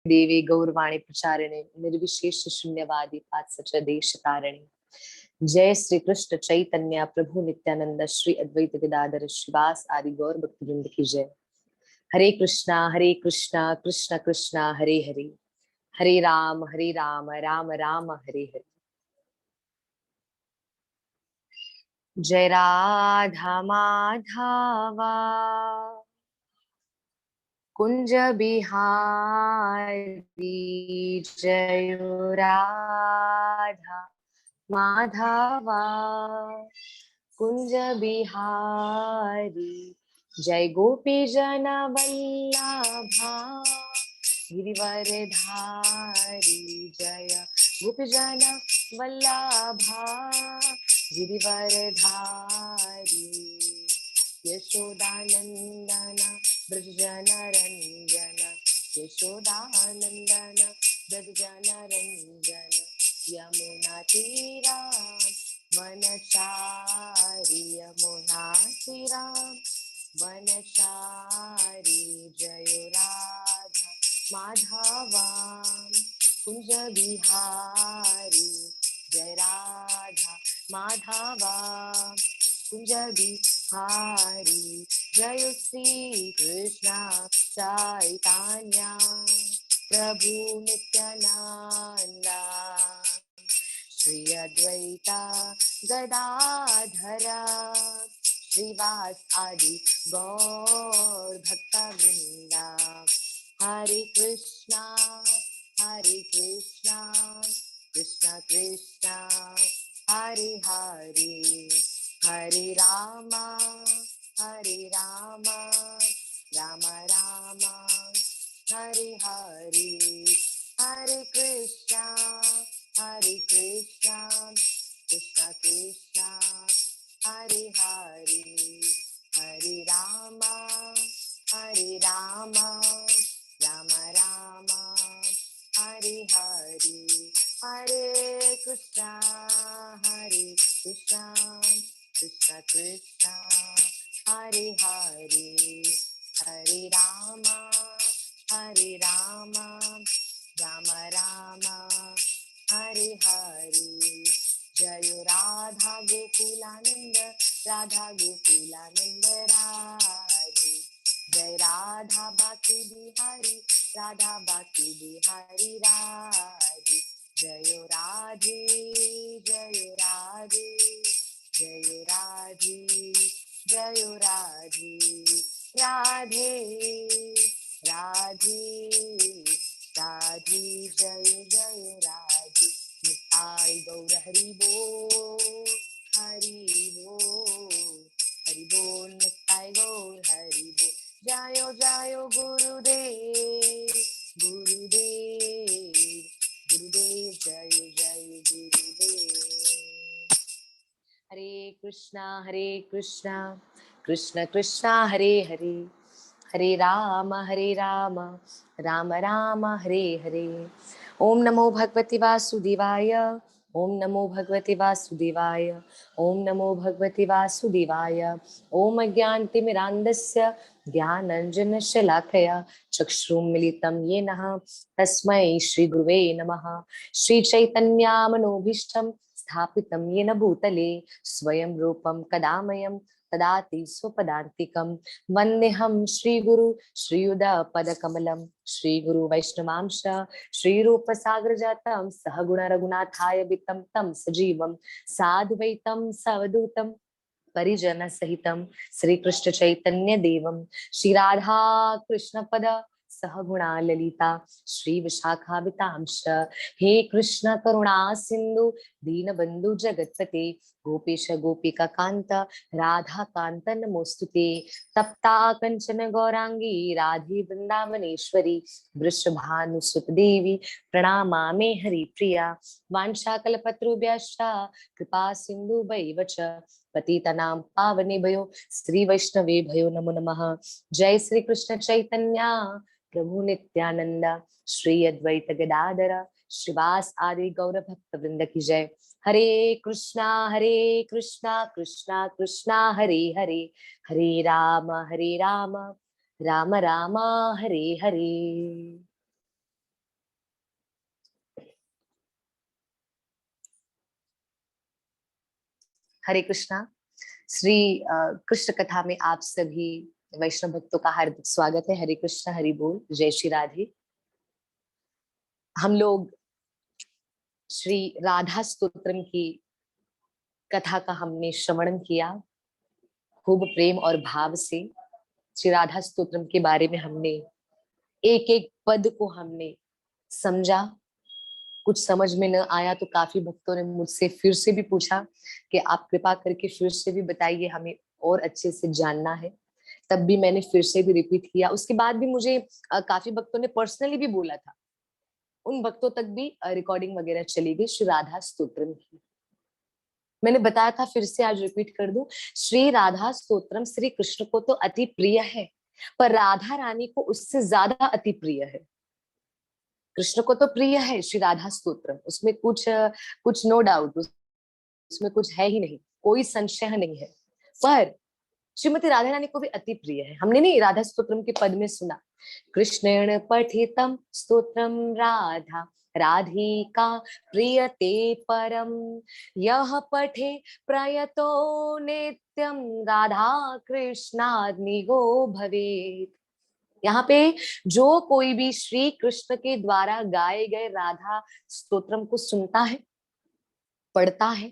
देवी गौरवाणी प्रचारिणे निर्विशेष शून्यवादी पात्सच देश तारिणी। जय श्री कृष्ण चैतन्य प्रभु नित्यानंद श्री अद्वैत गदाधर श्रीवास आदि गौर भक्त वृंद की जय। हरे कृष्णा कृष्ण कृष्णा हरे हरे, हरे राम राम राम हरे हरे। जय राधा माधवा कुंज बिहारी, जय राधा माधवा कुंज बिहारी, जय गोपी जन वल्लभा गिरिवर धारी, जय गोपी जन वल्लभा गिरिवर धारी। यशोदानंदन ब्रज जन रंजन, यशोदानंदन ब्रज जन रंजन, यमुना तीरा वनचारी, यमुना तीरा वनचारी, जय राधा माधवा कुंज बिहारी, जय राधा माधवा कुंज बिहारी। जय श्री कृष्ण चैतन्य प्रभु नित्यानंद श्री अद्वैता गदाधर श्रीवास आदि गौर भक्त वृंदा। हरे कृष्णा कृष्ण कृष्ण हरे हरे, हरे राम राम राम हरे हरे। हरे कृष्णा कृष्ण कृष्ण हरे हरे, हरे राम राम राम हरे हरे। हरे कृष्णा कृष्ण कृष्ण हरे हरे, हरे राम राम राम हरे हरे। जय राधा गोकुलानंद राधा गोकुलानंद राधे, जय राधा बाकी बिहारी राधा बाकी बिहारी राधे। जय राधे जय राधे जय राधे जय राधे, राधे राधे राधे जय जय राधे। निताई गौर हरि बोल, हरि बोल, हरि बोल निताई गौर हरि बोल। जायो जायो गुरुदेव गुरुदेव गुरुदेव, जय जय गुरुदेव। हरे कृष्णा कृष्ण कृष्ण हरे हरे, हरे राम राम राम हरे हरे। ओम नमो भगवते वासुदेवाय, ओम नमो भगवते वासुदेवाय, ओम नमो भगवते वासुदेवाय। ओम अज्ञानतिमिरान्धस्य ज्ञानाञ्जनशलाकया चक्षुरुन्मीलितं येन तस्मै श्रीगुरुवे नमः। श्रीचैतन्यमनोभीष्टं स्थापितं येन भूतले स्वयं रूपं कदा मह्यं ददाति स्वपदान्तिकं। वन्देऽहं श्रीगुरु श्रीयुतपदकमलं, श्रीगुरु वैष्णवांश श्रीरूपसागरजातं सहगुण रघुनाथाय वितं तं सजीवं साद्वैतं सवधूतं परिजन सहितं श्रीकृष्ण चैतन्य देवं श्री राधा कृष्ण पद सहगुणा ललिता श्री विशाखावितांश। हे कृष्ण करुणा सिंधु दीनबंधु जगतपते गोपेश गोपिका कांत राधा कांत नमोस्तुते। तप्ता कंचन गौरांगी राधे वृंदावनेश्वरी वृषभानुसुत देवी प्रणमामि हरिप्रिया। वाञ्छाकल्पतरुभ्यश्च कृपा सिंधु च पतितनां पावनेभ्यो श्री वैष्णवे भयो नमो नमः। जय श्री कृष्ण चैतन्य प्रभु नित्यानंद श्री अद्वैत गदाधर श्रीवास आदि गौर भक्त वृंद की जय। हरे कृष्णा कृष्णा कृष्णा हरे हरे, हरे राम राम राम हरे हरे। हरे कृष्णा। श्री कृष्ण कथा में आप सभी वैष्णव भक्तों का हार्दिक स्वागत है। हरे कृष्णा, हरि बोल, जय श्री राधे। हम लोग श्री राधा स्तोत्रम की कथा का हमने श्रवण किया खूब प्रेम और भाव से। श्री राधा स्तोत्रम के बारे में हमने एक एक पद को हमने समझा। कुछ समझ में न आया तो काफी भक्तों ने मुझसे फिर से भी पूछा कि आप कृपा करके फिर से भी बताइए, हमें और अच्छे से जानना है। तब भी मैंने फिर से भी रिपीट किया। उसके बाद भी मुझे काफी भक्तों ने पर्सनली भी बोला था, उन भक्तों तक भी रिकॉर्डिंग वगैरह चली गई श्री राधा स्तोत्रम की। मैंने बताया था, फिर से आज रिपीट कर दूं, श्री राधा स्तोत्रम श्री कृष्ण को तो अति प्रिय है, पर राधा रानी को उससे ज्यादा अति प्रिय है। कृष्ण को तो प्रिय है श्री राधा स्तोत्रम, उसमें कुछ नो डाउट, उसमें कुछ है ही नहीं, कोई संशय नहीं है। पर श्रीमती राधा रानी को भी अति प्रिय है। हमने नहीं राधा स्तोत्रम के पद में सुना, कृष्णेण पठितम स्तोत्रम राधा राधिका प्रियते परम, यह पठे प्रयतो नित्यम राधा कृष्णाग्निगो भवेत्। यहाँ पे जो कोई भी श्री कृष्ण के द्वारा गाए गए राधा स्तोत्रम को सुनता है, पढ़ता है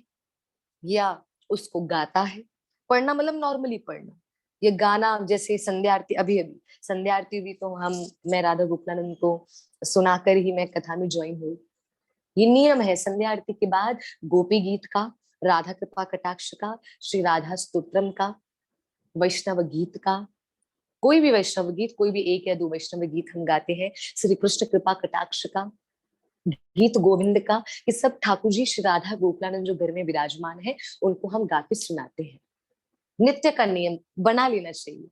या उसको गाता है, पढ़ना मतलब नॉर्मली पढ़ना, ये गाना जैसे संध्या आरती, अभी अभी संध्या आरती भी तो मैं राधा गोपालानंद को सुनाकर ही मैं कथा में ज्वाइन हुई। ये नियम है, संध्या आरती के बाद गोपी गीत का, राधा कृपा कटाक्ष का, श्री राधा स्तोत्रम का, वैष्णव गीत का, कोई भी वैष्णव गीत, कोई भी एक या दो वैष्णव गीत हम गाते हैं, श्री कृष्ण कृपा कटाक्ष का, गीत गोविंद का, ये सब ठाकुर जी श्री राधा गोपालानंद जो घर में विराजमान है उनको हम गा के सुनाते हैं। नित्य का नियम बना लेना चाहिए,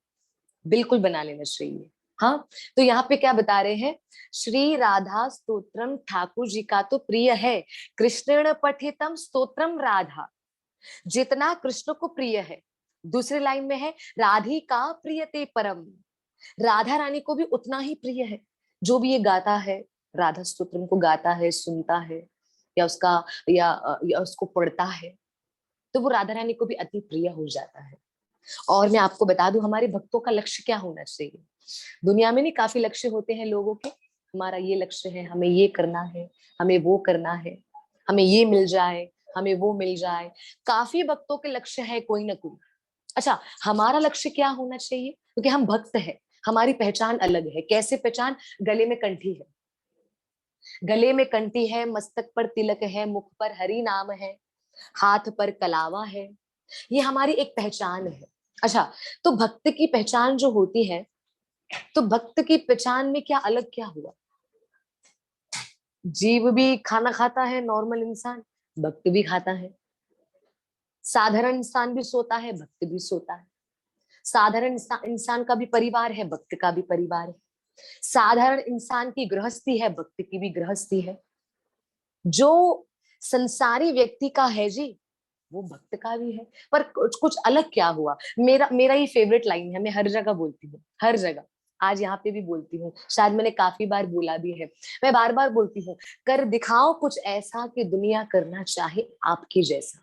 बिल्कुल बना लेना चाहिए। हाँ, तो यहाँ पे क्या बता रहे हैं, श्री राधा स्तोत्रम ठाकुर जी का तो प्रिय है, कृष्ण पठितम स्तोत्रम राधा, जितना कृष्ण को प्रिय है। दूसरी लाइन में है राधिका प्रियते परम, राधा रानी को भी उतना ही प्रिय है। जो भी ये गाता है, राधा स्तोत्रम को गाता है, सुनता है या या उसको पढ़ता है, तो वो राधा रानी को भी अति प्रिय हो जाता है। और मैं आपको बता दूं, हमारे भक्तों का लक्ष्य क्या होना चाहिए। दुनिया में नहीं काफी लक्ष्य होते हैं लोगों के, हमारा ये लक्ष्य है, हमें ये करना है, हमें वो करना है, हमें ये मिल जाए, हमें वो मिल जाए। काफी भक्तों के लक्ष्य है कोई ना कोई। अच्छा, हमारा लक्ष्य क्या होना चाहिए, क्योंकि हम भक्त हैं, हमारी पहचान अलग है। कैसे पहचान, गले में कंठी है, गले में कंठी है, मस्तक पर तिलक है, मुख पर हरि नाम है, हाथ पर कलावा है, ये हमारी एक पहचान है। अच्छा, तो भक्त की पहचान जो होती है, तो भक्त की पहचान में क्या अलग क्या हुआ। जीव भी खाना खाता है, नॉर्मल इंसान, भक्त भी खाता है। साधारण इंसान भी सोता है, भक्त भी सोता है। साधारण इंसान का भी परिवार है, भक्त का भी परिवार है। साधारण इंसान की गृहस्थी है, भक्त की भी गृहस्थी है। जो संसारी व्यक्ति का है जी, वो भक्त का भी है। पर कुछ कुछ अलग क्या हुआ, मेरा मेरा ये फेवरेट लाइन है, मैं हर जगह बोलती हूँ, हर जगह, आज यहाँ पे भी बोलती हूँ, शायद मैंने काफी बार बोला भी है, मैं बार बार बोलती हूँ, कर दिखाओ कुछ ऐसा कि दुनिया करना चाहे आपके जैसा।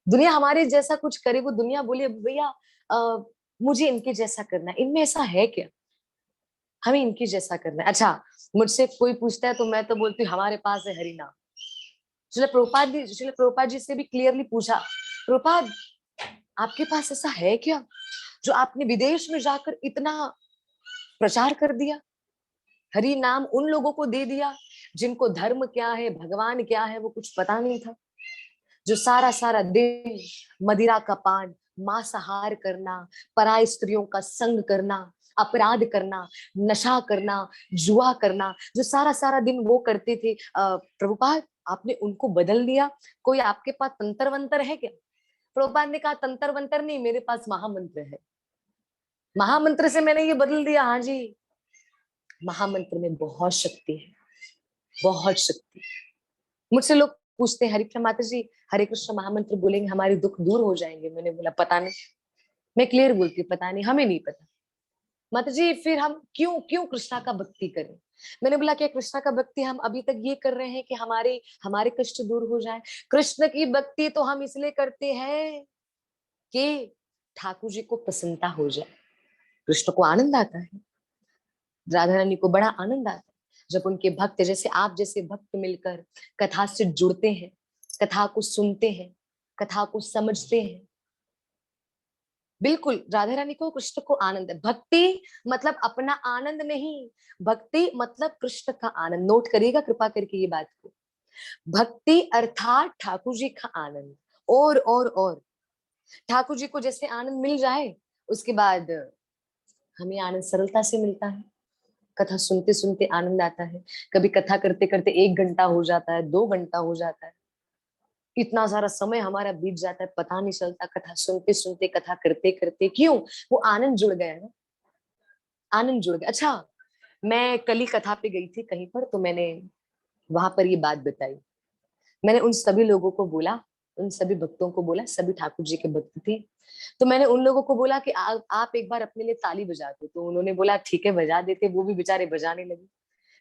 दुनिया हमारे जैसा कुछ करे, वो दुनिया बोले भैया मुझे इनके जैसा करना है, इनमें ऐसा है क्या, हमें इनके जैसा करना है। अच्छा, मुझसे कोई पूछता है तो मैं तो बोलती हूँ हमारे पास है हरि नाम। श्रील प्रभुपाद जी से भी क्लियरली पूछा, प्रभुपाद आपके पास ऐसा है क्या जो आपने विदेश में जाकर इतना प्रचार कर दिया, हरि नाम उन लोगों को दे दिया जिनको धर्म क्या है, भगवान क्या है, वो कुछ पता नहीं था, जो सारा सारा दिन मदिरा का पान, मांसाहार करना, पराय स्त्रियों का संग करना, अपराध करना, नशा करना, जुआ करना, जो सारा सारा दिन वो करते थे, प्रभुपाद आपने उनको बदल दिया, कोई आपके पास तंत्र वंतर है क्या। प्रभुपाद ने कहा तंत्र वंतर नहीं, मेरे पास महामंत्र है, महामंत्र से मैंने ये बदल दिया। हाँ जी, महामंत्र में बहुत शक्ति है, बहुत शक्ति। मुझसे लोग पूछते हैं, हरिप्रिया माता जी हरे कृष्ण महामंत्र बोलेंगे हमारे दुख दूर हो जाएंगे, मैंने बोला पता नहीं, मैं क्लियर बोलती हूँ, पता नहीं, हमें नहीं पता। माता जी फिर हम क्यों क्यों कृष्णा का भक्ति करें? मैंने बोला क्या कृष्णा का भक्ति हम अभी तक ये कर रहे हैं कि हमारे हमारे कष्ट दूर हो जाए? कृष्ण की भक्ति तो हम इसलिए करते हैं कि ठाकुर जी को प्रसन्नता हो जाए। कृष्ण को आनंद आता है, राधा रानी को बड़ा आनंद आता है जब उनके भक्त जैसे आप जैसे भक्त मिलकर कथा से जुड़ते हैं, कथा को सुनते हैं, कथा को समझते हैं। बिल्कुल राधा रानी को कृष्ण को आनंद है। भक्ति मतलब अपना आनंद नहीं, भक्ति मतलब कृष्ण का आनंद। नोट करिएगा कृपा करके ये बात को। भक्ति अर्थात ठाकुर जी का आनंद। और ठाकुर जी को जैसे आनंद मिल जाए उसके बाद हमें आनंद सरलता से मिलता है। कथा सुनते सुनते आनंद आता है। कभी कथा करते करते 1 घंटा हो जाता है, 2 घंटा हो जाता है, इतना सारा समय हमारा बीत जाता है, पता नहीं चलता। कथा सुनते सुनते कथा करते करते क्यों? वो आनंद जुड़ गया ना, आनंद जुड़ गया। अच्छा, मैं कल ही कथा पे गई थी कहीं पर, तो मैंने वहां पर ये बात बताई। मैंने उन सभी लोगों को बोला, उन सभी भक्तों को बोला, सभी ठाकुर जी के भक्त थे, तो मैंने उन लोगों को बोला कि आप एक बार अपने लिए ताली बजा दो। तो उन्होंने बोला ठीक है बजा देते। वो भी बेचारे बजाने लगे।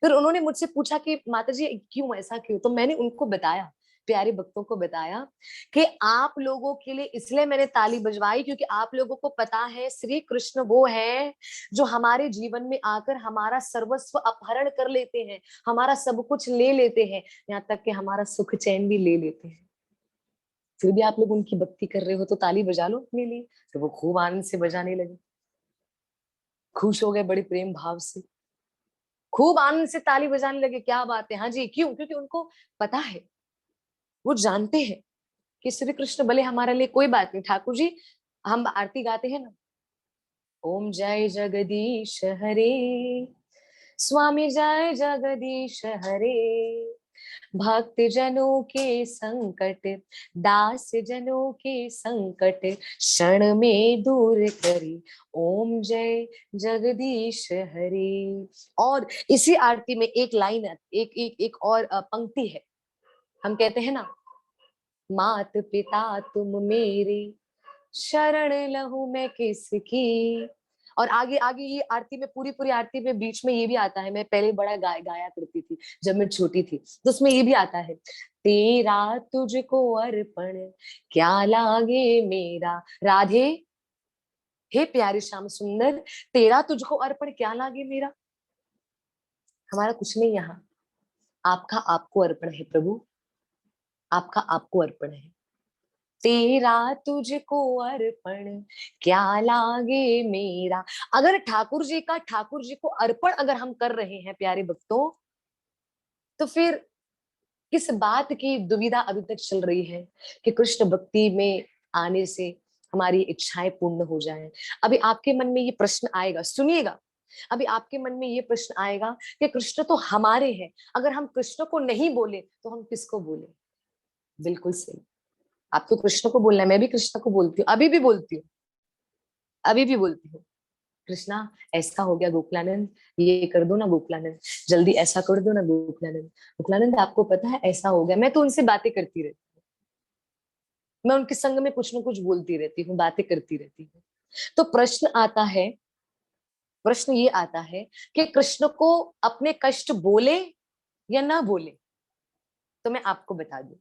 फिर उन्होंने मुझसे पूछा कि माता जी क्यों ऐसा क्यों? तो मैंने उनको बताया, प्यारे भक्तों को बताया कि आप लोगों के लिए इसलिए मैंने ताली बजवाई क्योंकि आप लोगों को पता है श्री कृष्ण वो है जो हमारे जीवन में आकर हमारा सर्वस्व अपहरण कर लेते हैं, हमारा सब कुछ ले लेते हैं, यहाँ तक कि हमारा सुख चैन भी ले लेते हैं। फिर भी आप लोग उनकी भक्ति कर रहे हो तो ताली बजा लो अपने लिए। तो वो खूब आनंद से बजाने लगे, खुश हो गए बड़े प्रेम भाव से, खूब आनंद से ताली बजाने लगे। क्या बात है, हाँ जी क्यों? क्योंकि उनको पता है, वो जानते हैं कि श्री कृष्ण भले हमारे लिए कोई बात नहीं। ठाकुर जी हम आरती गाते हैं ना, ओम जय जगदीश हरे, स्वामी जय जगदीश हरे, भक्त जनों के संकट, दास जनों के संकट क्षण में दूर करी, ओम जय जगदीश हरे। और इसी आरती में एक लाइन एक एक एक और पंक्ति है। हम कहते हैं ना, मात पिता तुम मेरे, शरण लहू मैं किसकी। और आगे आगे ये आरती में पूरी पूरी आरती में बीच में ये भी आता है। मैं पहले बड़ा गाया करती थी जब मैं छोटी थी, तो उसमें ये भी आता है, तेरा तुझको अर्पण क्या लागे मेरा, राधे हे प्यारे श्याम सुंदर, तेरा तुझको अर्पण क्या लागे मेरा। हमारा कुछ नहीं यहाँ, आपका आपको अर्पण है प्रभु, आपका आपको अर्पण है। तेरा तुझको अर्पण क्या लागे मेरा। अगर ठाकुर जी का ठाकुर जी को अर्पण अगर हम कर रहे हैं प्यारे भक्तों, तो फिर किस बात की दुविधा अभी तक चल रही है कि कृष्ण भक्ति में आने से हमारी इच्छाएं पूर्ण हो जाएं। अभी आपके मन में ये प्रश्न आएगा, सुनिएगा, अभी आपके मन में ये प्रश्न आएगा कि कृष्ण तो हमारे हैं, अगर हम कृष्ण को नहीं बोले तो हम किसको बोले? बिल्कुल सही, आपको कृष्ण को बोलना है। मैं भी कृष्ण को बोलती हूँ, अभी भी बोलती हूँ, अभी भी बोलती हूँ, कृष्णा ऐसा हो गया गोकुलानंद, ये कर दो ना गोकुलानंद, जल्दी ऐसा कर दो ना गोकुलानंद। गोकुलानंद आपको पता है ऐसा हो गया। मैं तो उनसे बातें करती रहती हूँ, मैं उनके संग में कुछ ना कुछ बोलती रहती हूँ, बातें करती रहती हूँ। तो प्रश्न आता है, प्रश्न ये आता है कि कृष्ण को अपने कष्ट बोले या ना बोले। तो मैं आपको बता दूं,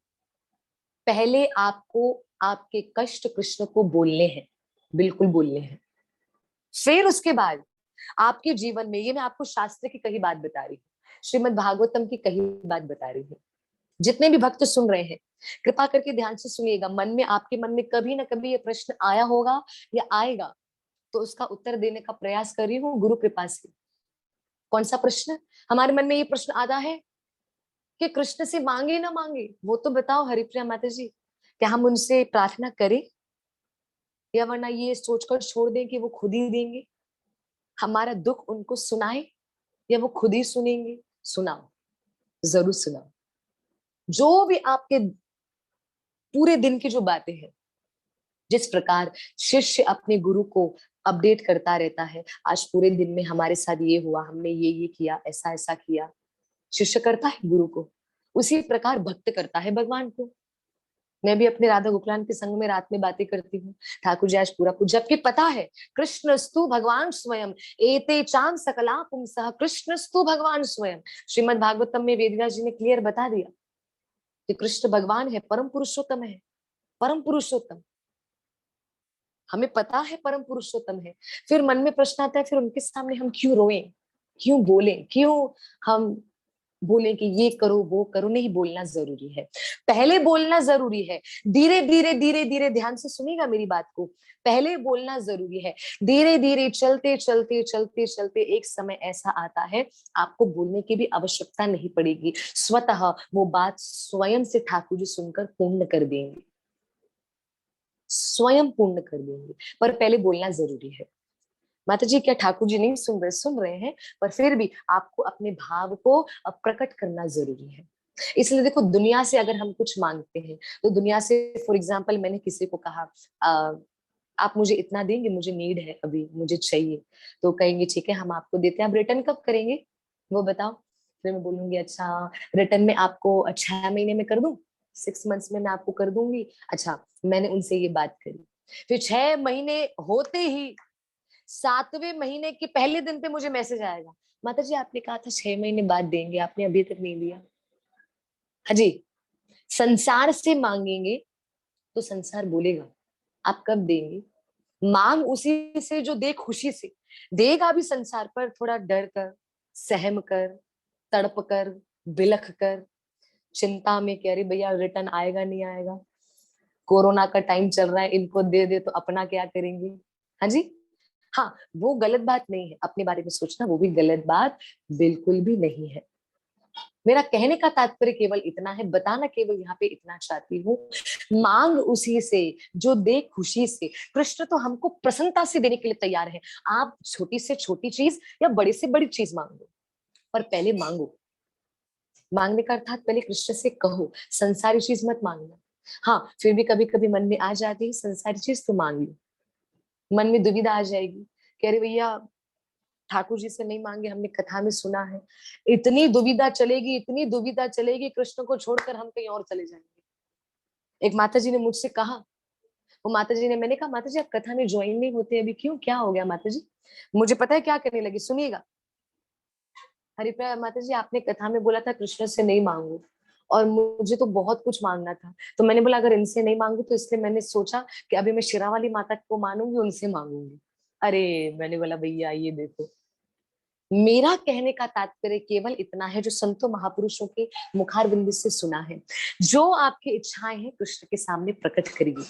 पहले आपको आपके कष्ट कृष्ण को बोलने हैं, बिल्कुल बोलने हैं। फिर उसके बाद आपके जीवन में, ये मैं आपको शास्त्र की कही बात बता रही हूँ, श्रीमद् भागवतम की कही बात बता रही हूँ। जितने भी भक्त सुन रहे हैं कृपा करके ध्यान से सुनिएगा। मन में, आपके मन में कभी ना कभी ये प्रश्न आया होगा या आएगा, तो उसका उत्तर देने का प्रयास कर रही हूँ गुरु कृपा से। कौन सा प्रश्न? हमारे मन में ये प्रश्न आता है कि कृष्ण से मांगे ना मांगे वो तो बताओ हरिप्रिया माता जी, क्या हम उनसे प्रार्थना करें या वरना ये सोचकर छोड़ दें कि वो खुद ही देंगे? हमारा दुख उनको सुनाए या वो खुद ही सुनेंगे? सुनाओ, जरूर सुनाओ। जो भी आपके पूरे दिन की जो बातें हैं, जिस प्रकार शिष्य अपने गुरु को अपडेट करता रहता है, आज पूरे दिन में हमारे साथ ये हुआ, हमने ये किया, ऐसा ऐसा किया, शिष्य करता है गुरु को, उसी प्रकार भक्त करता है भगवान को। मैं भी अपने राधा गोकुलान के संग में रात में बातें करती हूँ, ठाकुर जी आज पूरा कुछ, जबकि पता है कृष्णस्तु भगवान स्वयं, एते चाम सकला पुंसः कृष्णस्तु भगवान स्वयं। श्रीमद् भागवतम में वेदव्यास जी ने क्लियर बता दिया कि कृष्ण भगवान है, परम पुरुषोत्तम है, परम पुरुषोत्तम। हमें पता है परम पुरुषोत्तम है, फिर मन में प्रश्न आता है फिर उनके सामने हम क्यों रोएं, क्यों बोले, क्यों हम बोले कि ये करो वो करो। नहीं, बोलना जरूरी है, पहले बोलना जरूरी है। धीरे धीरे धीरे धीरे, ध्यान से सुनिएगा मेरी बात को, पहले बोलना जरूरी है। धीरे धीरे चलते चलते चलते चलते एक समय ऐसा आता है आपको बोलने की भी आवश्यकता नहीं पड़ेगी, स्वतः वो बात स्वयं से ठाकुर जी सुनकर पूर्ण कर देंगे, स्वयं पूर्ण कर देंगे। पर पहले बोलना जरूरी है। माता जी क्या ठाकुर जी नहीं सुन रहे? सुन रहे हैं, पर फिर भी आपको अपने भाव को प्रकट करना जरूरी है। इसलिए देखो, दुनिया से अगर हम कुछ मांगते हैं तो दुनिया से, फॉर एग्जाम्पल मैंने किसी को कहा आप मुझे इतना देंगे, मुझे नीड है, अभी मुझे चाहिए, तो कहेंगे ठीक है हम आपको देते हैं, आप रिटर्न कब करेंगे वो बताओ। फिर मैं बोलूंगी अच्छा रिटर्न में आपको 6 महीने में कर दूं, 6 मंथ्स में मैं आपको कर दूंगी। अच्छा, मैंने उनसे ये बात करी, फिर 6 महीने होते ही 7वें महीने के पहले दिन पे मुझे मैसेज आएगा, माता जी आपने कहा था 6 महीने बाद देंगे, आपने अभी तक नहीं दिया। हाँ जी, संसार से मांगेंगे तो संसार बोलेगा आप कब देंगे। मांग उसी से जो दे खुशी से, देगा भी संसार पर थोड़ा डर कर, सहम कर, तड़प कर, बिलख कर, चिंता में कि अरे भैया रिटर्न आएगा नहीं आएगा, कोरोना का टाइम चल रहा है, इनको दे दे तो अपना क्या करेंगे। हाँ जी, हाँ, वो गलत बात नहीं है, अपने बारे में सोचना वो भी गलत बात बिल्कुल भी नहीं है। मेरा कहने का तात्पर्य केवल इतना है, बताना केवल यहाँ पे इतना चाहती हूँ, मांग उसी से जो दे खुशी से। कृष्ण तो हमको प्रसन्नता से देने के लिए तैयार है। आप छोटी से छोटी चीज या बड़ी से बड़ी चीज मांगो, पर पहले मांगो। मांगने का अर्थात पहले कृष्ण से कहो, संसारी चीज मत मांगना। हाँ, फिर भी कभी कभी मन में आ जाती है संसारी चीज तो मांग लो, मन में दुविधा आ जाएगी, कह रहे भैया ठाकुर जी से नहीं मांगे, हमने कथा में सुना है, इतनी दुविधा चलेगी, इतनी दुविधा चलेगी, कृष्ण को छोड़कर हम कहीं और चले जाएंगे। एक माता जी ने मुझसे कहा, वो माता जी ने, मैंने कहा माता जी आप कथा में ज्वाइन नहीं होते अभी, क्यों, क्या हो गया माता जी। मुझे पता है क्या करने लगी, सुनिएगा। हरिप्रिया माता जी आपने कथा में बोला था कृष्ण से नहीं मांगो, और मुझे तो बहुत कुछ मांगना था, तो मैंने बोला अगर इनसे नहीं मांगू तो इसलिए मैंने सोचा कि अभी मैं शिरा वाली माता को मानूंगी, उनसे मांगूंगी। अरे मैंने बोला भैया ये देखो, मेरा कहने का तात्पर्य केवल इतना है जो संतों महापुरुषों के मुखार बिंदु से सुना है, जो आपकी इच्छाएं हैं कृष्ण के सामने प्रकट करिए।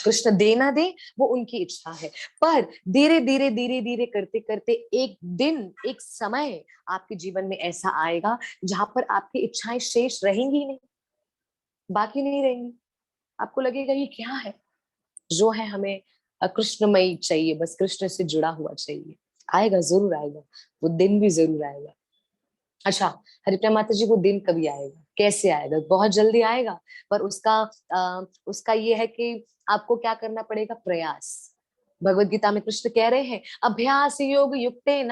कृष्ण दे ना दे वो उनकी इच्छा है, पर धीरे धीरे धीरे धीरे करते करते एक दिन, एक समय आपके जीवन में ऐसा आएगा जहां पर आपकी इच्छाएं शेष रहेंगी ही नहीं, बाकी नहीं रहेंगी। आपको लगेगा ये क्या है, जो है हमें कृष्णमयी चाहिए, बस कृष्ण से जुड़ा हुआ चाहिए। आएगा, जरूर आएगा, वो दिन भी जरूर आएगा। अच्छा, हरिप्रिया माता जी वो दिन कभी आएगा, कैसे आएगा? बहुत जल्दी आएगा, पर उसका ये है कि आपको क्या करना पड़ेगा, प्रयास। भगवत गीता में कृष्ण कह रहे हैं अभ्यास योग युक्तेन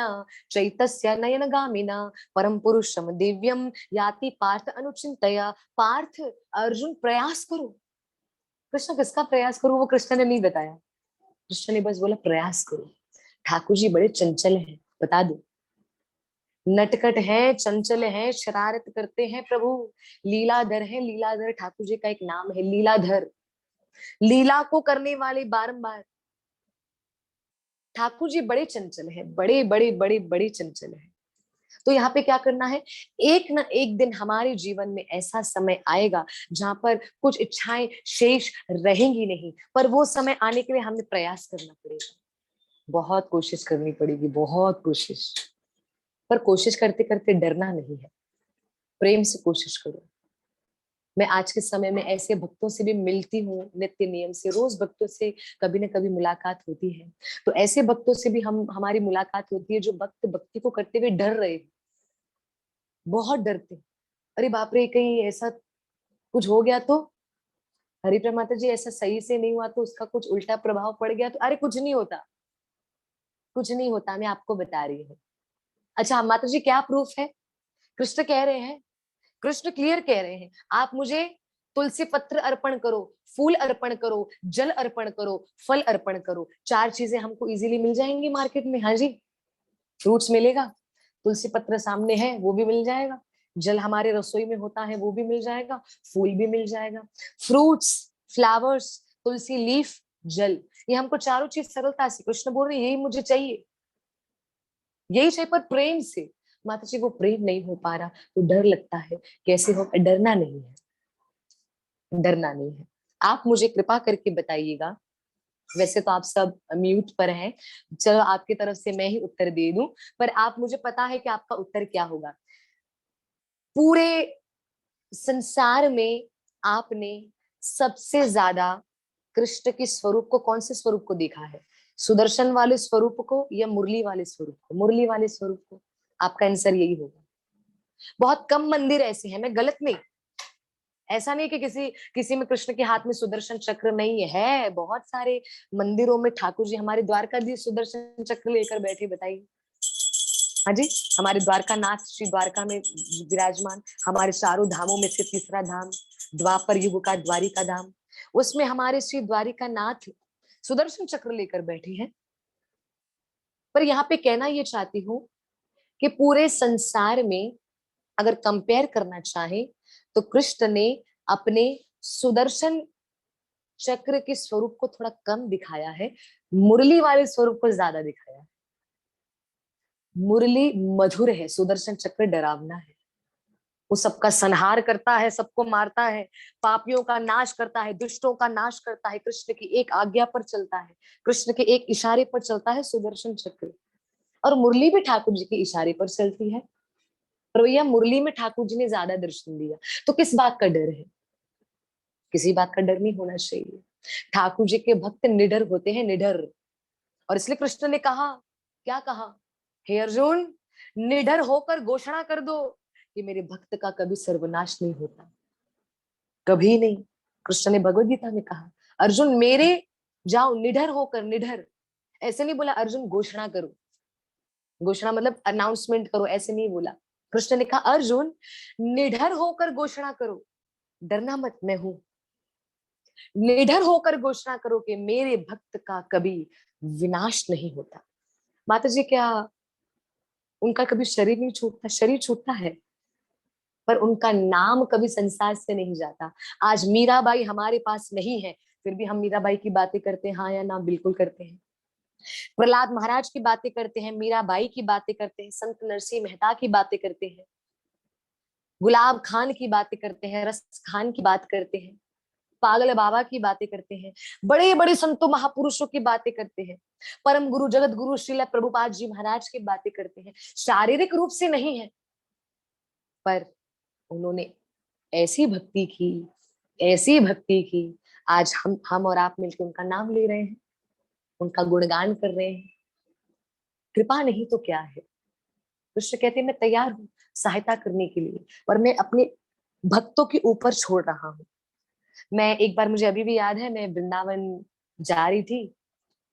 चैतस्य नयन गामिना परम पुरुषम दिव्यम याति पार्थ अनुचिंतया। पार्थ, अर्जुन प्रयास करो। कृष्ण किसका प्रयास करो वो कृष्ण ने नहीं बताया, कृष्ण ने बस बोला प्रयास करो। ठाकुर जी बड़े चंचल हैं, बता दो, नटखट है, चंचल है, शरारत करते हैं प्रभु, लीलाधर है। लीलाधर ठाकुर जी का एक नाम है, लीलाधर, लीला को करने वाले बारंबार। ठाकुर जी बड़े चंचल है, बड़े बड़े बड़े बड़े चंचल है। तो यहाँ पे क्या करना है, एक ना एक दिन हमारे जीवन में ऐसा समय आएगा जहां पर कुछ इच्छाएं शेष रहेंगी नहीं, पर वो समय आने के लिए हमें प्रयास करना पड़ेगा, बहुत कोशिश करनी पड़ेगी, बहुत कोशिश। पर कोशिश करते करते डरना नहीं है, प्रेम से कोशिश करो। मैं आज के समय में ऐसे भक्तों से भी मिलती हूँ नित्य नियम से, रोज भक्तों से कभी ना कभी मुलाकात होती है। तो ऐसे भक्तों से भी हमारी मुलाकात होती है जो भक्त भक्ति को करते हुए डर रहे हैं, बहुत डरते हैं। अरे बाप रे, कहीं ऐसा कुछ हो गया तो, हरिप्रिया माता जी ऐसा सही से नहीं हुआ तो उसका कुछ उल्टा प्रभाव पड़ गया तो। अरे कुछ नहीं होता, कुछ नहीं होता, मैं आपको बता रही हूँ। अच्छा माता जी क्या प्रूफ है, कृष्ण कह रहे हैं, कृष्ण क्लियर कह रहे हैं, आप मुझे तुलसी पत्र अर्पण करो, फूल अर्पण करो, जल अर्पण करो, फल अर्पण करो, 4 चीजें हमको इजीली मिल जाएंगी मार्केट में। हाँ जी, फ्रूट्स मिलेगा, तुलसी पत्र सामने है वो भी मिल जाएगा, जल हमारे रसोई में होता है वो भी मिल जाएगा, फूल भी मिल जाएगा, फ्रूट्स, फ्लावर्स, तुलसी लीफ, जल, ये हमको चारों चीज सरलता से कृष्ण बोल रहे यही मुझे चाहिए, यही चाहिए, पर प्रेम से। माता जी वो प्रेम नहीं हो पा रहा तो डर लगता है, कैसे हो? डरना नहीं है, डरना नहीं है। आप मुझे कृपा करके बताइएगा, वैसे तो आप सब म्यूट पर हैं, चलो आपकी तरफ से मैं ही उत्तर दे दूं, पर आप, मुझे पता है कि आपका उत्तर क्या होगा। पूरे संसार में आपने सबसे ज्यादा कृष्ण के स्वरूप को, कौन से स्वरूप को देखा है? सुदर्शन वाले स्वरूप को या मुरली वाले स्वरूप को? मुरली वाले स्वरूप को। आपका आंसर यही होगा। बहुत कम मंदिर ऐसे हैं, मैं गलत नहीं, ऐसा नहीं कि किसी किसी में कृष्ण के हाथ में सुदर्शन चक्र नहीं है, बहुत सारे मंदिरों में ठाकुर जी, हमारे द्वारकाधीश सुदर्शन चक्र लेकर बैठे, बताइए। हाँ जी, हमारे द्वारका नाथ श्री द्वारका में विराजमान, हमारे चारों धामों में से तीसरा धाम, द्वापर युग का द्वारिका धाम, उसमें हमारे श्री द्वारिका नाथ सुदर्शन चक्र लेकर बैठे हैं। पर यहाँ पे कहना ये चाहती हूँ कि पूरे संसार में अगर कंपेयर करना चाहे तो कृष्ण ने अपने सुदर्शन चक्र के स्वरूप को थोड़ा कम दिखाया है, मुरली वाले स्वरूप को ज्यादा दिखाया है। मुरली मधुर है, सुदर्शन चक्र डरावना है, वो सबका संहार करता है, सबको मारता है, पापियों का नाश करता है, दुष्टों का नाश करता है, कृष्ण की एक आज्ञा पर चलता है, कृष्ण के एक इशारे पर चलता है सुदर्शन चक्र। और मुरली भी ठाकुर जी के इशारे पर चलती है, पर भैया मुरली में ठाकुर जी ने ज्यादा दर्शन दिया, तो किस बात का डर है? किसी बात का डर नहीं होना चाहिए। ठाकुर जी के भक्त निडर होते हैं, निडर। और इसलिए कृष्ण ने कहा, क्या कहा? हे अर्जुन, निडर होकर घोषणा कर दो कि मेरे भक्त का कभी सर्वनाश नहीं होता, कभी नहीं। कृष्ण ने भगवद गीता में कहा, अर्जुन मेरे जाओ निडर होकर, निडर, ऐसे नहीं बोला अर्जुन घोषणा करो, घोषणा मतलब अनाउंसमेंट करो, ऐसे नहीं बोला। कृष्ण ने कहा अर्जुन निडर होकर घोषणा करो, डरना मत, मैं हूं। निडर होकर घोषणा करो कि मेरे भक्त का कभी विनाश नहीं होता। माता जी, क्या उनका कभी शरीर नहीं छूटता? शरीर छूटता है, पर उनका नाम कभी संसार से नहीं जाता। आज मीराबाई हमारे पास नहीं है, फिर भी हम मीराबाई की बातें करते हैं, हाँ या ना? बिल्कुल करते हैं। प्रहलाद महाराज की बातें करते हैं, मीराबाई की बातें करते हैं, संत नरसिंह मेहता की बातें करते हैं, गुलाब खान की बातें करते हैं, रस खान की बात करते हैं, पागल बाबा की बातें करते हैं, बड़े बड़े संतों महापुरुषों की बातें करते हैं, परम गुरु जगत गुरु श्रील प्रभुपाद जी महाराज की बातें करते हैं। शारीरिक रूप से नहीं है, पर उन्होंने ऐसी भक्ति की, ऐसी भक्ति की, आज हम और आप मिलकर उनका नाम ले रहे हैं, उनका गुणगान कर रहे हैं। कृपा नहीं तो क्या है? कृष्ण कहते हैं मैं तैयार हूँ सहायता करने के लिए, पर मैं अपने भक्तों के ऊपर छोड़ रहा हूँ। मैं एक बार, मुझे अभी भी याद है, मैं वृंदावन जा रही थी,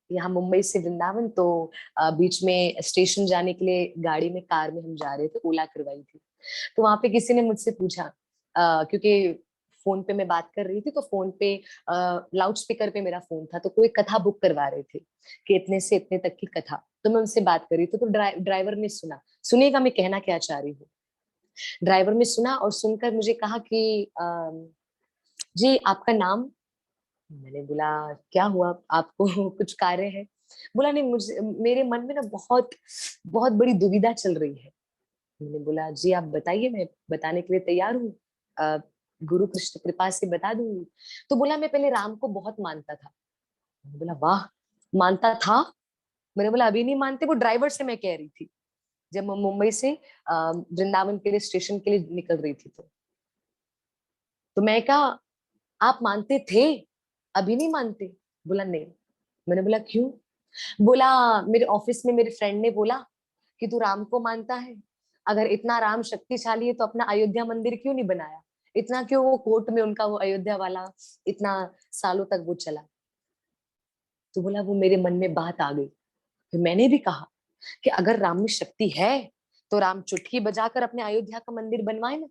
यहाँ मुंबई से वृंदावन, तो बीच में स्टेशन जाने के लिए गाड़ी में, कार में हम जा रहे थे, ओला करवाई थी। तो वहां पे किसी ने मुझसे पूछा, क्योंकि फोन पे मैं बात कर रही थी, तो फोन पे लाउड स्पीकर पे मेरा फोन था, तो कोई कथा बुक करवा रहे थे कि इतने से इतने तक की कथा, तो मैं उनसे बात कर रही थी, तो ड्राइवर ने सुना, सुनिएगा मैं कहना क्या चाह रही हूँ। ड्राइवर ने सुना और सुनकर मुझे कहा कि जी आपका नाम? मैंने बोला क्या हुआ, आपको कुछ कार्य है? बोला नहीं, मुझे, मेरे मन में ना बहुत बहुत बड़ी दुविधा चल रही है। मैंने बोला जी आप बताइए, मैं बताने के लिए तैयार हूँ, गुरु कृष्ण कृपा से बता दूंगी। तो बोला मैं पहले राम को बहुत मानता था। मैंने बोला वाह, मानता था? मैंने बोला अभी नहीं मानते, वो ड्राइवर से मैं कह रही थी, जब मैं मुंबई से वृंदावन के लिए स्टेशन के लिए निकल रही थी। तो मैं कहा आप मानते थे, अभी नहीं मानते? बोला नहीं। मैंने बोला क्यों? बोला मेरे ऑफिस में मेरे फ्रेंड ने बोला कि तू राम को मानता है, अगर इतना राम शक्तिशाली है तो अपना अयोध्या मंदिर क्यों नहीं बनाया, इतना क्यों वो कोर्ट में उनका वो अयोध्या वाला इतना सालों तक वो चला। तो बोला वो मेरे मन में बात आ गई। फिर मैंने भी कहा कि अगर राम में शक्ति है तो राम चुटकी बजाकर अपने अयोध्या का मंदिर बनवाए ना,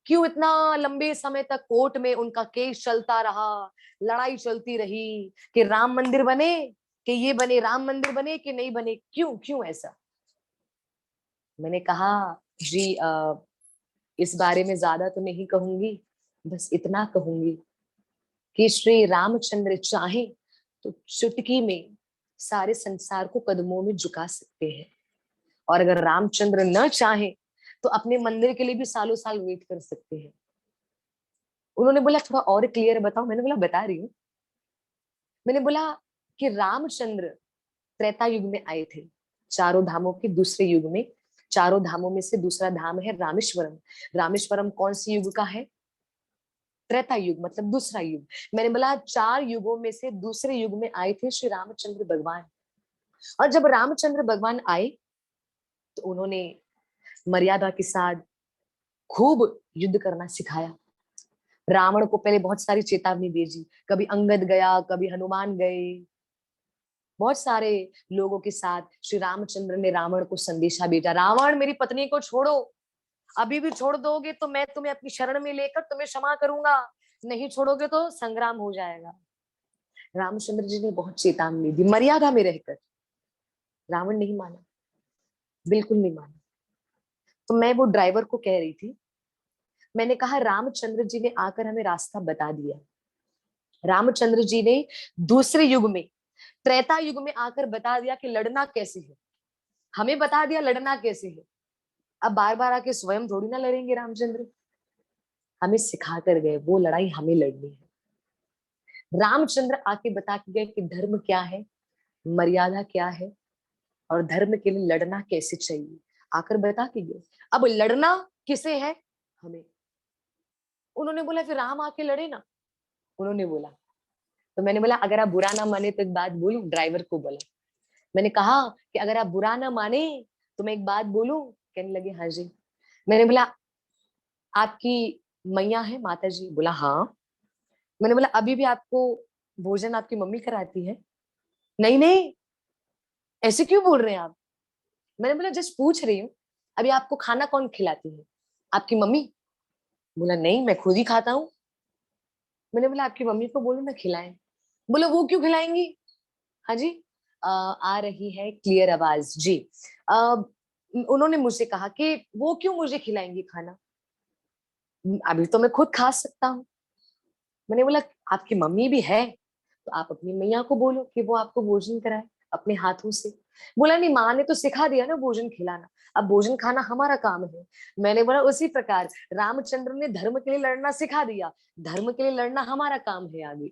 क्यों इतना लंबे समय तक कोर्ट में उनका केस चलता रहा, लड़ाई चलती रही कि राम मंदिर बने, कि ये बने, राम मंदिर बने कि नहीं बने, क्यों क्यों ऐसा? मैंने कहा जी इस बारे में ज्यादा तो नहीं कहूंगी, बस इतना कहूंगी कि श्री रामचंद्र चाहे तो चुटकी में सारे संसार को कदमों में झुका सकते हैं, और अगर रामचंद्र न चाहे तो अपने मंदिर के लिए भी सालों साल वेट कर सकते हैं। उन्होंने बोला थोड़ा और क्लियर बताओ। मैंने बोला बता रही हूँ। मैंने बोला कि रामचंद्र त्रेता युग में आए थे, चारों धामों के दूसरे युग में। चारों धामों में से दूसरा धाम है रामेश्वरम। रामेश्वरम कौन सी युग का है? त्रेता युग, मतलब दूसरा युग। मैंने बोला 4 युगों में से दूसरे युग में आए थे श्री रामचंद्र भगवान। और जब रामचंद्र भगवान आए तो उन्होंने मर्यादा के साथ खूब युद्ध करना सिखाया। रावण को पहले बहुत सारी चेतावनी भेजी, कभी अंगद गया, कभी हनुमान गए, बहुत सारे लोगों के साथ श्री रामचंद्र ने रावण को संदेशा भेजा, रावण मेरी पत्नी को छोड़ो, अभी भी छोड़ दोगे तो मैं तुम्हें अपनी शरण में लेकर तुम्हें क्षमा करूंगा, नहीं छोड़ोगे तो संग्राम हो जाएगा। रामचंद्र जी ने बहुत चेतावनी दी मर्यादा में रहकर। रावण नहीं माना, बिल्कुल नहीं माना। तो मैं वो ड्राइवर को कह रही थी, मैंने कहा रामचंद्र जी ने आकर हमें रास्ता बता दिया। रामचंद्र जी ने दूसरे युग में, त्रेता युग में आकर बता दिया कि लड़ना कैसे है, हमें बता दिया लड़ना कैसे है। अब बार बार आके स्वयं थोड़ी ना लड़ेंगे रामचंद्र, हमें सिखा कर गए, वो लड़ाई हमें लड़नी है। रामचंद्र आके बता के गए कि धर्म क्या है, मर्यादा क्या है, और धर्म के लिए लड़ना कैसे चाहिए, आकर बता के गए। अब लड़ना किसे है? हमें। उन्होंने बोला फिर राम आके लड़े ना, उन्होंने बोला। तो मैंने बोला अगर आप बुरा ना माने तो एक बात बोलूं, ड्राइवर को बोला। मैंने कहा कि अगर आप बुरा ना माने तो मैं एक बात बोलूं। कहने लगे हाँ जी। मैंने बोला आपकी मैया है, माता जी? बोला हाँ। मैंने बोला अभी भी आपको भोजन आपकी मम्मी कराती है? नहीं नहीं, ऐसे क्यों बोल रहे हैं आप? मैंने बोला जस्ट पूछ रही हूँ, अभी आपको खाना कौन खिलाती है? आपकी मम्मी? बोला नहीं, मैं खुद ही खाता हूँ। मैंने बोला आपकी मम्मी को बोलो ना खिलाएं। बोला वो क्यों खिलाएंगी? हाँ जी। आ रही है क्लियर आवाज जी। उन्होंने मुझसे कहा कि वो क्यों मुझे खिलाएंगी खाना, अभी तो मैं खुद खा सकता हूँ। मैंने बोला आपकी मम्मी भी है तो आप अपनी मैया को बोलो कि वो आपको भोजन कराए अपने हाथों से। बोला नहीं, माँ ने तो सिखा दिया ना भोजन खिलाना, अब भोजन खाना हमारा काम है। मैंने बोला उसी प्रकार रामचंद्र ने धर्म के लिए लड़ना सिखा दिया, धर्म के लिए लड़ना हमारा काम है आगे।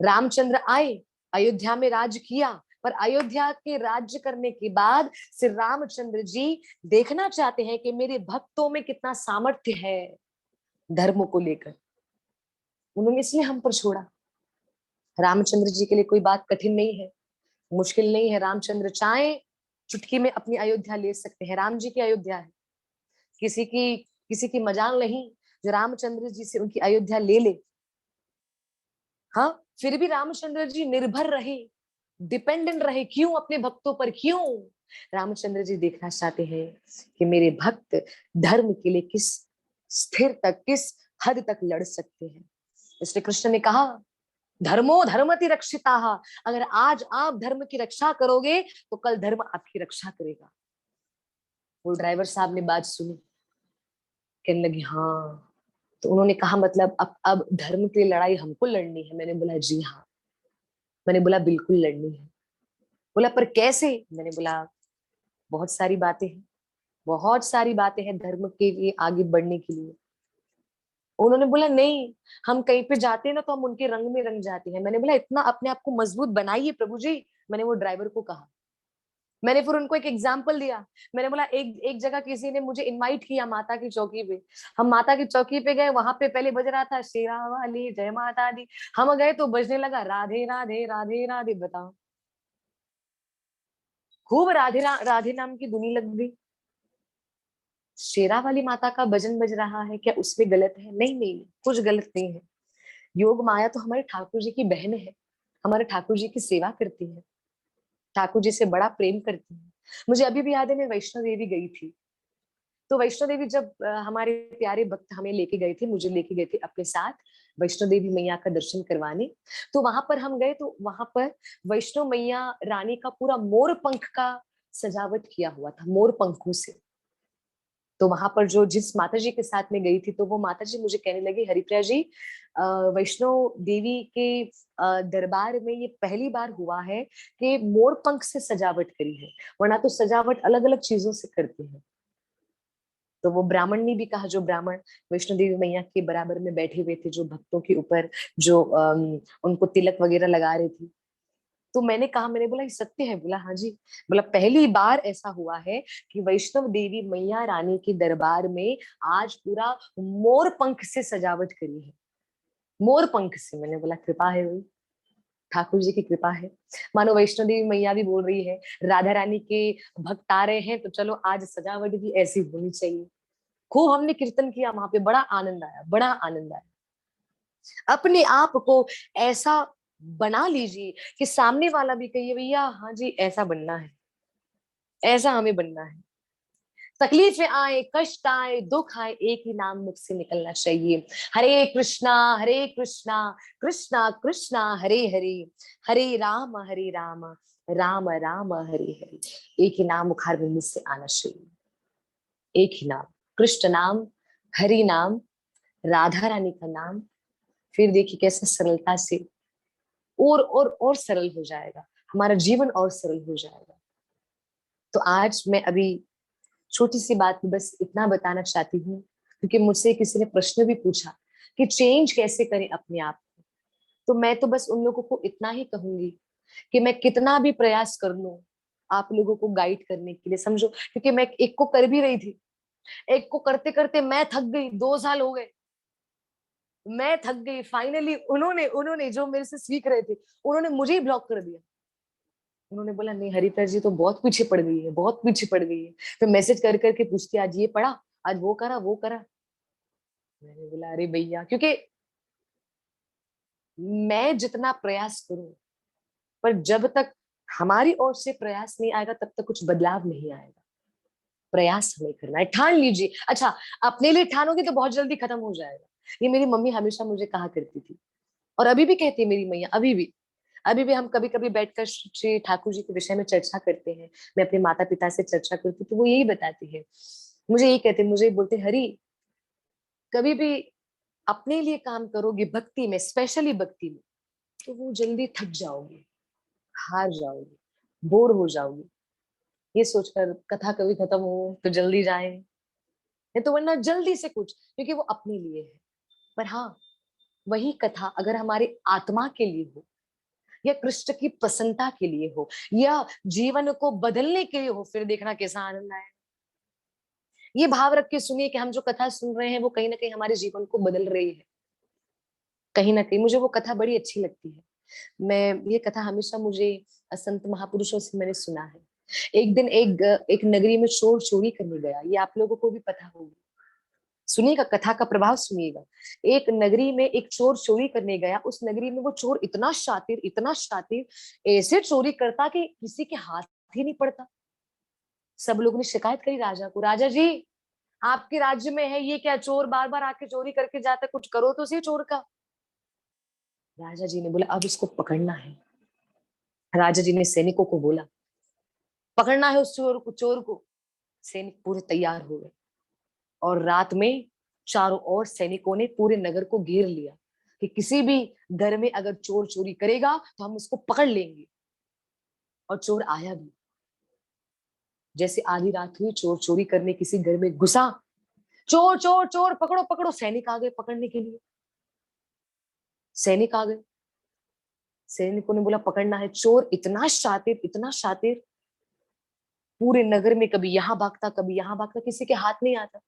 रामचंद्र आए, अयोध्या में राज्य किया, पर अयोध्या के राज्य करने के बाद श्री रामचंद्र जी देखना चाहते हैं कि मेरे भक्तों में कितना सामर्थ्य है धर्म को लेकर। उन्होंने इसलिए हम पर छोड़ा। रामचंद्र जी के लिए कोई बात कठिन नहीं है, मुश्किल नहीं है। रामचंद्र चाहे चुटकी में अपनी अयोध्या ले सकते हैं, राम जी की अयोध्या है, किसी की मजाल नहीं जो रामचंद्र जी से उनकी अयोध्या ले ले। हाँ, फिर भी रामचंद्र जी निर्भर रहे, डिपेंडेंट रहे, क्यों? अपने भक्तों पर। क्यों? रामचंद्र जी देखना चाहते हैं कि मेरे भक्त धर्म के लिए किस स्थिर तक, किस हद तक लड़ सकते हैं। इसलिए कृष्ण ने कहा धर्मो धर्मति रक्षिता, अगर आज आप धर्म की रक्षा करोगे तो कल धर्म आपकी रक्षा करेगा। वो ड्राइवर साहब ने बात सुनी, कहने लगे हाँ। तो उन्होंने कहा मतलब अब धर्म के लिए लड़ाई हमको लड़नी है? मैंने बोला जी हाँ। मैंने बोला बिल्कुल लड़नी है। बोला पर कैसे? मैंने बोला बहुत सारी बातें हैं, बहुत सारी बातें हैं धर्म के लिए आगे बढ़ने के लिए। उन्होंने बोला नहीं, हम कहीं पे जाते हैं ना तो हम उनके रंग में रंग जाते हैं। मैंने बोला इतना अपने आप को मजबूत बनाइए प्रभु जी। मैंने वो ड्राइवर को कहा। मैंने फिर उनको एक एग्जाम्पल दिया। मैंने बोला एक एक जगह किसी ने मुझे इनवाइट किया माता की चौकी पे, हम माता की चौकी पे गए, वहां पे पहले बज रहा था शेरा वाली जय माता दी, हम गए तो बजने लगा राधे राधे राधे राधे। बताओ, खूब राधे नाम की धुनी लग गई। शेरा वाली माता का भजन बज रहा है, क्या उसमें गलत है? नहीं नहीं नहीं, कुछ गलत नहीं है। योग माया तो हमारे ठाकुर जी की बहन है, हमारे ठाकुर जी की सेवा करती है, ठाकुर जी से बड़ा प्रेम करती है। मुझे अभी भी याद है मैं वैष्णो देवी गई थी, तो वैष्णो देवी जब हमारे प्यारे भक्त हमें लेके गए थे, मुझे लेके गए थे अपने साथ वैष्णो देवी मैया का दर्शन करवाने। तो वहां पर हम गए, तो वहां पर वैष्णो मैया रानी का पूरा मोर पंख का सजावट किया हुआ था, मोर पंखों से। तो वहां पर जो जिस माता जी के साथ में गई थी, तो वो माता जी मुझे कहने लगी, हरिप्रिया जी, वैष्णो देवी के दरबार में ये पहली बार हुआ है कि मोर पंख से सजावट करी है, वरना तो सजावट अलग अलग चीजों से करते हैं। तो वो ब्राह्मण ने भी कहा, जो ब्राह्मण वैष्णो देवी मैया के बराबर में बैठे हुए थे, जो भक्तों के ऊपर जो उनको तिलक वगैरह लगा रहे थे। तो मैंने कहा, मैंने बोला ये सत्य है? बोला हाँ जी। बोला पहली बार ऐसा हुआ है कि वैष्णव देवी मैया रानी के दरबार में आज पूरा मोर पंख से सजावट करी है, मोर पंख से। मैंने बोला कृपा है भाई, ठाकुर जी की कृपा है। मानो वैष्णो देवी मैया भी बोल रही है, राधा रानी के भक्त आ रहे हैं, तो चलो आज सजावट भी ऐसी होनी चाहिए। खूब हमने कीर्तन किया वहां पे, बड़ा आनंद आया, बड़ा आनंद आया। अपने आप को ऐसा बना लीजिए कि सामने वाला भी कहिए भैया हाँ जी ऐसा बनना है, ऐसा हमें बनना है। तकलीफें आए, कष्ट आए, दुख आए, एक ही नाम मुख से निकलना चाहिए, हरे कृष्णा कृष्णा कृष्णा हरे हरे, हरे राम राम राम हरे हरे। एक ही नाम मुखार बिंदु से आना चाहिए, एक ही नाम, कृष्ण नाम, हरि नाम, राधा रानी का नाम। फिर देखिए कैसे सरलता से और सरल हो जाएगा, हमारा जीवन और सरल हो जाएगा। तो आज मैं अभी छोटी सी बात में बस इतना बताना चाहती हूँ, क्योंकि मुझसे किसी ने प्रश्न भी पूछा कि चेंज कैसे करें अपने आप को। तो मैं तो बस उन लोगों को इतना ही कहूंगी कि मैं कितना भी प्रयास कर लूं आप लोगों को गाइड करने के लिए, समझो, क्योंकि मैं एक को कर भी रही थी, एक को करते करते मैं थक गई, 2 साल हो गए, मैं थक गई। फाइनली उन्होंने उन्होंने जो मेरे से सीख रहे थे, उन्होंने मुझे ही ब्लॉक कर दिया। उन्होंने बोला नहीं हरिप्रिया जी तो बहुत पीछे पड़ गई है, बहुत पीछे पड़ गई है। फिर मैसेज कर करके पूछती, आज ये पढ़ा, आज वो करा, वो करा। मैंने बोला अरे भैया, क्योंकि मैं जितना प्रयास करूं, पर जब तक हमारी ओर से प्रयास नहीं आएगा तब तक कुछ बदलाव नहीं आएगा। प्रयास हमें करना है, ठान लीजिए। अच्छा, अपने लिए ठानोगे तो बहुत जल्दी खत्म हो जाएगा। ये मेरी मम्मी हमेशा मुझे कहा करती थी, और अभी भी कहती है मेरी मैया, अभी भी हम कभी कभी बैठकर श्री ठाकुर जी के विषय में चर्चा करते हैं। मैं अपने माता पिता से चर्चा करती हूँ, तो वो यही बताती है, मुझे यही कहते, मुझे बोलते, हरी कभी भी अपने लिए काम करोगे भक्ति में, स्पेशली भक्ति में, तो वो जल्दी थक जाओगे, हार जाओगे, बोर हो जाओगे, ये सोचकर कथा कभी खत्म हो तो जल्दी जाए, नहीं तो वरना जल्दी से कुछ, क्योंकि वो अपने लिए है। पर हाँ, वही कथा अगर हमारे आत्मा के लिए हो, या कृष्ण की प्रसन्नता के लिए हो, या जीवन को बदलने के लिए हो, फिर देखना कैसा आनंद आए। ये भाव रख के सुनिए कि हम जो कथा सुन रहे हैं वो कहीं ना कहीं हमारे जीवन को बदल रही है। कहीं ना कहीं मुझे वो कथा बड़ी अच्छी लगती है। मैं ये कथा हमेशा मुझे संत महापुरुषों से मैंने सुना है। एक दिन एक नगरी में चोर चोरी करने गया, ये आप लोगों को भी पता होगा। सुनिएगा, कथा का प्रभाव सुनिएगा। एक नगरी में एक चोर चोरी करने गया, उस नगरी में वो चोर इतना शातिर, इतना शातिर, ऐसे चोरी करता कि किसी के हाथ ही नहीं पड़ता। सब लोगों ने शिकायत करी राजा को, राजा जी आपके राज्य में है ये क्या, चोर बार बार आके चोरी करके जाता, कुछ करो तो सही चोर का। राजा जी ने बोला अब इसको पकड़ना है। राजा जी ने सैनिकों को बोला पकड़ना है उस चोर को। सैनिक पूरे तैयार हो गए, और रात में चारों ओर सैनिकों ने पूरे नगर को घेर लिया कि किसी भी घर में अगर चोर चोरी करेगा तो हम उसको पकड़ लेंगे। और चोर आया भी। जैसे आधी रात हुई, चोर चोरी करने किसी घर में घुसा, चोर चोर चोर पकड़ो पकड़ो, सैनिक आ गए पकड़ने के लिए। सैनिक आ गए, सैनिकों ने बोला पकड़ना है। चोर इतना शातिर, इतना शातिर, पूरे नगर में कभी यहाँ भागता, कभी यहाँ भागता, किसी के हाथ नहीं आता।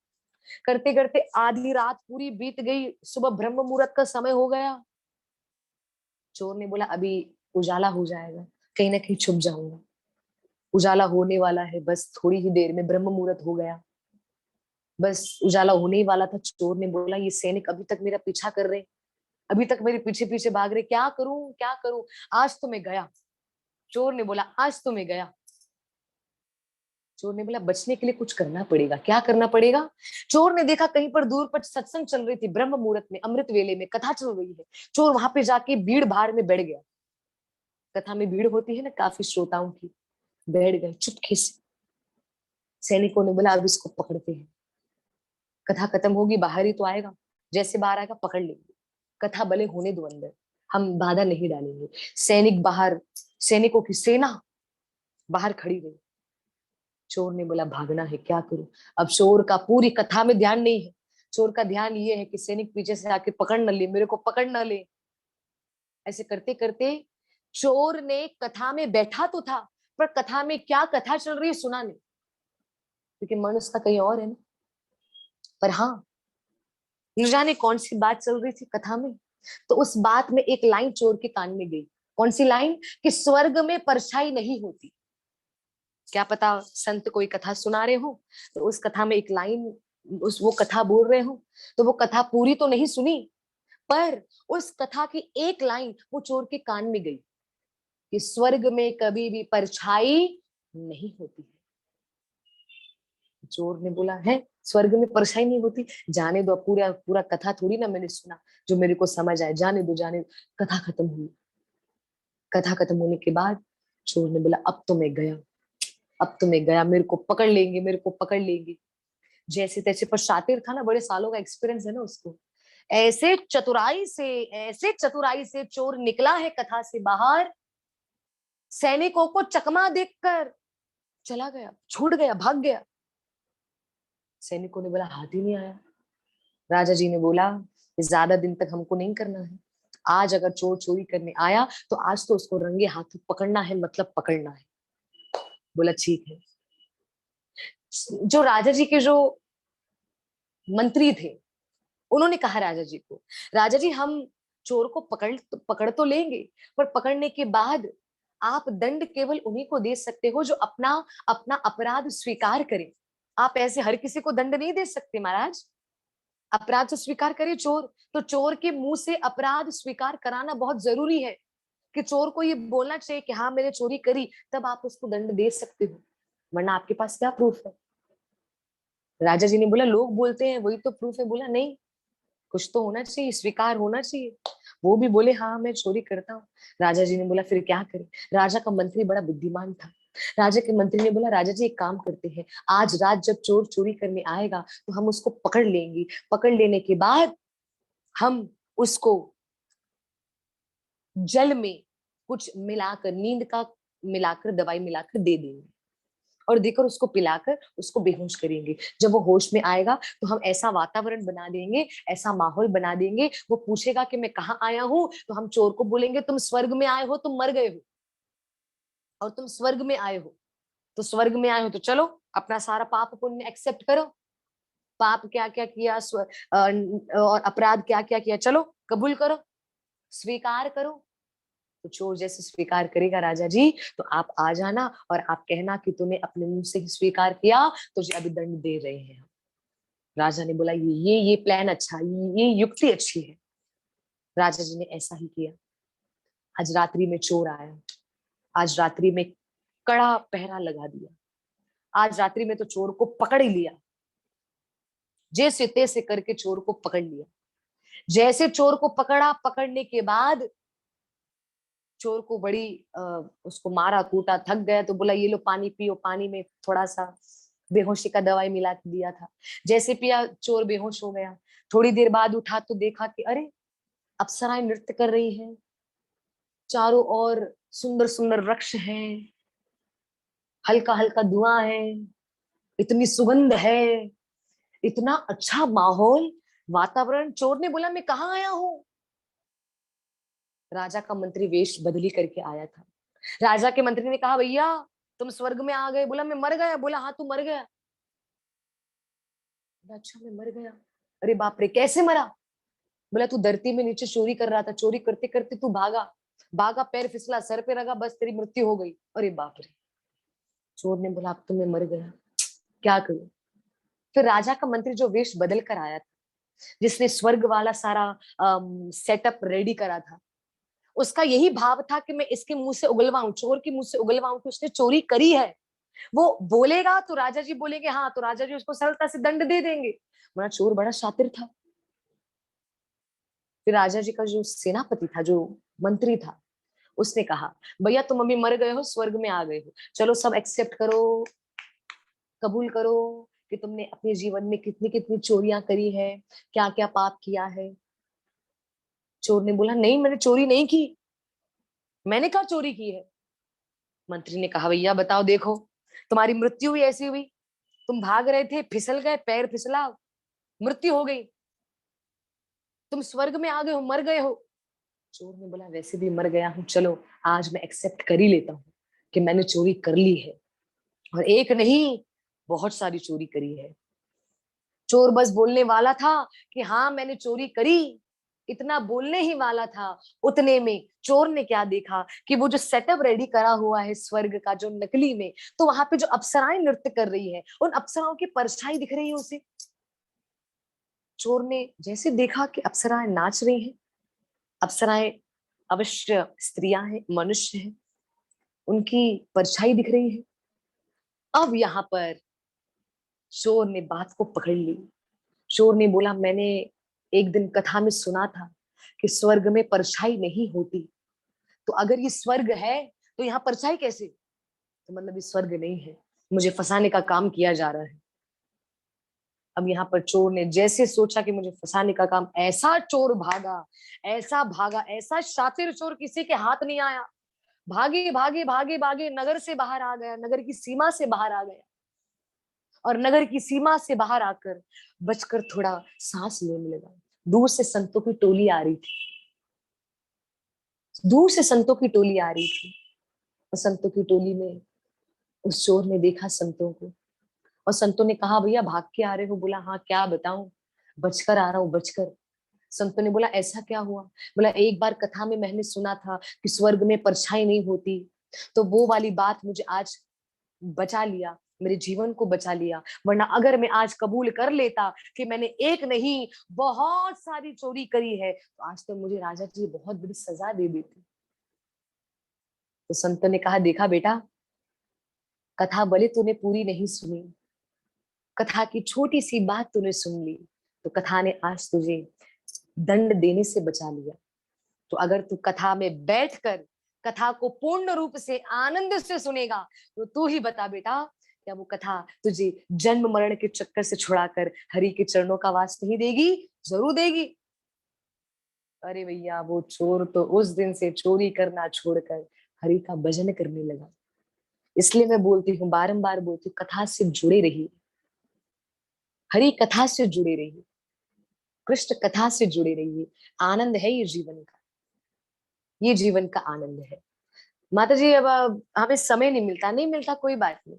करते करते आधी रात पूरी बीत गई, सुबह ब्रह्म मुहूर्त का समय हो गया। चोर ने बोला अभी उजाला हो जाएगा, कहीं ना कहीं छुप जाऊंगा। उजाला होने वाला है, बस थोड़ी ही देर में ब्रह्म मुहूर्त हो गया। बस उजाला होने ही वाला था। चोर ने बोला ये सैनिक अभी तक मेरा पीछा कर रहे, अभी तक मेरे पीछे पीछे भाग रहे, क्या करूं क्या करूं। आज तो मैं गया। चोर ने बोला आज तो मैं गया। चोर ने बोला बचने के लिए कुछ करना पड़ेगा। क्या करना पड़ेगा? चोर ने देखा कहीं पर दूर पर सत्संग चल रही थी, ब्रह्म मुहूर्त में, अमृत वेले में कथा चल रही है। चोर वहां पे जाके भीड़ भाड़ में बैठ गया। कथा में भीड़ होती है ना काफी श्रोताओं की, बैठ गए चुपके से। सैनिकों ने बोला अब इसको पकड़ते हैं, कथा खत्म होगी बाहर ही तो आएगा, जैसे बाहर आएगा पकड़ लेंगे, कथा भले होने दो अंदर, हम बाधा नहीं डालेंगे। सैनिक बाहर, सैनिकों की सेना बाहर खड़ी रही। चोर ने बोला भागना है, क्या करूं? अब चोर का पूरी कथा में ध्यान नहीं है। चोर का ध्यान ये है कि सैनिक पीछे से आके पकड़ न ले, मेरे को पकड़ न ले। ऐसे करते करते चोर ने कथा में बैठा तो था, पर कथा में क्या कथा चल रही है सुना नहीं, क्योंकि मन उसका कहीं और है ना। पर हाँ, न जाने कौन सी बात चल रही थी कथा में, तो उस बात में एक लाइन चोर के कान में गई। कौन सी लाइन? कि स्वर्ग में परछाई नहीं होती। क्या पता संत कोई कथा सुना रहे हो तो उस कथा में एक लाइन, उस वो कथा बोल रहे हो, तो वो कथा पूरी तो नहीं सुनी, पर उस कथा की एक लाइन वो चोर के कान में गई कि स्वर्ग में कभी भी परछाई नहीं होती है। चोर ने बोला है स्वर्ग में परछाई नहीं होती? जाने दो, पूरा पूरा कथा थोड़ी ना मैंने सुना जो मेरे को समझ आए, जाने दो जाने दो। कथा खत्म हुई। कथा खत्म होने के बाद चोर ने बोला अब तो मैं गया, अब तो मैं गया, मेरे को पकड़ लेंगे, मेरे को पकड़ लेंगे। जैसे तैसे, पर शातिर था ना, बड़े सालों का एक्सपीरियंस है ना उसको। ऐसे चतुराई से, ऐसे चतुराई से चोर निकला है कथा से बाहर, सैनिकों को चकमा देखकर चला गया, छूट गया, भाग गया। सैनिकों ने बोला हाथ ही नहीं आया। राजा जी ने बोला ज्यादा दिन तक हमको नहीं करना है, आज अगर चोर चोरी करने आया तो आज तो उसको रंगे हाथ पकड़ना है, मतलब पकड़ना है। बोला ठीक है। जो राजा जी के जो मंत्री थे उन्होंने कहा राजा जी को, राजा जी हम चोर को पकड़ तो लेंगे, पर पकड़ने के बाद आप दंड केवल उन्हीं को दे सकते हो जो अपना अपना अपराध स्वीकार करे। आप ऐसे हर किसी को दंड नहीं दे सकते महाराज। अपराध तो स्वीकार करे चोर, तो चोर के मुंह से अपराध स्वीकार कराना बहुत जरूरी है, कि चोर को ये बोलना चाहिए कि हाँ मैंने चोरी करी, तब आप उसको दंड दे सकते हो, वरना आपके पास क्या प्रूफ है? राजा जी ने बोला लोग बोलते हैं वही तो प्रूफ है। बोला नहीं, कुछ तो होना चाहिए, स्वीकार होना चाहिए। वो भी बोले हाँ मैं चोरी करता हूँ। राजा जी ने बोला फिर क्या करें? राजा का मंत्री बड़ा बुद्धिमान था। राजा के मंत्री ने बोला राजा जी एक काम करते हैं, आज रात जब चोर चोरी करने आएगा तो हम उसको पकड़ लेंगे, पकड़ लेने के बाद हम उसको जल में कुछ मिलाकर, नींद का मिलाकर, दवाई मिलाकर दे देंगे, और देकर उसको पिलाकर उसको बेहोश करेंगे। जब वो होश में आएगा तो हम ऐसा वातावरण बना देंगे, ऐसा माहौल बना देंगे, वो पूछेगा कि मैं कहाँ आया हूँ, तो हम चोर को बोलेंगे तुम स्वर्ग में आए हो, तुम मर गए हो, और तुम स्वर्ग में आए हो, तो स्वर्ग में आए हो तो चलो अपना सारा पाप पुण्य एक्सेप्ट करो। पाप क्या क्या किया, और अपराध क्या क्या किया, चलो कबूल करो, स्वीकार करो। तो चोर जैसे स्वीकार करेगा राजा जी, तो आप आ जाना और आप कहना कि तूने अपने मुंह से ही स्वीकार किया, तुझे अभी दंड दे रहे हैं हम। राजा ने बोला ये प्लान अच्छा, ये युक्ति अच्छी है। राजा जी ने ऐसा ही किया। आज रात्रि में चोर आया, आज रात्रि में कड़ा पहरा लगा दिया, आज रात्रि में तो चोर को पकड़ ही लिया, जैसे तैसे करके चोर को पकड़ लिया। जैसे चोर को पकड़ा, पकड़ने के बाद चोर को बड़ी उसको मारा कूटा, थक गया तो बोला ये लो पानी पियो। पानी में थोड़ा सा बेहोशी का दवाई मिला के दिया था। जैसे पिया चोर बेहोश हो गया। थोड़ी देर बाद उठा तो देखा कि अरे अप्सराएं नृत्य कर रही हैं, चारों ओर सुंदर सुंदर वृक्ष हैं, हल्का हल्का धुआं है, इतनी सुगंध है, इतना अच्छा माहौल, वातावरण। चोर ने बोला मैं कहाँ आया हूँ? राजा का मंत्री वेश बदली करके आया था। राजा के मंत्री ने कहा भैया तुम स्वर्ग में आ गए। बोला मैं मर गया। बोला हाँ तू मर गया। बोला अच्छा मैं मर गया। अरे बाप रे कैसे मरा? बोला तू धरती में नीचे चोरी कर रहा था, चोरी करते करते तू भागा, भागा, पैर फिसला, सर पे लगा, बस तेरी मृत्यु हो गई। अरे बाप रे। चोर ने बोला अब तो मैं मर गया, क्या करूं? फिर राजा का मंत्री जो वेश बदल कर आया था, जिसने स्वर्ग वाला सारा सेटअप रेडी करा था, उसका यही भाव था कि मैं इसके मुंह से उगलवाऊं, चोर के मुंह से उगलवाऊं कि उसने चोरी करी है, वो बोलेगा तो राजा जी बोलेंगे हाँ, तो राजा जी उसको सरलता से दंड दे देंगे, वरना चोर बड़ा शातिर था। फिर राजा जी का जो सेनापति था, जो मंत्री था, उसने कहा भैया तुम अभी मर गए हो, स्वर्ग में आ गए हो, चलो सब एक्सेप्ट करो, कबूल करो कि तुमने अपने जीवन में कितनी कितनी चोरियां करी है, क्या क्या पाप किया है। चोर ने बोला नहीं, मैंने चोरी नहीं की, मैंने कहा चोरी की है। मंत्री ने कहा भैया बताओ, देखो तुम्हारी मृत्यु भी ऐसी हुई, तुम भाग रहे थे, फिसल गए, पैर फिसला, मृत्यु हो गई, तुम स्वर्ग में आ गए हो, मर गए हो। चोर ने बोला वैसे भी मर गया हूं, चलो आज मैं एक्सेप्ट कर ही लेता हूँ कि मैंने चोरी कर ली है, और एक नहीं बहुत सारी चोरी करी है। चोर बस बोलने वाला था कि हाँ मैंने चोरी करी, इतना बोलने ही वाला था, उतने में चोर ने क्या देखा कि वो जो सेटअप रेडी करा हुआ है स्वर्ग का, जो नकली में, तो वहां पे जो अप्सराएं नृत्य कर रही है, उन अप्सराओं की परछाई दिख रही है उसे। चोर ने जैसे देखा कि अप्सराएं नाच रही हैं, अप्सराएं अवश्य स्त्रियां हैं, मनुष्य हैं, उनकी परछाई दिख रही है। अब यहाँ पर चोर ने बात को पकड़ ली। चोर ने बोला मैंने एक दिन कथा में सुना था कि स्वर्ग में परछाई नहीं होती, तो अगर ये स्वर्ग है तो यहाँ परछाई कैसे, तो मतलब ये स्वर्ग नहीं है, मुझे फंसाने का काम किया जा रहा है। अब यहाँ पर चोर ने जैसे सोचा कि मुझे फंसाने का काम, ऐसा चोर भागा, ऐसा भागा, ऐसा शातिर चोर किसी के हाथ नहीं आया, भागे भागे भागे भागे नगर से बाहर आ गया, नगर की सीमा से बाहर आ गया, और नगर की सीमा से बाहर आकर बचकर थोड़ा सांस लेने लगा। दूर से संतों की टोली आ रही थी, दूर से संतों की टोली आ रही थी, और संतों की टोली में उस चोर ने देखा संतों को, और संतों ने कहा भैया भाग के आ रहे हो, बोला हाँ क्या बताऊं, बचकर आ रहा हूँ, बचकर। संतों ने बोला ऐसा क्या हुआ, बोला एक बार कथा में मैंने सुना था कि स्वर्ग में परछाई नहीं होती, तो वो वाली बात मुझे आज बचा लिया, मेरे जीवन को बचा लिया, वरना अगर मैं आज कबूल कर लेता कि मैंने एक नहीं बहुत सारी चोरी करी है, तो आज तो मुझे राजा जी बहुत बड़ी सजा दे देते। तो संत ने कहा देखा बेटा, कथा भले तूने पूरी नहीं सुनी, कथा की छोटी सी बात तूने सुन ली, तो कथा ने आज तुझे दंड देने से बचा लिया। तो अगर तू कथा में बैठकर कथा को पूर्ण रूप से आनंद से सुनेगा, तो तू ही बता बेटा, क्या वो कथा तुझे जन्म मरण के चक्कर से छुड़ाकर हरि के चरणों का वास नहीं देगी? जरूर देगी। अरे भैया वो चोर तो उस दिन से चोरी करना छोड़कर हरि का भजन करने लगा। इसलिए मैं बोलती हूँ, बारंबार बोलती हूँ, कथा से जुड़े रहिए, हरि कथा से जुड़े रहिए, कृष्ण कथा से जुड़े रहिए। आनंद है ये जीवन का, ये जीवन का आनंद है। माता जी अब हमें समय नहीं मिलता, नहीं मिलता, कोई बात नहीं,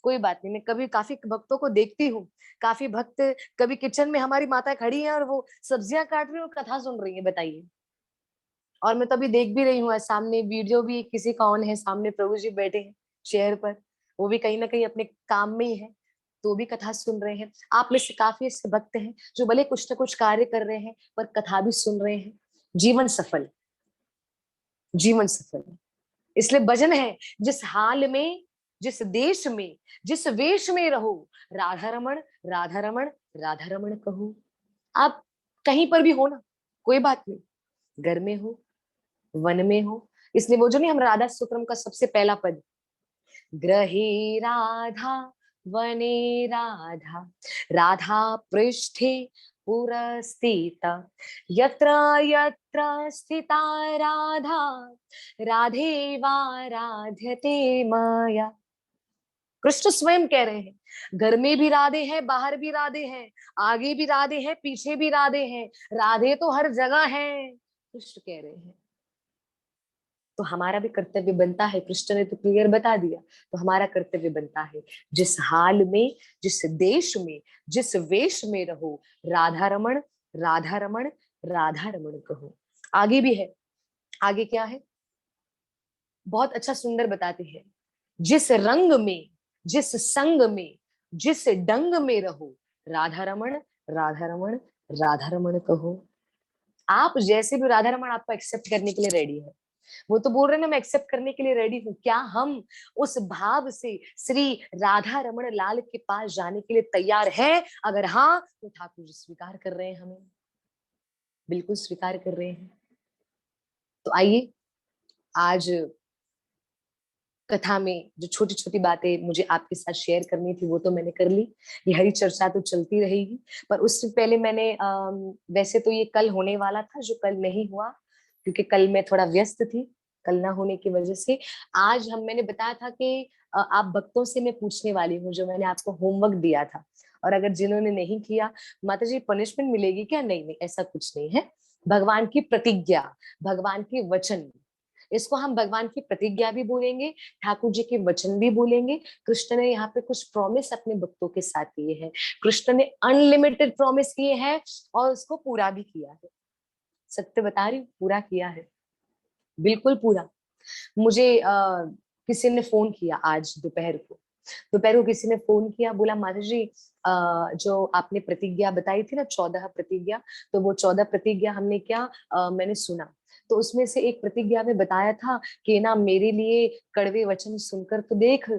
कोई बात नहीं। मैं कभी काफी भक्तों को देखती हूँ, काफी भक्त कभी किचन में हमारी माता खड़ी है और वो सब्जियां काट रही है और कथा सुन रही है, बताइए। और मैं तभी देख भी रही हूँ, सामने वीडियो भी किसी का ऑन है, सामने प्रभु जी बैठे हैं चेयर पर, वो भी कहीं ना कहीं अपने काम में ही है, तो भी कथा सुन रहे हैं। आप में से काफी ऐसे भक्त हैं जो भले कुछ ना कुछ कार्य कर रहे हैं पर कथा भी सुन रहे हैं। जीवन सफल, जीवन सफल। इसलिए भजन है, जिस हाल में, जिस देश में, जिस वेश में रहो, राधा रमण, राधा रमण, राधा रमण कहो। आप कहीं पर भी हो ना, कोई बात नहीं, घर में हो, वन में हो। इसलिए वो जो नहीं, हम राधा स्तोत्रम का सबसे पहला पद, ग्रहे राधा वने राधा, राधा पृष्ठे पुरस्थिता, यत्र यत्र स्थिता राधा, राधेवाराध्यते मया। कृष्ण स्वयं कह रहे हैं, घर में भी राधे हैं, बाहर भी राधे हैं, आगे भी राधे हैं, पीछे भी राधे हैं, राधे तो हर जगह है, कृष्ण कह रहे हैं। तो हमारा भी कर्तव्य बनता है, कृष्ण ने तो क्लियर बता दिया, तो हमारा कर्तव्य बनता है, जिस हाल में, जिस देश में, जिस वेश में रहो, राधा रमण, राधा रमण, राधा रमण कहो। आगे भी है, आगे क्या है, बहुत अच्छा सुंदर बताते हैं, जिस रंग में, जिस संग में, जिस डंग में रहो, राधा रमण, राधा रमण, राधा रमण कहो। आप जैसे भी, राधा रमण आपको एक्सेप्ट करने के लिए रेडी है, वो तो बोल रहे हैं ना मैं एक्सेप्ट करने के लिए रेडी हूँ। क्या हम उस भाव से श्री राधा रमण लाल के पास जाने के लिए तैयार हैं? अगर हाँ, तो ठाकुर जी स्वीकार कर रहे हैं हमें, बिल्कुल स्वीकार कर रहे हैं। तो आइए आज कथा में जो छोटी छोटी बातें मुझे आपके साथ शेयर करनी थी वो तो मैंने कर ली। ये हरी चर्चा तो चलती रहेगी, पर उससे पहले मैंने वैसे तो ये कल होने वाला था जो कल नहीं हुआ, क्योंकि कल मैं थोड़ा व्यस्त थी, कल ना होने की वजह से। आज मैंने बताया था कि आप भक्तों से मैं पूछने वाली हूँ, जो मैंने आपको होमवर्क दिया था, और अगर जिन्होंने नहीं किया, माता जी पनिशमेंट मिलेगी क्या? नहीं नहीं, ऐसा कुछ नहीं है। भगवान की प्रतिज्ञा, भगवान के वचन, इसको हम भगवान की प्रतिज्ञा भी बोलेंगे, ठाकुर जी के वचन भी बोलेंगे। कृष्ण ने यहाँ पे कुछ प्रॉमिस अपने भक्तों के साथ किए हैं। कृष्ण ने अनलिमिटेड प्रॉमिस किए हैं और उसको पूरा भी किया है। सत्य बता रही हूँ, पूरा किया है, बिल्कुल पूरा। मुझे किसी ने फोन किया आज दोपहर को किसी ने फोन किया, बोला माता जी जो आपने प्रतिज्ञा बताई थी ना, 14 प्रतिज्ञा, तो वो 14 प्रतिज्ञा हमने क्या मैंने सुना, तो उसमें से एक प्रतिज्ञा में बताया था कि ना मेरे लिए कड़वे वचन सुनकर तो देख,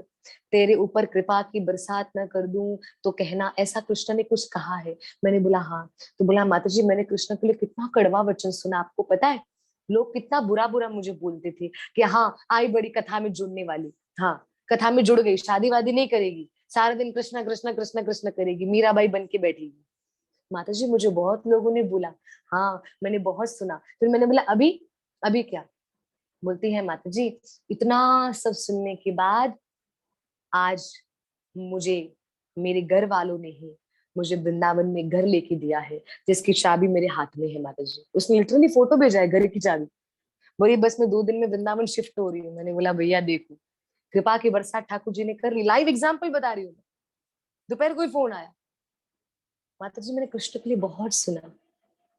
तेरे ऊपर कृपा की बरसात न कर दूं तो कहना, ऐसा कृष्ण ने कुछ कहा है। मैंने बोला हाँ। तो बोला माता जी मैंने कृष्ण के लिए कितना कड़वा वचन सुना, आपको पता है? लोग कितना बुरा बुरा मुझे बोलते थे कि हाँ आई बड़ी कथा में जुड़ने वाली, हाँ कथा में जुड़ गई, शादी वादी नहीं करेगी, सारा दिन कृष्णा कृष्णा कृष्णा कृष्णा करेगी, मीराबाई बन के बैठेगी। माता जी मुझे बहुत लोगों ने बोला, हाँ मैंने बहुत सुना। फिर मैंने बोला अभी, अभी क्या? बोलती है माता जी इतना सब सुनने के बाद आज मुझे मेरे घर वालों ने ही मुझे वृंदावन में घर लेके दिया है, जिसकी चाबी मेरे हाथ में है। माता जी उसने लिटरली फोटो भेजा है घर की चाबी, बोली बस मैं 2 दिन में वृंदावन शिफ्ट हो रही हूँ। मैंने बोला भैया देखो, कृपा की बरसात ठाकुर जी ने कर ली, लाइव एग्जाम्पल बता रही हूँ। दोपहर को ही फोन आया, माता जी मैंने कृष्ण के लिए बहुत सुना,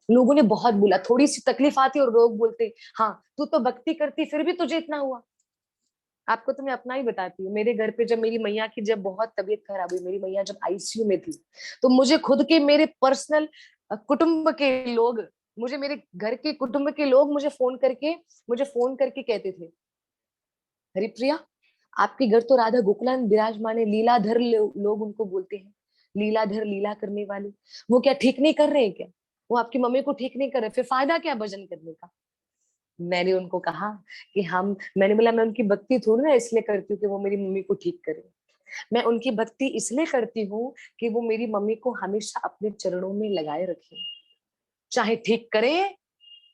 लोगों ने बहुत बोला, थोड़ी सी तकलीफ आती और लोग बोलते हाँ तू तो भक्ति करती फिर भी तुझे इतना हुआ। आपको तो मैं अपना ही बताती हूँ, मेरे घर पे जब मेरी मैया की जब बहुत तबीयत खराब हुई, मेरी मैया जब आईसीयू में थी, तो मुझे खुद के मेरे पर्सनल कुटुंब के लोग, मुझे मेरे घर के कुटुंब के लोग मुझे फोन करके कहते थे, हरिप्रिया आपके घर तो राधा गोकुलान विराजमान है, लीलाधर लोग उनको बोलते हैं, लीलाधर लीला करने वाले, वो क्या ठीक नहीं कर रहे हैं क्या? वो आपकी मम्मी को ठीक नहीं कर रहे, फिर फायदा क्या भजन करने का? मैंने उनको कहा कि हम, मैंने बोला मैं उनकी भक्ति थोड़ी ना इसलिए करती हूँ कि वो मेरी मम्मी को ठीक करे, मैं उनकी भक्ति इसलिए करती हूँ कि वो मेरी मम्मी को हमेशा अपने चरणों में लगाए रखे, चाहे ठीक करे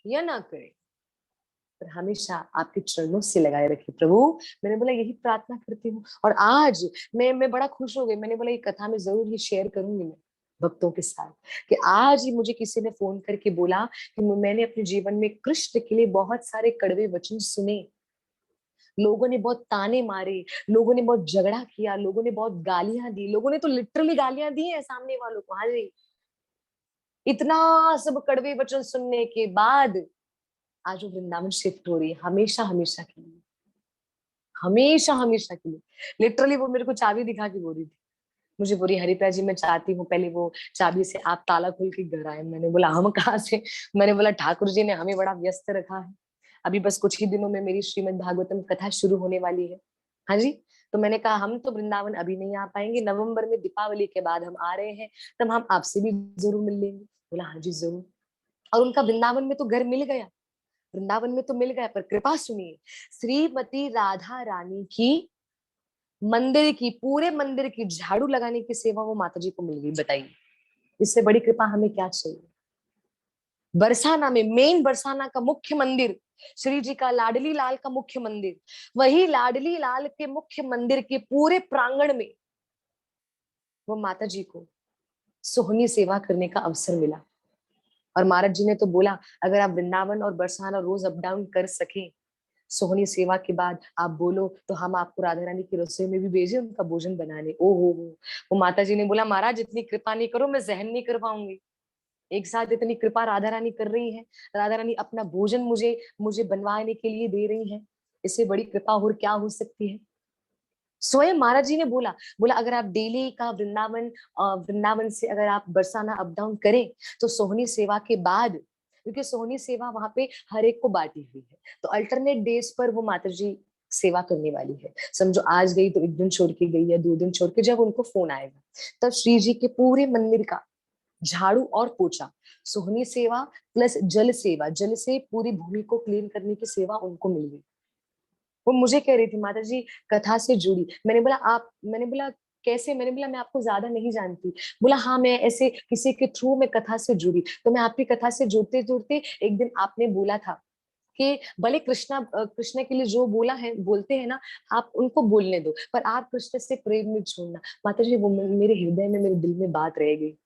या ना करे, पर हमेशा आपके चरणों से लगाए रखे प्रभु। मैंने बोला यही प्रार्थना करती हूँ, और आज मैं बड़ा खुश हो गई। मैंने बोला ये कथा में जरूर ये शेयर करूंगी मैं भक्तों के साथ, कि आज ही मुझे किसी ने फोन करके बोला कि मैंने अपने जीवन में कृष्ण के लिए बहुत सारे कड़वे वचन सुने, लोगों ने बहुत ताने मारे, लोगों ने बहुत झगड़ा किया, लोगों ने बहुत गालियां दी, लोगों ने तो लिटरली गालियां दी है सामने वालों को। हाँ जी, इतना सब कड़वे वचन सुनने के बाद आज वो वृंदावन शिफ्ट हो रही है, हमेशा हमेशा के लिए, हमेशा हमेशा के लिए। लिटरली वो मेरे को चाबी दिखा के बोल रही थी, मुझे बोली हरिप्रिया जी मैं चाहती हूँ पहले वो चाबी से आप ताला खोल के घर आए। मैंने बोला हम कहाँ से? मैंने बोला ठाकुर जी ने हमें बड़ा व्यस्त रखा है, अभी बस कुछ ही दिनों में मेरी श्रीमद् भागवतम कथा शुरू होने वाली है। हाँ जी, तो मैंने कहा हम तो वृंदावन अभी नहीं आ पाएंगे, नवंबर में दीपावली के बाद हम आ रहे हैं, तब हम आपसे भी जरूर मिल लेंगे। बोला हाँ जी जरूर। और उनका वृंदावन में तो घर मिल गया, वृंदावन में तो मिल गया, पर कृपा सुनिए, श्रीमती राधा रानी की मंदिर की, पूरे मंदिर की झाड़ू लगाने की सेवा वो माता जी को मिल गई। बताइए इससे बड़ी कृपा हमें क्या चाहिए? बरसाना में, मेन बरसाना का मुख्य मंदिर, श्री जी का लाडली लाल का मुख्य मंदिर, वही लाडली लाल के मुख्य मंदिर के पूरे प्रांगण में वो माता जी को सोहनी सेवा करने का अवसर मिला। और महाराज जी ने तो बोला अगर आप वृंदावन और बरसाना रोज अप डाउन कर सके, सोहनी सेवा के बाद आप बोलो तो हम आपको राधा रानी की रसोई में भी भेजे उनका भोजन बनाने। ओ हो, वो माता जी ने बोला महाराज इतनी कृपा नहीं करो, मैं सहन नहीं कर पाऊंगी, एक साथ इतनी कृपा राधा रानी कर रही है, राधा रानी अपना भोजन मुझे मुझे बनवाने के लिए दे रही है, इससे बड़ी कृपा और क्या हो सकती है? स्वयं महाराज जी ने बोला, बोला अगर आप डेली का वृंदावन से अगर आप बरसाना अप डाउन करें, तो सोहनी सेवा के बाद क्योंकि सोहनी सेवा वहां पे हर एक को बांटी हुई है। तो अल्टरनेट डेज पर वो माता जी सेवा करने वाली है। समझो आज गई तो एक दिन छोड़ के गई है, 2 दिन छोड़ के, जब उनको फोन आएगा तब श्री जी के पूरे मंदिर का झाड़ू और पोछा, सोहनी सेवा प्लस जल सेवा, जल से पूरी भूमि को क्लीन करने की सेवा उनको मिल गई। वो मुझे कह रही थी माता जी कथा से जुड़ी। मैंने बोला कैसे? मैंने बोला मैं आपको ज्यादा नहीं जानती। बोला हाँ, मैं ऐसे किसी के थ्रू मैं कथा से जुड़ी, तो मैं आपकी कथा से जुड़ते जुड़ते एक दिन आपने बोला था कि भले कृष्ण के लिए जो बोला है बोलते हैं ना, आप उनको बोलने दो, पर आप कृष्ण से प्रेम नहीं छोड़ना। माता जी वो मेरे हृदय में, मेरे दिल में बात रह गई।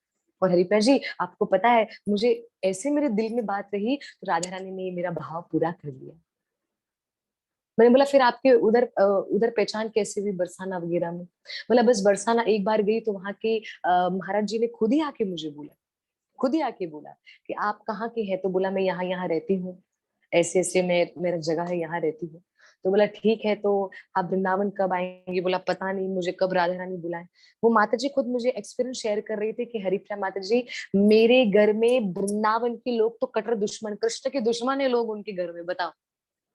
और हरिप्रिया जी आपको पता है, मुझे ऐसे मेरे दिल में बात रही तो राधा रानी ने मेरा भाव पूरा कर लिया। मैंने बोला फिर आपके उधर पहचान कैसे हुई बरसाना वगैरह में? बोला बस बरसाना एक बार गई तो वहां के महाराज जी ने खुद ही आके मुझे बोला, खुद ही आके बोला कि आप कहाँ के हैं? तो बोला मैं यहाँ यहाँ रहती हूँ, ऐसे ऐसे मैं मेरा जगह है, यहाँ रहती हूँ। तो बोला ठीक है, तो आप वृंदावन कब आएंगे? बोला पता नहीं मुझे कब राधा रानी बुलाए। वो माता जी खुद मुझे एक्सपीरियंस शेयर कर रही थी कि हरिप्रिया माता जी, मेरे घर में वृंदावन के लोग तो कट्टर दुश्मन, कृष्ण के दुश्मन है लोग उनके घर में, बताओ।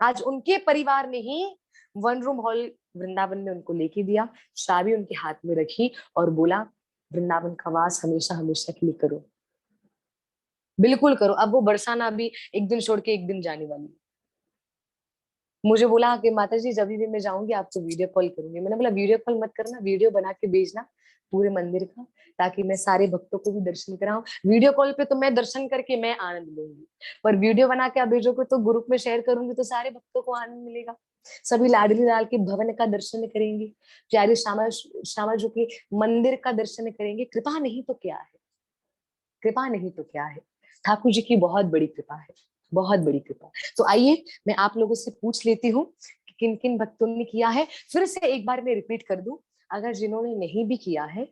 आज उनके परिवार ने ही 1 रूम हॉल वृंदावन में उनको लेके दिया, चाबी उनके हाथ में रखी और बोला वृंदावन का वास हमेशा हमेशा के लिए करो, बिल्कुल करो। अब वो बरसाना भी एक दिन छोड़ के एक दिन जाने वाली है। मुझे बोला कि माता जी जब भी मैं जाऊंगी आपको वीडियो कॉल करूंगी। मैंने बोला वीडियो कॉल मत करना, वीडियो बना के भेजना पूरे मंदिर का, ताकि मैं सारे भक्तों को भी दर्शन कराऊं। वीडियो कॉल पे तो मैं दर्शन करके मैं आनंद लूंगी, पर वीडियो बना के आप भेजोगे तो ग्रुप में शेयर करूंगी तो सारे भक्तों को आनंद मिलेगा। सभी लाडली लाल के भवन का दर्शन करेंगे, प्यारे श्यामा श्यामा जी के मंदिर का दर्शन करेंगे। कृपा नहीं तो क्या है, कृपा नहीं तो क्या है, ठाकुर जी की बहुत बड़ी कृपा है, बहुत बड़ी कृपा। तो आइए मैं आप लोगों से पूछ लेती हूँ कि किन किन भक्तों ने किया है। फिर से एक बार मैं रिपीट कर दूं, अगर जिन्होंने नहीं भी किया है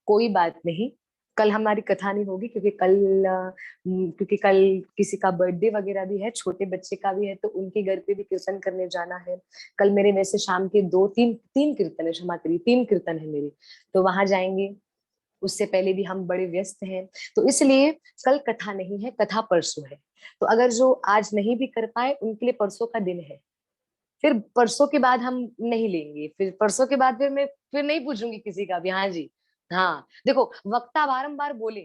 कोई बात नहीं, कल हमारी कथा नहीं होगी क्योंकि कल किसी का बर्थडे वगैरह भी है, छोटे बच्चे का भी है, तो उनके घर पे भी कीर्तन करने जाना है। कल मेरे वैसे शाम के 2 3 कीर्तन है, क्षमा करिए 3 कीर्तन है मेरे, तो वहां जाएंगे। उससे पहले भी हम बड़े व्यस्त हैं, तो इसलिए कल कथा नहीं है, कथा परसों है। तो अगर जो आज नहीं भी कर पाए उनके लिए परसों का दिन है। फिर परसों के बाद हम नहीं लेंगे, फिर परसों के बाद फिर मैं फिर नहीं पूछूंगी किसी का भी। हाँ जी, हाँ देखो, वक्ता बारंबार बोले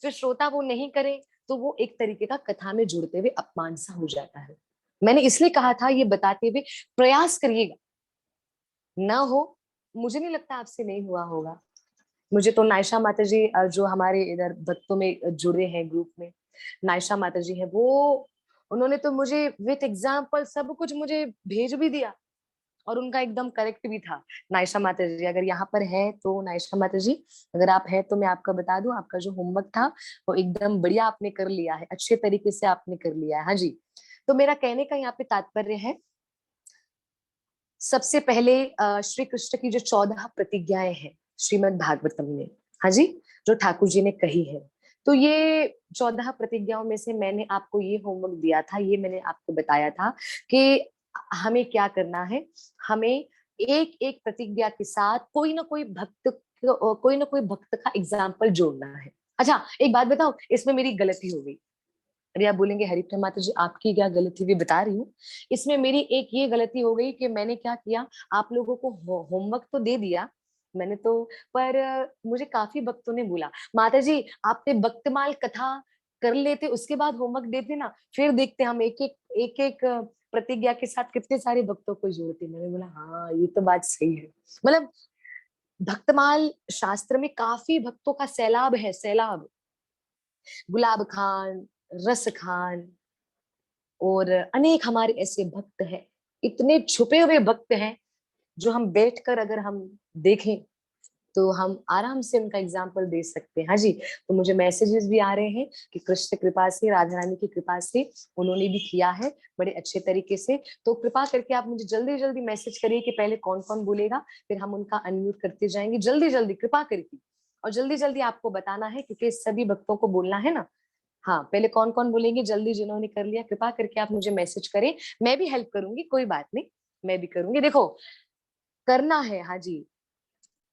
फिर श्रोता वो नहीं करे, तो वो एक तरीके का कथा में जुड़ते हुए अपमान सा हो जाता है। मैंने इसलिए कहा था ये बताते हुए प्रयास करिएगा, ना हो, मुझे नहीं लगता आपसे नहीं हुआ होगा। मुझे तो नायशा माता जी जो हमारे इधर भक्तों में जुड़े हैं ग्रुप में, नायशा माता जी है वो, उन्होंने तो मुझे विथ एग्जाम्पल सब कुछ मुझे भेज भी दिया, और उनका एकदम करेक्ट भी था। नायशा माता जी अगर यहाँ पर है तो, नायशा माता जी अगर आप है तो मैं आपका बता दूं, आपका जो होमवर्क था वो एकदम बढ़िया आपने कर लिया है, अच्छे तरीके से आपने कर लिया है। हाँ जी, तो मेरा कहने का यहाँ पे तात्पर्य है, सबसे पहले श्री कृष्ण की जो 14 प्रतिज्ञाएं हैं श्रीमद् भागवतम में, हाँ जी, जो ठाकुर जी ने कही है, तो ये 14 प्रतिज्ञाओं में से मैंने आपको ये होमवर्क दिया था, ये मैंने आपको बताया था कि हमें क्या करना है। हमें एक एक प्रतिज्ञा के साथ कोई ना कोई भक्त का एग्जाम्पल जोड़ना है। अच्छा एक बात बताओ, इसमें मेरी गलती हो गई। अरे आप बोलेंगे हरिप्रिया माता जी आपकी क्या गलती हुई, बता रही हूँ। इसमें मेरी एक ये गलती हो गई कि मैंने क्या किया, आप लोगों को होमवर्क तो दे दिया मैंने तो, पर मुझे काफी भक्तों ने बोला माता जी आपने भक्तमाल कथा कर लेते उसके बाद होमवर्क देते ना, फिर देखते हम एक एक प्रतिज्ञा के साथ कितने सारे भक्तों को जोड़ते। मैंने बोला हाँ ये तो बात सही है। मतलब भक्तमाल शास्त्र में काफी भक्तों का सैलाब है, सैलाब। गुलाब खान, रस खान और अनेक हमारे ऐसे भक्त हैं, इतने छुपे हुए भक्त हैं जो हम बैठकर अगर हम देखें तो हम आराम से उनका एग्जाम्पल दे सकते हैं। हाँ जी, तो मुझे मैसेजेस भी आ रहे हैं कि कृष्ण कृपा से, राधा रानी की कृपा से उन्होंने भी किया है बड़े अच्छे तरीके से। तो कृपा करके आप मुझे जल्दी जल्दी मैसेज करिए कि पहले कौन कौन बोलेगा, फिर हम उनका अनम्यूट करते जाएंगे जल्दी जल्दी, कृपा करके। और जल्दी जल्दी आपको बताना है क्योंकि सभी भक्तों को बोलना है ना। हाँ पहले कौन कौन बोलेंगे जल्दी, जिन्होंने कर लिया कृपा करके आप मुझे मैसेज करें। मैं भी हेल्प करूंगी, कोई बात नहीं, मैं भी करूंगी, देखो करना है। हाँ जी,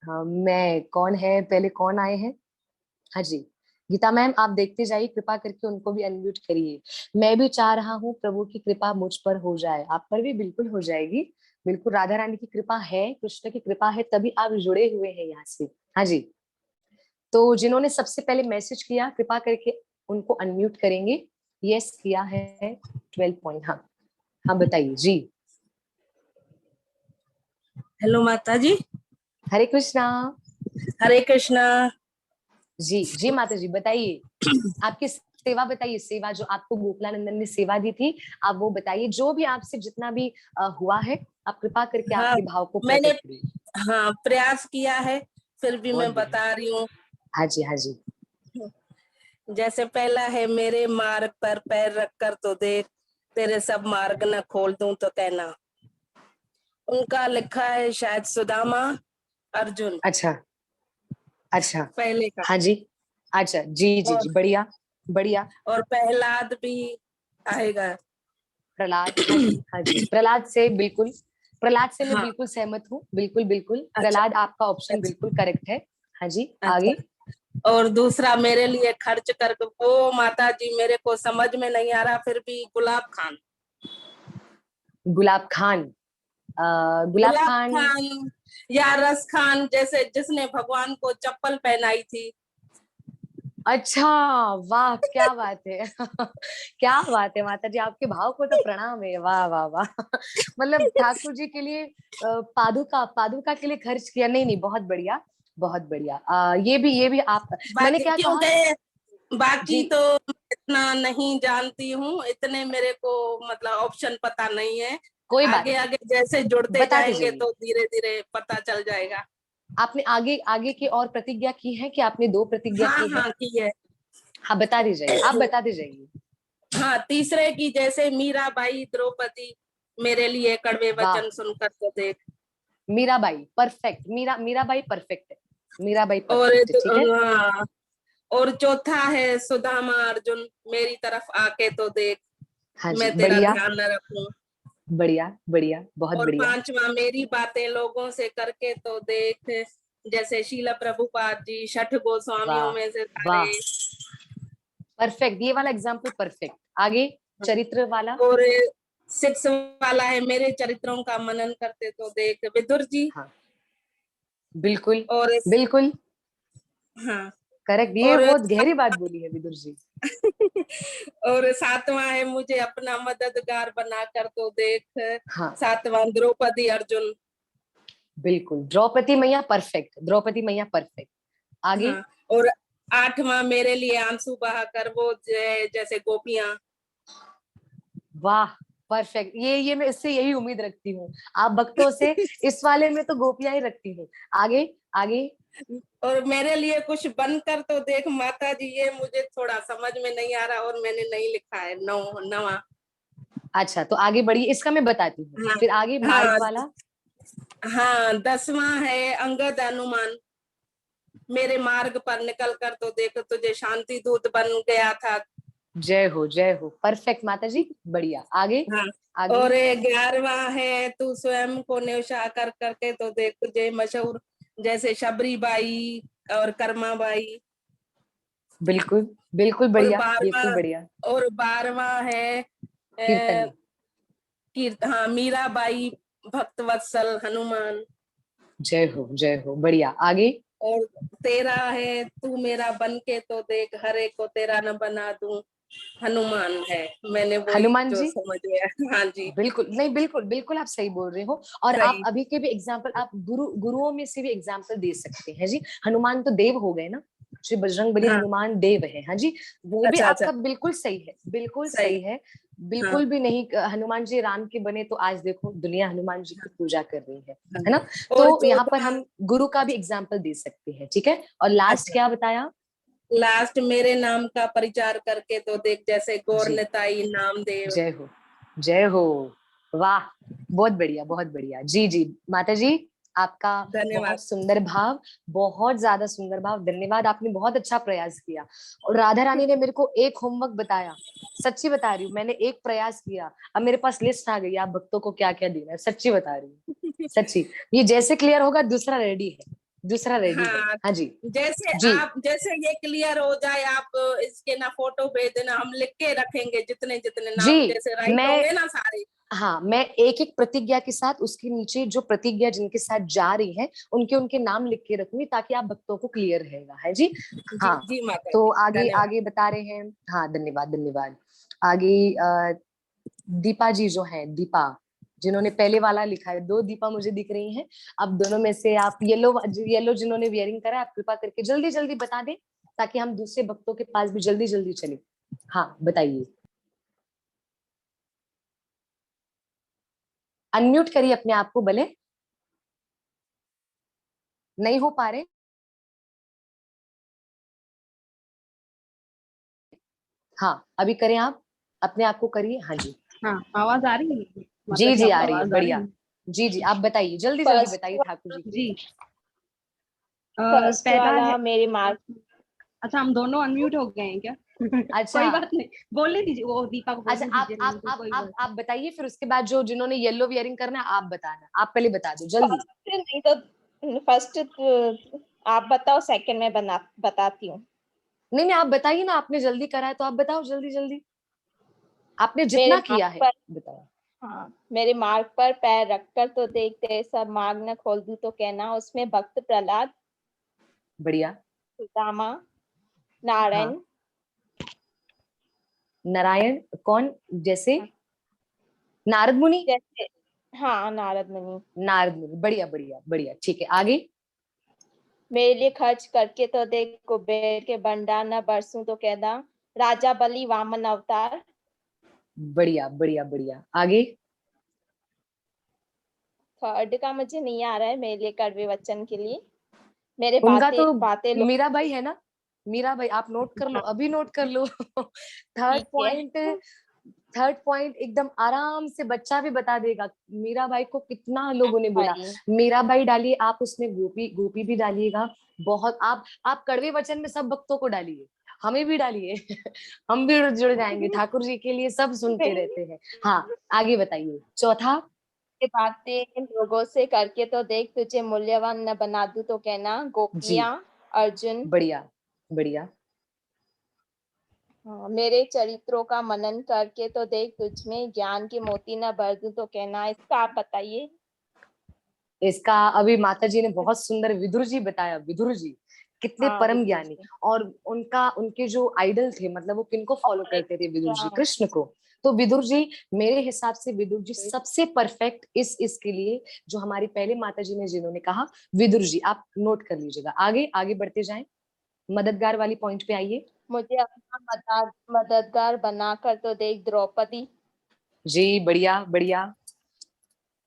हाँ मैं कौन है, पहले कौन आए हैं? हाँ जी, गीता मैम आप देखते जाइए, कृपा करके उनको भी अनम्यूट करिए। मैं भी चाह रहा हूँ प्रभु की कृपा मुझ पर हो जाए, आप पर भी बिल्कुल हो जाएगी। बिल्कुल राधा रानी की कृपा है, कृष्ण की कृपा है, तभी आप जुड़े हुए हैं यहाँ से। हाँ जी, तो जिन्होंने सबसे पहले मैसेज किया कृपा करके उनको अनम्यूट करेंगे। यस किया है 12 पॉइंट। हाँ हाँ बताइए जी। हेलो माता जी। हरे कृष्णा। हरे कृष्णा। जी जी माता जी बताइए, आपकी सेवा बताइए, सेवा जो आपको गोकुलानंदन ने सेवा दी थी, आप वो बताइए। जो भी आपसे जितना भी हुआ है, आप कृपा करके हाँ, आपके भाव को मैंने प्रकट करिए। हाँ प्रयास किया है, फिर भी बहुत मैं बढ़िया। बता रही हूँ। हाँ जी हाँ जी। जैसे पहला है, मेरे मार्ग पर पैर रख कर तो देख, तेरे सब मार्ग न खोल दूं तो कहना। उनका लिखा है शायद सुदामा अर्जुन, अच्छा अच्छा। पहले का। हाँ जी। अच्छा जी जी और जी बढ़िया बढ़िया। और प्रहलाद भी आएगा। प्रहलाद, हाँ जी हाँ जी, प्रहलाद से बिल्कुल, प्रहलाद से मैं हाँ। बिल्कुल सहमत हूँ, बिल्कुल बिल्कुल अच्छा प्रहलाद आपका ऑप्शन अच्छा बिल्कुल करेक्ट है। हाँ जी अच्छा। आगे। और दूसरा मेरे लिए खर्च कर, वो माता जी मेरे को समझ में नहीं आ रहा, फिर भी गुलाब खान। गुलाब खान। गुलाब गुलाब खान। खान या रस खान, जैसे जिसने भगवान को चप्पल पहनाई थी। अच्छा, वाह क्या बात है क्या बात है माता जी, आपके भाव को तो प्रणाम है, वाह वाह वाह मतलब ठाकुर जी के लिए पादुका, पादुका के लिए खर्च किया, नहीं नहीं बहुत बढ़िया बहुत बढ़िया। ये भी आप, मैंने बाकी क्या कहा क्योंकि बाकी जी, तो इतना नहीं जानती हूँ, इतने मेरे को मतलब ऑप्शन पता नहीं है। कोई बात आगे नहीं, आगे जैसे जुड़ते बताते जाएंगे जाइए। तो धीरे धीरे पता चल जाएगा। आपने आगे आगे की और प्रतिज्ञा की है कि आपने दो प्रतिज्ञा हाँ की है? हाँ की है। हाँ बता दीजिए, आप बता दीजिए। हाँ, तीसरे की जैसे मीराबाई द्रौपदी, मेरे लिए कड़वे वाह, वचन सुनकर तो देख। मीराबाई परफेक्ट, मीराबाई परफेक्ट है, मीराबाई और परफेक्ट है, ठीक है। हाँ, और चौथा है सुदामा अर्जुन, मेरी तरफ आके तो देख, हाँ जी मैं तेरा बढ़िया ध्यान न रखूं। बढ़िया बढ़िया बहुत और बढ़िया। पांचवा, मेरी बातें लोगों से करके तो देख, जैसे शीला प्रभुपाद जी, छठ गोस्वामियों वाह में से सारे। वाह परफेक्ट, ये वाला एग्जाम्पल परफेक्ट। आगे चरित्र वाला। और सिक्स वाला है, मेरे चरित्रों का मनन करते तो देख, विदुर जी। हाँ बिल्कुल और बिल्कुल हाँ। करेक्ट, ये और बहुत गहरी बात बोली है विदुर जी। और सातवां है, मुझे अपना मददगार बनाकर तो देख, हाँ सातवां द्रौपदी अर्जुन। बिल्कुल द्रौपदी मैया परफेक्ट, द्रौपदी मैया परफेक्ट। आगे। हाँ। और आठवां, मेरे लिए आंसू बहा कर, वो जैसे गोपियां। वाह परफेक्ट, ये मैं इससे यही उम्मीद रखती हूँ, आप भक्तों से इस वाले में तो गोपियां ही रखती हूँ। आगे आगे। और मेरे लिए कुछ बनकर तो देख माता जी, ये मुझे थोड़ा समझ में नहीं आ रहा और मैंने नहीं लिखा है, नौ नवा। अच्छा तो आगे बढ़िए, इसका मैं बताती हूँ, हाँ फिर आगे मार्ग हाँ वाला। हाँ। दसवां है अंगद हनुमान, मेरे मार्ग पर निकल कर तो देख, तुझे शांति दूत बन गया था। जय हो परफेक्ट माता जी, बढ़िया। आगे हाँ। आगे। और 11वां है, तू स्वयं को न्यौछा कर करके तो देख, तुझे मशहूर, जैसे शबरी बाई और कर्मा बाई। बिल्कुल बिल्कुल और बढ़िया, बिल्कुल 12वां, बढ़िया। और 12वां है कीर्तनी। हाँ, मीराबाई भक्त वत्सल हनुमान। जय हो बढ़िया। आगे। और 13 है, तू मेरा बन के तो देख, हरे को तेरा न बना दूं, हनुमान है। मैंने वही हनुमान जो जी समझ गया। हाँ जी। बिल्कुल, नहीं बिल्कुल बिल्कुल आप सही बोल रहे हो। और आप सही। अभी के भी एग्जाम्पल, आप गुरुओं में से भी एग्जाम्पल दे सकते हैं जी। हनुमान तो देव हो गए ना, श्री बजरंगबली हाँ। हनुमान देव है। हाँ जी, वो भी अच्छा अच्छा। आपका बिल्कुल सही है, बिल्कुल सही। सही है। हाँ बिल्कुल भी नहीं, हनुमान जी राम के बने तो आज देखो दुनिया हनुमान जी की पूजा कर रही हाँ। है ना। और तो यहाँ पर 14, हम गुरु का भी एग्जाम्पल दे सकते हैं, ठीक है। और लास्ट अच्छा, क्या बताया? लास्ट, मेरे नाम का प्रचार करके तो देख, जैसे गौर जी निताई नामदेव। जय हो जय हो, वाह बहुत बढ़िया बहुत बढ़िया। जी जी माता जी, आपका धन्यवाद। बहुत सुंदर भाव, बहुत ज्यादा सुंदर भाव, धन्यवाद, आपने बहुत अच्छा प्रयास किया। और राधा रानी ने मेरे को एक होमवर्क बताया, सच्ची बता रही हूँ, मैंने एक प्रयास किया, अब मेरे पास लिस्ट आ गई आप भक्तों को क्या क्या देना है, सच्ची बता रही हूँ, सच्ची। ये जैसे क्लियर होगा दूसरा रेडी है। दूसरा रेडी है। हाँ, हाँ जी जैसे जी आप, जैसे ये क्लियर हो जाए, आप इसके ना फोटो भेज देना, हम लिख के रखेंगे जितने जितने जी। नाम जैसे राइट मैं होंगे ना सारे। हाँ, मैं एक एक प्रतिज्ञा के साथ उसके नीचे जो प्रतिज्ञा जिनके साथ जा रही है उनके उनके नाम लिख के रखूंगी, ताकि आप भक्तों को क्लियर रहेगा। है जी। जी हाँ, जी माता तो जी, आगे धन्यवाद। आगे बता रहे हैं। हाँ, धन्यवाद धन्यवाद। आगे दीपा जी जो है, दीपा जिन्होंने पहले वाला लिखा है, दो दीपा मुझे दिख रही हैं। अब दोनों में से आप येलो येलो जिन्होंने वियरिंग करा है, आप कृपा करके जल्दी जल्दी बता दें, ताकि हम दूसरे भक्तों के पास भी जल्दी जल्दी चले। हाँ, बताइए। अनम्यूट करिए अपने आप को भले, नहीं हो पा रहे। हाँ, अभी करें, आप अपने आप को करिए। हाँ जी हाँ, आवाज आ रही है माता जी जी, जी, आपको आ रही है, आवाज आ रही बढ़िया। है? जी जी, आप बताइए, जल्दी जल्दी फर्स्ट बताइए ठाकुर जी के जी। लिए। फर्स्ट पहला वाला है। मेरे मार्क। अच्छा, हम दोनों अनम्यूट हो गए हैं क्या? अच्छा कोई बात नहीं, बोलने दीजिए, वो दीपा को अच्छा, बोलने आप दीजिए, नहीं आप तो आप कोई आप बात आप बताइए, फिर उसके बाद जो जिन्होंने येलो वियरिंग करना है आप बताना। आप पहले बता दो जल्दी। फर्स्ट नहीं तो फर्स्ट आप बताओ, सेकंड में बताती हूँ। नहीं नहीं, आप बताइए ना, आपने जल्दी करा है तो आप बताओ जल्दी जल्दी, आपने मेरे जितना मार्क किया है पर, बताओ। हाँ, मेरे मार्ग पर पैर रखकर तो देख, तेरे सब मार्ग न खोल दूं तो कहना। उसमें भक्त प्रहलाद, बढ़िया। सुदामा, हाँ, नारायण। नारायण कौन? जैसे हाँ, नारद मुनि। जैसे, हाँ, नारद मुनि। नारद मुनि, बढ़िया बढ़िया बढ़िया, ठीक है, आगे। मेरे लिए खर्च करके तो देख, कुबेर के भंडार न बरसूं तो कहना। राजा बलि वामन अवतार। बढ़िया बढ़िया बढ़िया, आगे। थर्ड का मुझे नहीं आ रहा है, मेरे लिए कड़वे वचन के लिए। मेरे उनका बातें तो बातें लोग। मीरा भाई है ना, मीरा भाई, आप नोट कर लो, हाँ, अभी नोट कर लो। थर्ड ठीक है। पॉइंट, थर्ड पॉइंट एकदम आराम से बच्चा भी बता देगा। मीरा बाई को कितना लोगों ने बोला, भाई, मीरा बाई डालिए, आप उसमें गोपी गोपी भी डालिएगा। बहुत आप कड़वे वचन में सब भक्तों को डालिए, हमें भी डालिए। हम भी जुड़ जाएंगे, ठाकुर जी के लिए सब सुनते रहते हैं। हाँ, आगे बताइए चौथा। ये बातें लोगों से करके तो देख, तुझे मूल्यवान न बना दूं तो कहना। जी, गोपियां, अर्जुन। बढ़िया बढ़िया। हाँ, मेरे चरित्रों का मनन करके तो देख, तुझमें ज्ञान की मोती न भर दूं तो कहना। इसका आप बताइए। इसका अभी माता जी ने बहुत सुंदर विदुर जी बताया, विदुर जी कितने हाँ, परम विदुर ज्ञानी। जी। और उनका उनके जो आइडल थे, मतलब वो किनको फॉलो और करते थे, विदुर जी हाँ, कृष्ण को। तो विदुर जी, मेरे हिसाब से विदुर जी सबसे परफेक्ट इसके लिए, जो हमारी पहले माता जी ने जिन्होंने कहा, विदुर जी, आप नोट कर लीजिएगा। आगे आगे बढ़ते जाएं, मददगार वाली पॉइंट पे आइए। मुझे अपना मददगार बनाकर तो देख, द्रौपदी। जी, बढ़िया बढ़िया,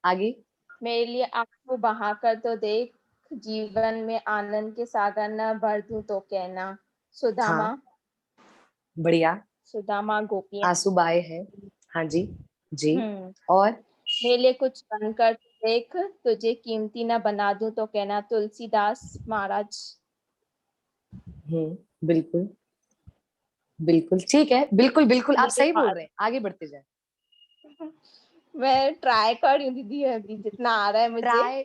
आगे। मेरे लिए आंसू बहाकर तो देख, जीवन में आनंद के सागर न भर दूं तो कहना। हाँ, सुदामा, बढ़िया। सुदामा, गोपियां। आंसू बाए हैं। हाँ जी जी। हम्म। और मेरे लिए कुछ बनकर देख, तुझे कीमती न बना दूं तो कहना। तुलसीदास महाराज। बिल्कुल बिल्कुल ठीक है, बिल्कुल बिल्कुल आप मेरे सही बोल पास, रहे हैं, आगे बढ़ते जाए। मैं ट्राई कर रही हूँ दीदी, अभी जितना आ रहा है मुझे। ट्राई,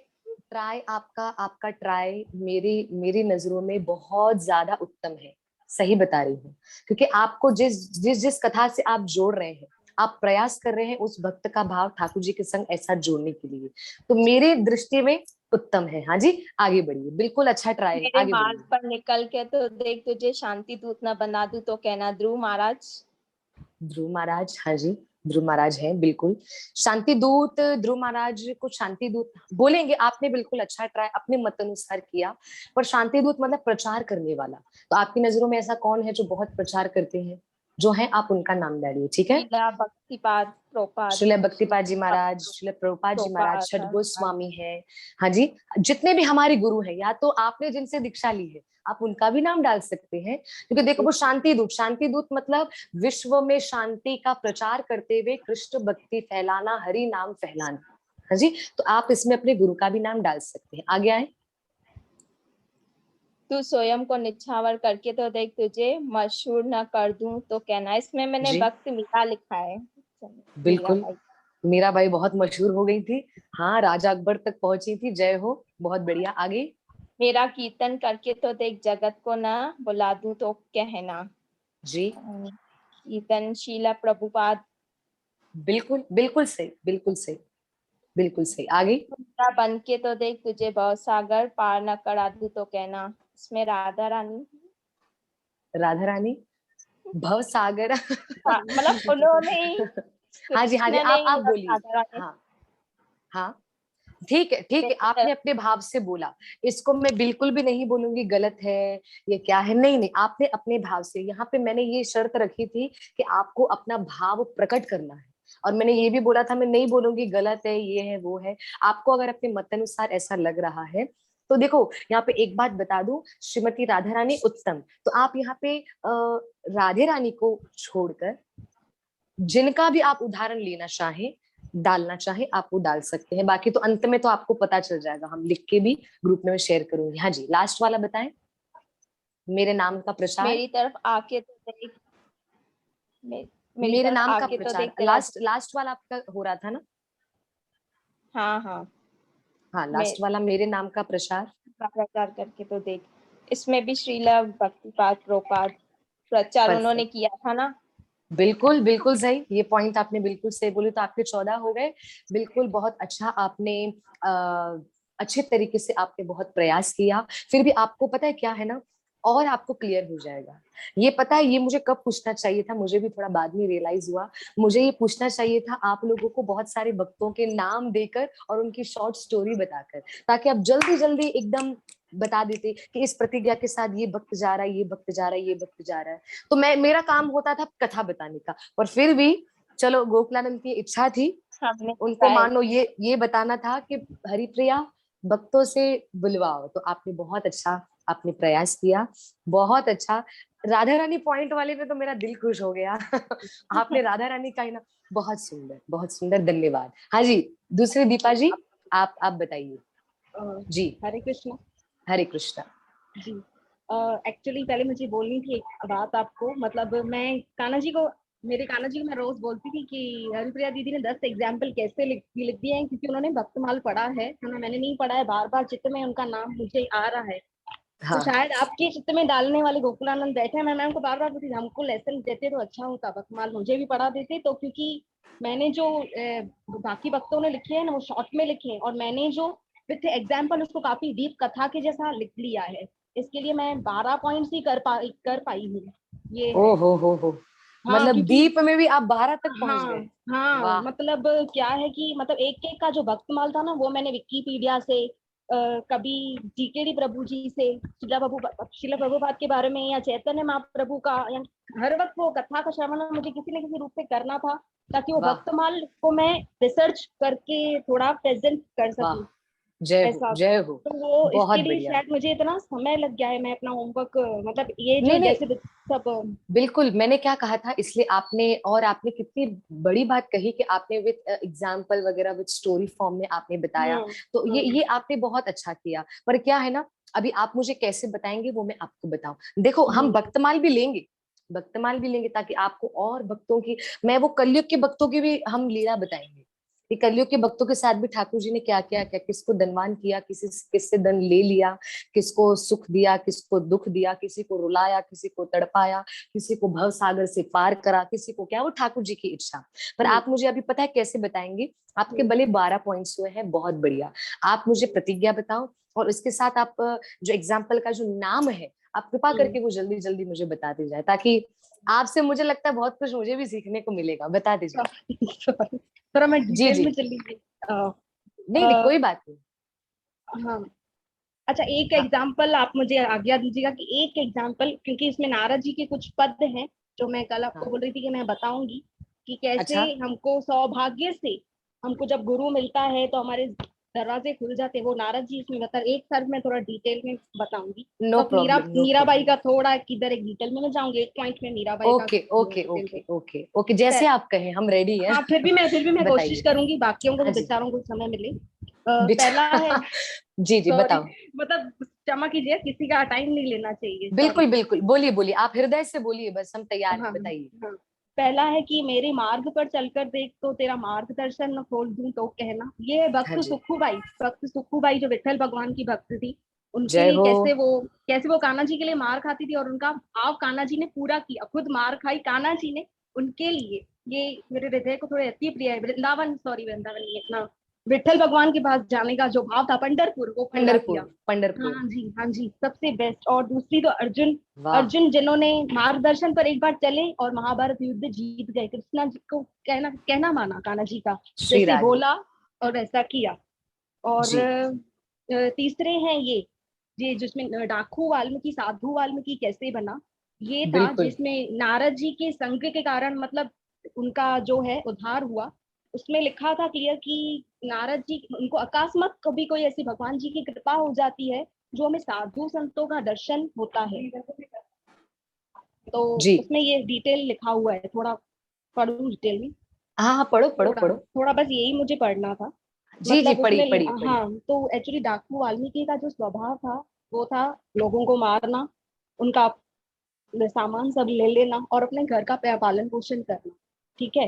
ट्राई आपका आपका ट्राई मेरी मेरी नजरों में बहुत ज्यादा उत्तम है, सही बता रही हूँ। क्योंकि आपको जिस जिस जिस कथा से आप जोड़ रहे हैं, आप प्रयास कर रहे हैं उस भक्त का भाव ठाकुर जी के संग ऐसा जोड़ने के लिए, तो मेरी दृष्टि में उत्तम है। हाँ जी, आगे बढ़िए, बिल्कुल अच्छा ट्राई है, मेरे आगे मार्ग बढ़िए। पर निकल के तो देख, तुझे शांति दूत न बना दूं तो कहना। ध्रुव महाराज। ध्रुव महाराज, हाँ जी, ध्रुव महाराज हैं बिल्कुल। शांति दूत, ध्रुव महाराज को शांति दूत बोलेंगे। आपने बिल्कुल अच्छा ट्राई अपने मत अनुसार किया, पर शांति दूत मतलब प्रचार करने वाला। तो आपकी नजरों में ऐसा कौन है जो बहुत प्रचार करते हैं, जो है, आप उनका नाम डालिए, ठीक है। लीला भक्तिपाद प्रभुपाद। श्रील भक्तिपाद जी महाराज, श्रील प्रभुपाद जी महाराज, छठ प्रभुपाद। गोस्वामी है। हाँ जी, जितने भी हमारे गुरु हैं, या तो आपने जिनसे दीक्षा ली है आप उनका भी नाम डाल सकते हैं, क्योंकि देखो वो शांति दूत, शांति दूत मतलब विश्व में शांति का प्रचार करते हुए कृष्ण भक्ति फैलाना, हरि नाम फैलाना। हाँ जी, तो आप इसमें अपने गुरु का भी नाम डाल सकते हैं। आगे आए। तू स्वयं को निछावर करके तो देख, तुझे मशहूर न कर दूं तो कहना। इसमें मैंने जी, भक्त मीरा लिखा है। मीरा बिल्कुल, भाई। मीरा बाई बहुत मशहूर हो गई थी। हाँ, राजा अकबर तक पहुंची थी, जय हो, बहुत बढ़िया, आगे। मेरा कीर्तन करके तो देख, जगत को ना बुला दूं तो कहना। जी कीर्तन शीला प्रभुपाद। बिल्कुल बिल्कुल सही, बिल्कुल सही, बिल्कुल सही। आगे। मेरा बन के तो देख, तुझे भवसागर पार न करा दूं तो कहना। इसमें राधा रानी। राधा रानी भव सागर। हाँ, मतलब उन्होंने ही, हाँ जी, हाँ जी, कृष्ण ने ही आप मतलब बोलिए। राधा रानी। हाँ हाँ, ठीक है ठीक है, आपने अपने भाव से बोला, इसको मैं बिल्कुल भी नहीं बोलूंगी गलत है, ये क्या है, नहीं नहीं, आपने अपने भाव से, यहाँ पे मैंने ये शर्त रखी थी कि आपको अपना भाव प्रकट करना है, और मैंने ये भी बोला था मैं नहीं बोलूंगी गलत है, ये है वो है। आपको अगर अपने मत अनुसार ऐसा लग रहा है तो देखो, यहाँ पे एक बात बता दूं, श्रीमती राधा रानी उत्तम, तो आप यहाँ पे राधे रानी को छोड़कर जिनका भी आप उदाहरण लेना चाहें, डालना चाहे, आप वो डाल सकते हैं, बाकी तो अंत में तो आपको पता चल जाएगा, हम लिख के भी ग्रुप में शेयर करूंगी। हाँ जी, लास्ट वाला बताएं, मेरे नाम का प्रचार। मेरी तरफ आके तो देख, मेरी मेरे तरफ नाम का आके तो प्रचार, देख तेरा। लास्ट लास्ट वाला आपका हो रहा था ना? हाँ हाँ। हाँ, मैं लास्ट वाला मेरे नाम का प्रचार। प्रचार करके तो देख, इसमें भी श्रीला भक्तिपाद प्रभुपाद प्रचार उन्होंने परफेक्ट, किया था ना। बिल्कुल बिल्कुल सही, ये पॉइंट आपने बिल्कुल सही बोली, तो आपके 14 हो गए। बिल्कुल, बहुत अच्छा आपने अच्छे तरीके से आपने बहुत प्रयास किया, फिर भी आपको पता है क्या है ना, और आपको क्लियर हो जाएगा। ये पता है, ये मुझे कब पूछना चाहिए था, मुझे भी थोड़ा बाद में रियलाइज हुआ, मुझे ये पूछना चाहिए था आप लोगों को बहुत सारे भक्तों के नाम देकर और उनकी शॉर्ट स्टोरी बताकर, ताकि आप जल्दी जल्दी एकदम बता देते कि इस प्रतिज्ञा के साथ ये भक्त जा रहा है, ये भक्त जा रहा है, ये भक्त जा रहा है। तो मेरा काम होता था कथा बताने का, और फिर भी चलो, गोकुलानंद की इच्छा थी, हमने उनको बताया। मानो ये बताना था कि हरिप्रिया भक्तों से बुलवाओ, तो आपने बहुत अच्छा आपने प्रयास किया, बहुत अच्छा। राधा रानी पॉइंट वाले पे तो मेरा दिल खुश हो गया। आपने राधा रानी का ही ना, बहुत सुंदर, बहुत सुंदर, धन्यवाद। हाँ जी, दूसरे दीपा जी, आप बताइए। जी, हरे कृष्ण हरे कृष्णा। जी। एक्चुअली पहले मुझे बोलनी थी एक बात आपको, मतलब मैं कान्हा जी को, मेरे कान्हा जी को मैं रोज बोलती थी कि हरिप्रिया दीदी ने 10 एग्जाम्पल कैसे लिख दिए हैं, क्योंकि उन्होंने भक्तमाल पढ़ा है ना, मैंने नहीं पढ़ा है, बार बार चित्त में उनका नाम मुझे आ रहा है। तो हाँ शायद आपके चित्त में डालने वाले गोकुलानंद बैठे हैं। मैं मैम को बार बार बोलती थी, हमको लेसन देते तो अच्छा होता, भक्तमाल मुझे भी पढ़ा देते, तो क्योंकि मैंने जो बाकी भक्तों ने लिखे हैं ना वो शॉर्ट में लिखे हैं, और मैंने जो विथ एग्जाम्पल उसको काफी डीप कथा के जैसा लिख लिया है। इसके लिए मैं 12 पॉइंट्स ही कर पाई हूँ, ये ओ है। हो, हाँ मतलब क्योंकि, दीप में भी आप 12 तक पहुंच हाँ गए। हाँ, वाह। मतलब क्या है कि मतलब एक एक का जो भक्तमाल था ना वो मैंने विकिपीडिया से, कभी जीकेडी प्रभु जी से, शिला प्रभुपाद के बारे में, या चैतन्य महाप्रभु का, या हर वक्त वो कथा का श्रवण मुझे किसी न किसी रूप से करना था, ताकि वो वाह भक्तमाल को मैं रिसर्च करके थोड़ा प्रेजेंट कर वाह, सकूं, जय हो ऐसा। जय हो। तो वो बहुत इसके लिए बढ़िया। शायद मुझे इतना समय लग गया है, मैं अपना होमवर्क, मतलब ये जो नहीं नहीं, जैसे सब। बिल्कुल, मैंने क्या कहा था, इसलिए आपने, और आपने कितनी बड़ी बात कही कि आपने विद एग्जाम्पल वगैरह विद स्टोरी फॉर्म में आपने बताया, हम्म तो हम्म ये आपने बहुत अच्छा किया। पर क्या है ना, अभी आप मुझे कैसे बताएंगे वो मैं आपको बताऊं। देखो, हम हम्म भक्तमाल भी लेंगे, भक्तमाल भी लेंगे, ताकि आपको और भक्तों की, मैं वो कलयुग के भक्तों की भी हम लीला बताएंगे कि कलयुग के भक्तों के साथ भी ठाकुर जी ने क्या क्या क्या, किसको धनवान किया, किससे धन ले लिया, किसको सुख दिया, किसको दुख दिया, किसी को रुलाया, किसी को तड़पाया, किसी को भव सागर से पार करा, किसी को क्या, वो ठाकुर जी की इच्छा। पर हम्म आप मुझे अभी पता है कैसे बताएंगे, आपके हम्म भले 12 पॉइंट्स हुए हैं, बहुत बढ़िया। आप मुझे प्रतिज्ञा बताओ, और इसके साथ आप जो एग्जाम्पल का जो नाम है, आप कृपा करके वो जल्दी जल्दी मुझे बताते जाए, ताकि आपसे मुझे लगता है बहुत कुछ मुझे भी सीखने को मिलेगा। बता दीजिए। Sorry, थोड़ा मैं जी डिटेल जी, में चली गई। नहीं नहीं, कोई बात नहीं। हाँ, अच्छा एक हाँ एग्जाम्पल आप मुझे आज्ञा दीजिएगा कि एक एग्जाम्पल, क्योंकि इसमें नारद जी के कुछ पद हैं जो मैं कल आपको हाँ, बोल रही थी कि मैं बताऊंगी, कि कैसे अच्छा, हमको सौभाग्य से, हमको जब गुरु मिलता है तो हमारे दरवाजे खुल जाते हैं, वो नारद जी इसमें बता, एक सर मैं थोड़ा डिटेल में बताऊंगी। नो बस प्रॉब्लम, नो मीराबाई प्रॉब्लम। का थोड़ा किधर एक डिटेल में मैं जाऊंगी, एक पॉइंट में मीराबाई का ओके ओके डिटेल ओके में। ओके ओके, जैसे आप कहें, हम रेडी हैं। हाँ, फिर भी मैं कोशिश बताइए। करूंगी, बाकियों को भी हाँ जी, बेचारों को समय मिले। पहला है, बिचा जी जी, सॉरी, बताओ। मतलब क्षमा कीजिए, किसी का टाइम नहीं लेना चाहिए, बिल्कुल सॉरी। बिल्कुल, बोलिए बोलिए, आप हृदय से बोलिए, बस हम तैयार हाँ हैं, बताइए। हाँ। पहला है कि मेरे मार्ग पर चलकर देख तो तेरा मार्गदर्शन न खोल दूं तो कहना। ये है हाँ भक्त जी, सुखूबाई, भक्त सुखूबाई जो विठल भगवान की भक्त थी। उनके जय लिए हो। कैसे वो कान्हा जी के लिए मार खाती थी और उनका भाव कान्हा जी ने पूरा किया, खुद मार खाई कान्हा जी ने उनके लिए। ये मेरे हृदय को थोड़े अति प्रिय है। वृंदावन नहीं, अपना विठल भगवान के पास जाने का जो भाव था, पंढरपुर, वो पूरा किया। पंढरपुर। हाँ जी, सबसे बेस्ट। और दूसरी तो अर्जुन, वाह। अर्जुन जिन्होंने मार्गदर्शन पर एक बार चले और महाभारत युद्ध जीत गए, कृष्णा जी को कहना माना कान्हा जी का, श्री जैसे राधे। बोला और वैसा किया। और जी। तीसरे हैं ये जिसमें डाकू वाल्मीकि, साधु वाल्मीकि कैसे बना, ये था बिल्कुल। जिसमें नारद जी के संग के कारण मतलब उनका जो है उद्धार हुआ। उसमें लिखा था क्लियर कि नारद जी उनको अकस्मात कभी कोई ऐसी भगवान जी की कृपा हो जाती है जो हमें साधु संतों का दर्शन होता है। तो जी। उसमें ये डिटेल लिखा हुआ है, थोड़ा पढ़ूं डिटेल में? हाँ हाँ, पढ़ो पढ़ो थोड़ा पढ़ो। थोड़ा बस यही मुझे पढ़ना था। जी जी, मतलब पढ़ी उसमें पढ़ी पढ़ी। हाँ, तो एक्चुअली डाकू वाल्मीकि का जो स्वभाव था वो था लोगों को मारना, उनका सामान सब ले लेना और अपने घर का पालन पोषण करना। ठीक है,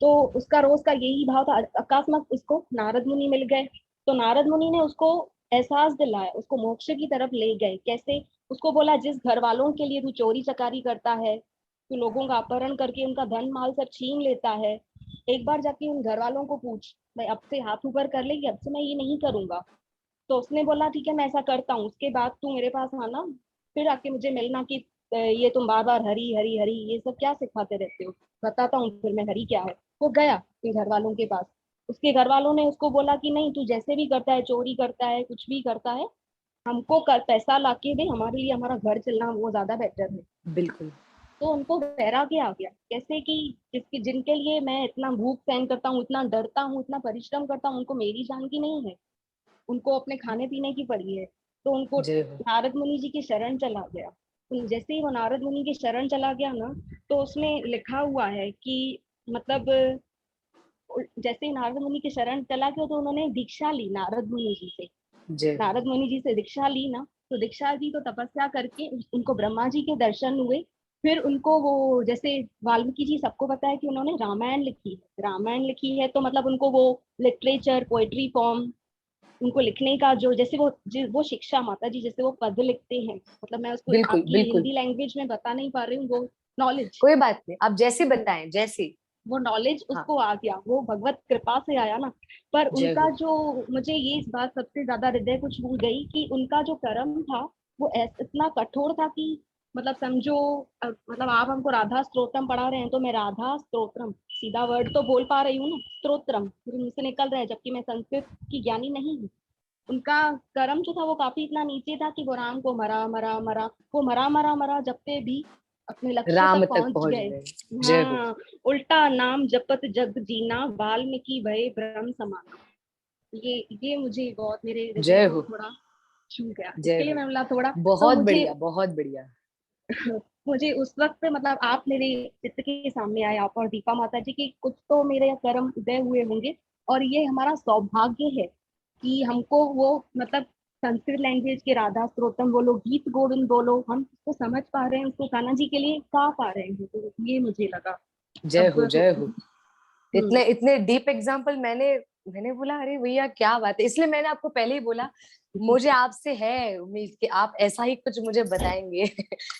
तो उसका रोज का यही भाव था। अकस्मात उसको नारद मुनि मिल गए, तो नारद मुनि ने उसको एहसास दिलाया, उसको मोक्ष की तरफ ले गए। कैसे? उसको बोला जिस घर वालों के लिए तू चोरी चकारी करता है, तू लोगों का अपहरण करके उनका धन माल सब छीन लेता है, एक बार जाके उन घर वालों को पूछ, भाई अब से हाथ ऊपर कर ले कि अब से मैं ये नहीं करूंगा। तो उसने बोला ठीक है मैं ऐसा करता हूँ, उसके बाद तू मेरे पास आना, फिर आके मुझे मिलना कि ये तुम बार बार हरी हरी हरी ये सब क्या सिखाते रहते हो, बताता हूँ फिर मैं हरी क्या है। वो गया अपने घर वालों के पास। उसके घर वालों ने उसको बोला कि नहीं, तू जैसे भी करता है, चोरी करता है, कुछ भी करता है, हमको पैसा लाके दे, हमारे लिए हमारा घर चलना वो ज्यादा बेटर है। बिल्कुल। तो उनको वैराग्य आ गया, कैसे कि जिनके लिए मैं इतना भूख सहन करता हूँ, इतना डरता हूँ, इतना परिश्रम करता हूँ, उनको मेरी जान की नहीं है, उनको अपने खाने पीने की पड़ी है। तो उनको जय हो। नारद मुनि जी की शरण चला गया। तो जैसे ही वो नारद मुनि की शरण चला गया ना, तो उसमें लिखा हुआ है कि मतलब जैसे ही नारद मुनि की शरण चला गया तो उन्होंने दीक्षा ली नारद मुनि जी से। जय हो। नारद मुनि जी से दीक्षा ली ना, तो दीक्षा दी तो तपस्या करके उनको ब्रह्मा जी के दर्शन हुए। फिर उनको वो जैसे वाल्मीकि जी, सबको पता है कि उन्होंने रामायण लिखी है, रामायण लिखी है, तो मतलब उनको वो लिटरेचर, पोएट्री फॉर्म, उनको लिखने का जो जैसे वो शिक्षा, माता जी जैसे वो पद लिखते हैं, मतलब मैं उसको बिल्कुल आपकी बिल्कुल। हिंदी लैंग्वेज में बता नहीं पा रही हूँ, वो नॉलेज, कोई बात नहीं, आप जैसे बताएं, जैसे। वो नॉलेज हाँ। उसको आ गया, वो भगवत कृपा से आया ना। पर जय उनका हो। जो, मुझे ये इस बात सबसे ज्यादा हृदय को छू गई कि उनका जो कर्म था वो इतना कठोर था कि मतलब समझो, मतलब आप हमको राधा स्तोत्रम पढ़ा रहे हैं तो मैं राधा स्तोत्रम सीधा वर्ड तो बोल पा रही हूँ ना, स्तोत्रम मेरे मुंह से निकल रहा है, जबकि मैं संस्कृत की ज्ञानी नहीं हूँ। उनका कर्म जो था वो काफी इतना नीचे था कि वो राम को मरा मरा मरा, वो मरा मरा मरा जपते भी अपने लक्ष्य राम तक तक पहुंच पहुंच गए। गए। जय हो। हाँ, उल्टा नाम जपत जग जीना, वाल्मीकि भय ब्रह्म समाना। ये मुझे बहुत मेरे हृदय जय को हो। थोड़ा छू गया, जय इसके लिए हो। मैं बोला थोड़ा। तो बहुत मुझे बढ़िया, बहुत बढ़िया। मुझे उस वक्त मतलब आप मेरे चित्त के सामने आए, आप और दीपा माता जी की कुछ तो मेरे कर्म उदय हुए होंगे। और ये हमारा सौभाग्य है कि हमको वो मतलब संस्कृत लैंग्वेज के राधा स्तोत्रम बोलो, गीत गोविंद बोलो, हम उसको समझ पा रहे हैं, उसको कान्हा जी के लिए गा पा रहे हैं, तो ये मुझे लगा। जय अब हो। जय हो। हम्म, इतने इतने डीप एग्जाम्पल, मैंने बोला अरे भैया क्या बात है, इसलिए मैंने आपको पहले ही बोला मुझे आपसे है उम्मीद कि आप ऐसा ही कुछ मुझे बताएंगे।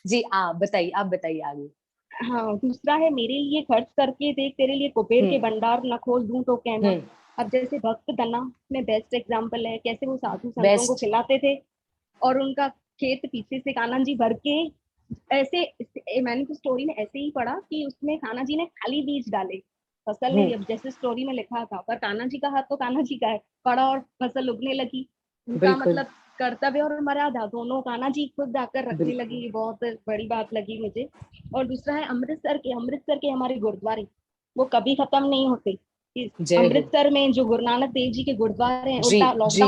जी, आप बताइए आगे। हाँ, दूसरा है मेरे लिए खर्च करके देख, तेरे लिए कुबेर के हम्म। भंडार न खोल दूं तो कहना। हम्म। अब जैसे भक्त दना में बेस्ट एग्जाम्पल है, कैसे वो साधु संतों को बेस्ट। खिलाते थे और उनका खेत पीछे से कान्हा जी भर के ऐसे, मैंने तो स्टोरी में ऐसे ही पढ़ा कि उसमें कान्हा जी ने खाली बीज डाले, फसल नहीं, हम्म। अब जैसे स्टोरी में लिखा था, पर कान्हा जी का हाथ तो कान्हा जी का है, पड़ा और फसल उगने लगी। उनका बिल्कुल मतलब कर्तव्य और मर्यादा दोनों कान्हा जी खुद आकर रखने बिल्कुल। लगी, ये बहुत बड़ी बात लगी मुझे। और दूसरा है अमृतसर के हमारे गुरुद्वारे, वो कभी खत्म नहीं होते। इस जय हो। अमृतसर में जो गुरु नानक देव जी के गुरुद्वारे हैं, जी उल्टा जी।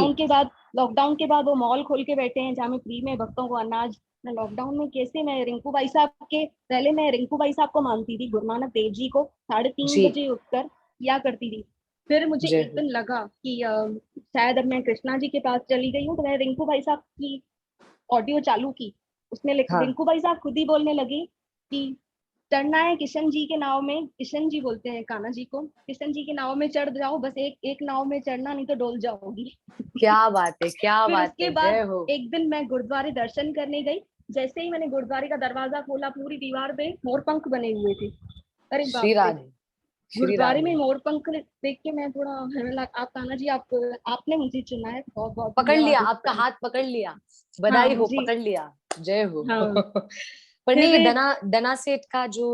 लॉकडाउन के बाद वो मॉल खोल के बैठे हैं जहाँ में फ्री में भक्तों को अनाज। मैं लॉकडाउन में कैसे, मैं रिंकू भाई साहब के, पहले मैं रिंकू भाई साहब को मानती थी, गुरु नानक देव जी को 3:30 जी। बजे उठकर किया करती थी। फिर मुझे जय एक हो। दिन लगा कि शायद अब मैं कृष्णा जी के पास चली गई हूँ, तो मैं रिंकू भाई साहब की ऑडियो चालू की, उसमें हाँ। रिंकू भाई साहब खुद ही बोलने लगे कि चढ़ना है किशन जी के नाव में, किशन जी बोलते हैं कान्हा जी को, किशन जी के नाव में चढ़ जाओ, बस एक नाव में चढ़ना, नहीं तो डोल जाओगी। क्या बात है, क्या फिर बात उसके है, बाद जय हो। एक दिन मैं गुरुद्वारे दर्शन करने गई, जैसे ही मैंने गुरुद्वारे का दरवाजा खोला, पूरी दीवार पे मोरपंख बने हुए थे। अरे श्री बाप रे, राधे, श्री गुरुद्वारे में राधे। मोरपंख देख के मैं थोड़ा आप कान्हा जी, आपने मुझे चुना है, बहुत बहुत पकड़ लिया, धन्यवाद आपका उसका। हाथ पकड़ लिया, हाँ बधाई हो, जी, पकड़ लिया, जय हो। हाँ। पर नहीं, फिर ये दना सेठ का जो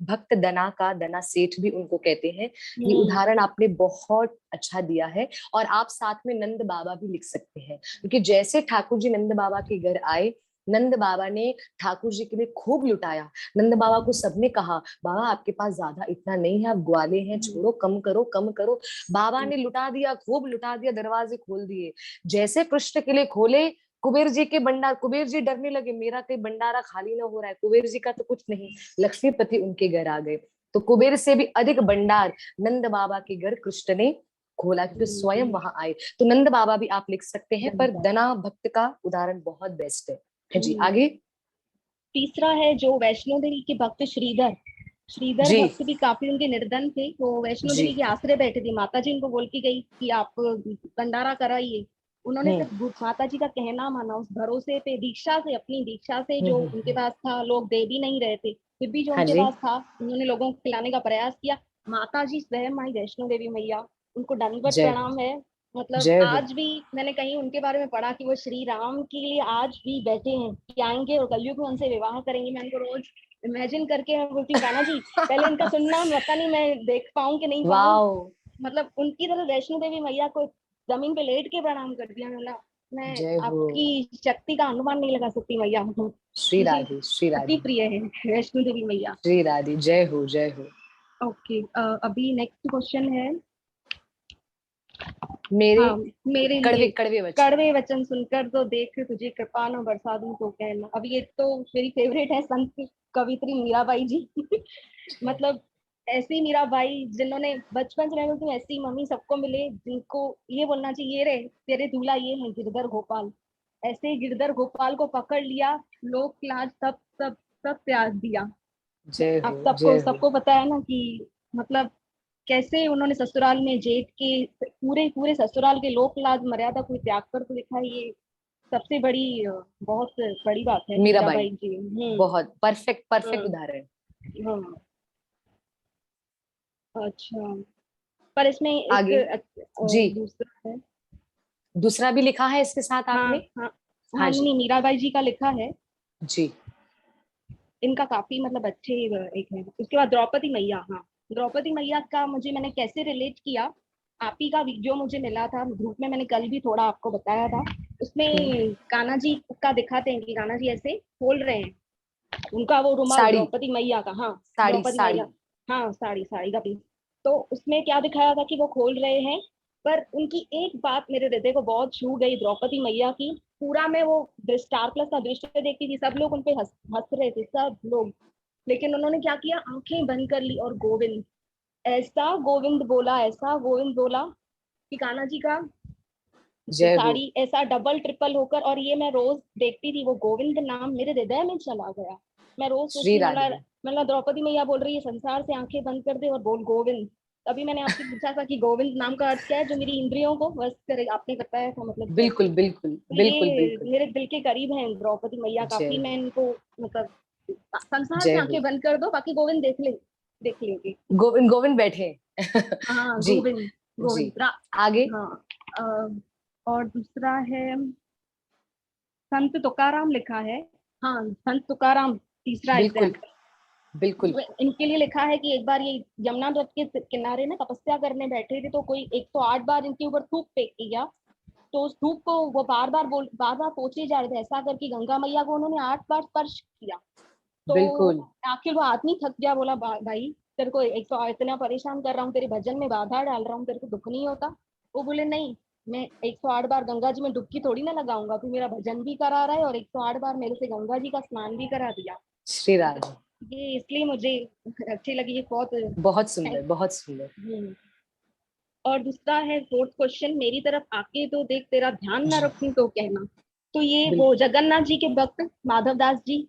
भक्त दना का, दना सेठ भी उनको कहते हैं, ये उदाहरण आपने बहुत अच्छा दिया है। और आप साथ में नंद बाबा भी लिख सकते हैं, क्योंकि जैसे ठाकुर जी नंद बाबा के घर आए, नंद बाबा ने ठाकुर जी के लिए खूब लुटाया। नंद बाबा को सबने कहा, बाबा आपके पास ज्यादा इतना नहीं है, आप ग्वाले हैं, छोड़ो, कम करो, कम करो। बाबा ने लुटा दिया, खूब लुटा दिया, दरवाजे खोल दिए। जैसे कृष्ण के लिए खोले, कुबेर जी के भंडार, कुबेर जी डरने लगे, मेरा कहीं भंडारा खाली ना हो रहा है, कुबेर जी का तो कुछ नहीं। लक्ष्मीपति उनके घर आ गए, तो कुबेर से भी अधिक भंडार नंद बाबा के घर कृष्ण ने खोला, क्योंकि स्वयं वहां आए। तो नंद बाबा भी आप लिख सकते हैं, पर दना भक्त का उदाहरण बहुत बेस्ट है जी। आगे तीसरा है जो वैष्णो देवी के भक्त श्रीधर, श्रीधर जी भक्त भी काफी उनके निर्धन थे, वो वैष्णो जी। देवी के आश्रय बैठे थे। माता जी उनको बोल के गई कि आप भंडारा कराइए, उन्होंने हम्म सिर्फ माता जी का कहना माना, उस भरोसे पे, दीक्षा से, अपनी दीक्षा से, जो उनके हम्म। पास था, लोग दे भी नहीं रहे थे, फिर भी जो हाँ उनके जी, पास था उन्होंने लोगों को खिलाने का प्रयास किया। माता जी स्वयं आई, वैष्णो देवी मैया, उनको दंडवत जय हो, प्रणाम है। मतलब जय हो। आज भी मैंने कहीं उनके बारे में पढ़ा कि वो श्री राम के लिए आज भी बैठे हैं, कि आएंगे और कलयुग में उनसे विवाह करेंगे। मैं उनको रोज इमेजिन करके मैं बोलती हूँ, कान्हा जी पहले इनका सुनना, पता नहीं मैं देख पाऊं कि नहीं पाऊं। वाओ, मतलब उनकी तरह वैष्णो देवी मैया को जमीन पे लेट के प्रणाम कर दिया। मैं जय हो। आपकी शक्ति का अनुमान नहीं लगा सकती मैया, श्री मुझे राधे, श्री अति राधे, प्रिय है वैष्णो देवी मैया। श्री राधे, जय हो, जय हो। ओके, अभी नेक्स्ट क्वेश्चन है। मेरे हाँ, मेरे कड़वे लिए कड़वे वचन। कड़वे वचन सुनकर तो देख, तुझे कृपा न बरसा दूं तो कहना। अब ये तो मेरी फेवरेट है, संत कवित्री मीराबाई जी। मतलब ऐसी मीराबाई जिन्होंने बचपन से, मैं बोलती हूँ ऐसी मम्मी सबको मिले, जिनको ये बोलना चाहिए, ये रे तेरे दूल्हा ये है गिरधर गोपाल। ऐसे गिरधर गोपाल को पकड़ लिया, लोक लाज सब सब सब त्याग दिया। जय आप हो, सबको जय हो। सबको पता है ना कि मतलब कैसे उन्होंने ससुराल में जेठ के, पूरे पूरे ससुराल के लोक लाज मर्यादा को त्याग कर तो दिखा। ये सबसे बड़ी बहुत बड़ी बात है मीराबाई, मीराबाई जी। बहुत परफेक्ट, परफेक्ट हम्म, उदाहरण। हाँ। अच्छा, पर इसमें एक आगे जी, दूसरा है। दूसरा भी लिखा है इसके साथ हाँ आपने। हाँ हाँ हाँ, जी, नहीं मीराबाई जी का लिखा है, जी इनका काफी मतलब अच्छे एक है। उसके बाद द्रौपदी मैया, हाँ, द्रौपदी मैया का मुझे, मैंने कैसे रिलेट किया, आप ही का वीडियो मुझे मिला था ग्रुप में, मैंने कल भी थोड़ा आपको बताया था। उसमें कान्हा जी का दिखाते हैं कि कान्हा जी ऐसे खोल रहे हैं, उनका वो रुमाल साड़ी, द्रौपदी मैया का, हाँ साड़ी द्रौपदी साड़ी। मैया, हाँ साड़ी, साड़ी का पीस। तो उसमें क्या दिखाया था कि वो खोल रहे हैं, पर उनकी एक बात मेरे हृदय को बहुत छू गई, द्रौपदी मैया की। पूरा मैं वो स्टार प्लस का दृश्य देखती थी, सब लोग उनपे हंस हंस रहे थे, सब लोग, लेकिन उन्होंने क्या किया, आंखें बंद कर ली और गोविंद, ऐसा गोविंद बोला, ऐसा गोविंद बोला कि कान्हा जी का जय हो, साड़ी ऐसा डबल ट्रिपल होकर, और ये मैं रोज देखती थी, वो गोविंद नाम मेरे हृदय में चला गया। मैं रोज श्री सोचती, राधे। मतलब द्रौपदी मैया बोल रही है संसार से आंखें बंद कर दे और बोल गोविंद। तभी मैंने आपसे पूछा था कि गोविंद नाम का अर्थ क्या है, जो मेरी इंद्रियों को बस करे, आपने बताया था मतलब कैसे। बिल्कुल बिल्कुल तो बिल्कुल ये बिल्कुल। मेरे दिल के करीब हैं द्रौपदी मैया, जय काफी मैं हो, इनको मतलब, संसार से जय हो। आंखें बंद कर दो, बाकी गोविंद देख ले, देख लेंगे। गोविंद, गोविंद बैठे हैं। हाँ जी गोविंद, जी। गोविंद आगे हाँ। और दूसरा है संत तुकाराम लिखा है, हाँ संत तुकाराम, तीसरा बिल्कुल एग्जाम्पल। बिल्कुल। इनके लिए लिखा है कि एक बार ये यमुना तट के किनारे ना तपस्या करने बैठे थे, तो कोई 108 बार इनके ऊपर थूक फेंक दिया। तो उस धूप को वो बार बार पोछे जा रहे थे, ऐसा करके गंगा मैया को उन्होंने 8 बार स्पर्श किया। तो बिल्कुल आखिर वो आदमी थक गया, बोला भाई तेरे को एक तो इतना परेशान कर रहा हूँ, तेरे भजन में बाधा डाल रहा हूँ, तेरे को दुख नहीं होता? वो बोले नहीं, मैं 108 बार गंगा जी में डुबकी थोड़ी ना लगाऊंगा, तू मेरा भजन भी करा रहा है और 108 बार मेरे से गंगा जी का स्नान भी करा दिया। श्री राधे। ये इसलिए मुझे अच्छी लगी, ये बहुत बहुत सुंदर, बहुत सुंदर। हम्म। और दूसरा है फोर्थ क्वेश्चन, मेरी तरफ आके तो देख, तेरा ध्यान ना जी रखूं तो कहना। तो ये वो बिल्कुल जगन्नाथ जी के भक्त माधव दास जी,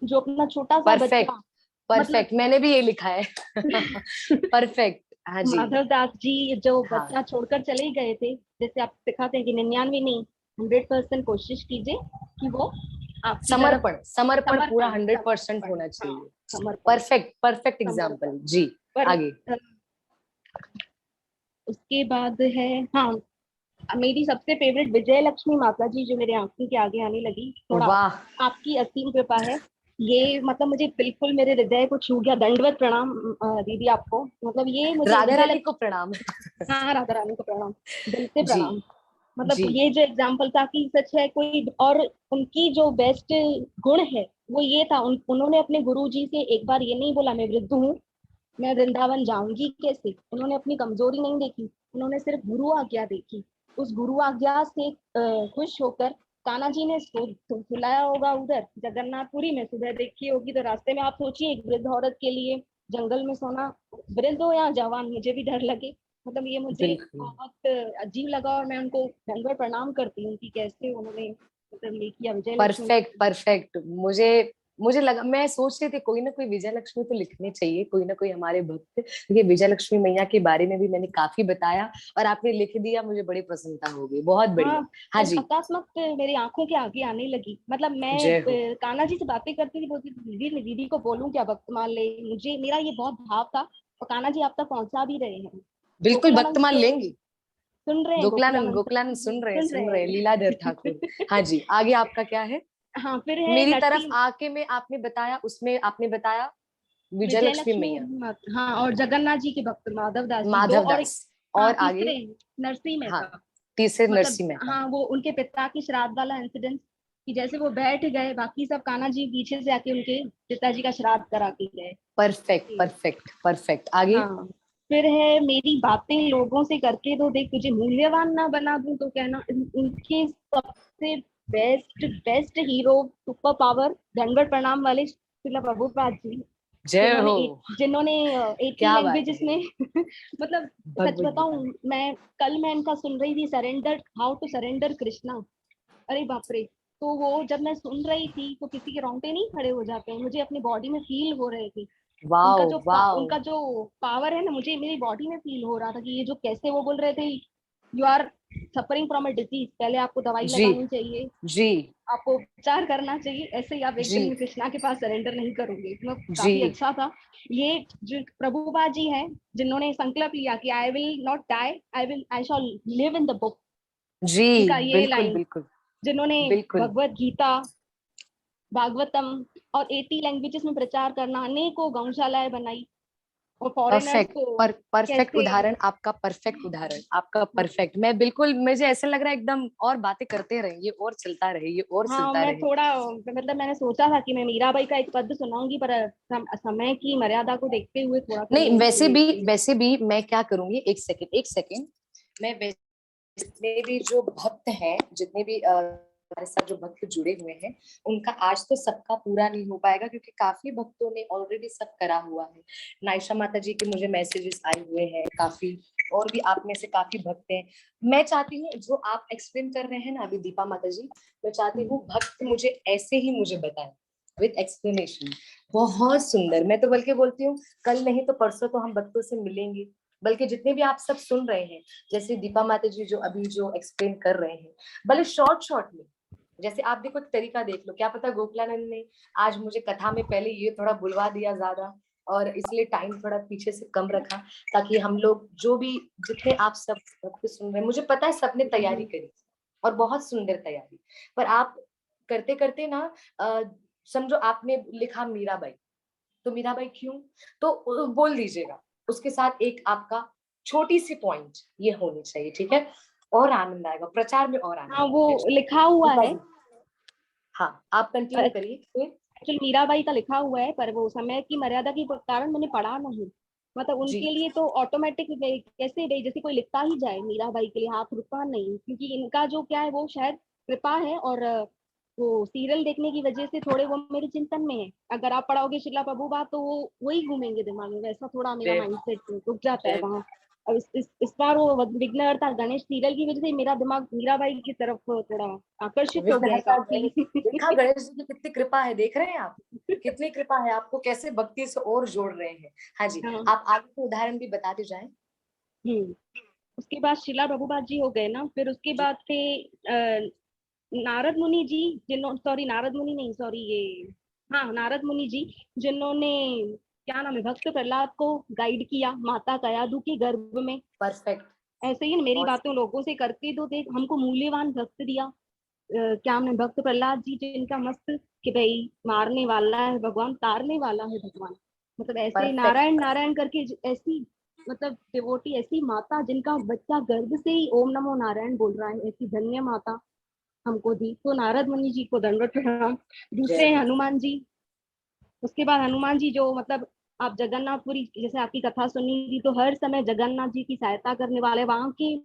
जो अपना छोटा सा परफेक्ट, बच्चा, परफेक्ट, मैंने भी ये लिखा है। परफेक्ट। हाँ जी। माधवदास जी जो हाँ। बच्चा छोड़कर चले ही गए थे, जैसे आप सिखाते हैं कि 99 नहीं 100% कोशिश कीजिए कि वो आपकी तरफ समर्पण, समर्पण पूरा 100% समर्पण, होना हाँ, चाहिए। समर्पण परफेक्ट, परफेक्ट समर्पण। एग्जाम्पल जी। पर आगे। उसके बाद है, हाँ, मेरी सबसे फेवरेट विजय लक्ष्मी माता जी जो मेरे आंखों के आगे आने लगी, थोड़ा वाह। आपकी असीम कृपा है। ये मतलब मुझे बिल्कुल मेरे हृदय को छू गया। दंडवत प्रणाम दीदी आपको, मतलब ये मुझे राधा विजय रानी को प्रणाम। हाँ, राधा रानी को प्रणाम, दिल से जी प्रणाम। मतलब जी। ये जो एग्जाम्पल था कि सच है कोई, और उनकी जो बेस्ट गुण है वो ये था, उन्होंने अपने गुरुजी से एक बार ये नहीं बोला मैं वृद्ध हूँ, मैं वृंदावन जाऊंगी कैसे। उन्होंने अपनी कमजोरी नहीं देखी, उन्होंने सिर्फ गुरु आज्ञा देखी। उस गुरु आज्ञा से खुश होकर कान्हा जी ने सुलाया होगा उधर जगन्नाथपुरी में, सुबह देखी होगी तो रास्ते में। आप सोचिए एक वृद्ध औरत के लिए जंगल में सोना, वृद्ध हो या जवान, मुझे भी डर लगे। मतलब ये मुझे बिल्कुल बहुत अजीब लगा, और मैं उनको दंडवत प्रणाम करती हूँ कि कैसे उन्होंने मतलब ये किया विजय लक्ष्मी। Perfect, perfect. मुझे मुझे लगा, मैं सोच रही थी कोई ना कोई विजय लक्ष्मी तो लिखने चाहिए, कोई ना कोई हमारे भक्त। ये विजय लक्ष्मी मैया के बारे में भी मैंने काफी बताया और आपने लिख दिया, मुझे बड़ी प्रसन्नता हो गई, बहुत हाँ, बढ़िया। हाँ जी। अकस्मात मेरी आंखों के आगे आने लगी। मतलब मैं जय हो। कान्हा जी से बातें करती थी, बोलती थी दीदी दीदी को बोलूं क्या वक्तमान ले, मुझे मेरा ये बहुत भाव था। और कान्हा जी आप तक पहुंचा भी रहे हैं। बिल्कुल गोकुलानंद वर्तमान तो लेंगे। सुन रहे हैं, गोकुलानंद, गोकुलानंद गोकुलानंद सुन रहे हैं, सुन सुन रहे रहे हैं, हैं। लीलाधर ठाकुर। हाँ जी, आगे आपका क्या है? हाँ, फिर है मेरी तरफ नरसिंह, आके में आपने बताया, उसमें आपने बताया विजय विजय लक्ष्मी लक्ष्मी मैया, हाँ, और जगन्नाथ जी के भक्त माधव दास जी दो, माधव और एक, दास, हाँ, और आगे। तीसरे नरसिंह हाँ, मेहता। तीसरे मतलब नरसिंह मेहता। हाँ, वो उनके पिता की श्राद्ध वाला इंसिडेंट, कि जैसे वो बैठ गए, बाकी सब कान्हा जी पीछे से आके उनके पिताजी का श्राद्ध करा के गए। Perfect, perfect, perfect. आगे। हाँ, फिर है मेरी बातें लोगों से करके तो देख, तुझे मूल्यवान ना बना दूं तो कहना। उनके सबसे best best hero, super power, दंडवत प्रणाम वाले श्रील प्रभुपाद जी, जय हो। जिन्होंने 80 क्या बात लैंग्वेजेस है। में मतलब सच भगवत गीता। बताऊं, मैं इनका सुन रही थी, surrender, how to surrender Krishna. अरे बाप रे, तो वो जब मैं सुन रही थी तो किसी के रोंगटे नहीं खड़े हो जाते हैं, मुझे अपनी बॉडी में फील हो रहे थे। Wow, wow. उनका जो पावर है ना, मुझे मेरी बॉडी में फील हो रहा था कि ये जो कैसे वो बोल रहे थे, you are suffering from a disease, पहले आपको दवाई जी लगानी चाहिए, जी आपको उपचार करना चाहिए, ऐसे ही आप जी एकदम कृष्णा के पास सरेंडर नहीं करोगे। तो जी काफी अच्छा था। ये जो प्रभुपा जी हैं, जिन्होंने संकल्प लिया कि I will not die, I shall live in the book, जी। उनका ये बिल्कुल लाइन, बिल्कुल जिन्होंने बिल्कुल। भगवत गीता, भागवतम और 80 लैंग्वेजेस में प्रचार करना, अनेकों गौशालाएं बनाई, और फॉरेनर्स परफेक्ट, को परफेक्ट कैसे, उदाहरण आपका, परफेक्ट उदाहरण आपका, परफेक्ट। मैं बिल्कुल, मुझे ऐसा लग रहा है एकदम और बातें करते रहेंगे और चलता रहे, ये और हाँ, चलता मैं रहे। थोड़ा, मतलब मैंने सोचा था कि मैं मीराबाई का एक पद सुनाऊंगी, पर समय की मर्यादा को देखते हुए थोड़ा फिर नहीं, मैं वैसे भी मैं क्या करूंगी, एक सेकंड, एक सेकंड। मैं जितने भी जो भक्त हैं, जितने भी हमारे साथ जो भक्त जुड़े हुए हैं, उनका आज तो सबका पूरा नहीं हो पाएगा, क्योंकि काफी भक्तों ने ऑलरेडी सब करा हुआ है। नायशा माता जी के मुझे मैसेजेस आए हुए हैं काफी, और भी आप में से काफी भक्त हैं। मैं चाहती हूँ जो आप एक्सप्लेन कर रहे हैं ना अभी दीपा माता जी, मैं चाहती हूँ भक्त मुझे ऐसे ही मुझे बताएं, विद एक्सप्लेनेशन। बहुत सुंदर। मैं तो बल्कि बोलती हूँ कल नहीं तो परसों तो हम भक्तों से मिलेंगे, बल्कि जितने भी आप सब सुन रहे हैं, जैसे दीपा माता जी जो अभी जो एक्सप्लेन कर रहे हैं, भले शॉर्ट शॉर्ट में, जैसे आप देखो एक तरीका देख लो, क्या पता गोकुलानंद ने आज मुझे कथा में पहले ये थोड़ा बुलवा दिया ज्यादा, और इसलिए टाइम थोड़ा पीछे से कम रखा, ताकि हम लोग जो भी, जितने आप सब भक्त सुन रहे हैं, मुझे पता है सबने तैयारी करी और बहुत सुंदर तैयारी, पर आप करते करते ना समझो आपने लिखा मीराबाई, तो मीराबाई क्यों, तो बोल दीजिएगा, उसके साथ एक आपका छोटी सी पॉइंट ये होनी चाहिए, ठीक है? और आनंद आएगा प्रचार में, और हाँ, आनंद वो आएगा। लिखा हुआ दीपा है। जी, हाँ आप कंटिन्यू करिए फिर। एक्चुअली मीराबाई का लिखा हुआ है, पर वो समय की मर्यादा के कारण मैंने पढ़ा नहीं। मतलब जी उनके लिए तो ऑटोमेटिक कैसे भाई, जैसे कोई लिखता ही जाए मीराबाई के लिए, हाथ रुका नहीं, क्योंकि इनका जो क्या है वो शायद कृपा है, और वो सीरियल देखने की वजह से थोड़े वो मेरे चिंतन में है। अगर आप पढ़ाओगे शिला प्रभुपाद तो वो वही घूमेंगे दिमाग में, वैसा थोड़ा मेरा जय माइंडसेट रुक जाता है जय वहाँ। अब इस बार वो विघ्नहर्ता गणेश सीरियल की वजह से मेरा दिमाग मीराबाई की तरफ थोड़ा आकर्षित हो गया है विघ्नहर्ता गणेश, काफी। देखा गणेश जी की कितनी कृपा है, देख रहे हैं आप कितनी कृपा है, आपको कैसे भक्ति से और जोड़ रहे हैं। हाँ जी, हाँ। आप आगे के उदाहरण भी बताते जाएं। उसके बाद शिला प्रभुपाद जी हो गए ना, फिर उसके जी। बाद थे नारद मुनि जी, सॉरी नारद मुनि नहीं, सॉरी ये, हाँ नारद मुनि जी, जिन्होंने क्या नाम है भक्त प्रहलाद को गाइड किया माता कयाधु के गर्भ में। परफेक्ट। ऐसे ही मेरी बहुत बातों लोगों से करके तो देख हमको मूल्यवान भक्त दिया। क्या नाम है भक्त प्रहलाद जी, जिनका मस्त कि भाई मारने वाला है भगवान, तारने वाला है भगवान, मतलब ऐसे नारायण परफेक्ट। नारायण करके ऐसी, मतलब डिवोटी ऐसी माता जिनका बच्चा गर्भ से ही ओम नमो नारायण बोल रहा है, ऐसी धन्य माता हमको दी। तो नारद मुनि जी को दंडवत प्रणाम। दूसरे जय हैं हो। हनुमान जी। उसके बाद हनुमान जी जो मतलब आप जगन्नाथपुरी जैसे आपकी कथा सुनी थी, तो हर समय जगन्नाथ जी की सहायता करने वाले, वहां के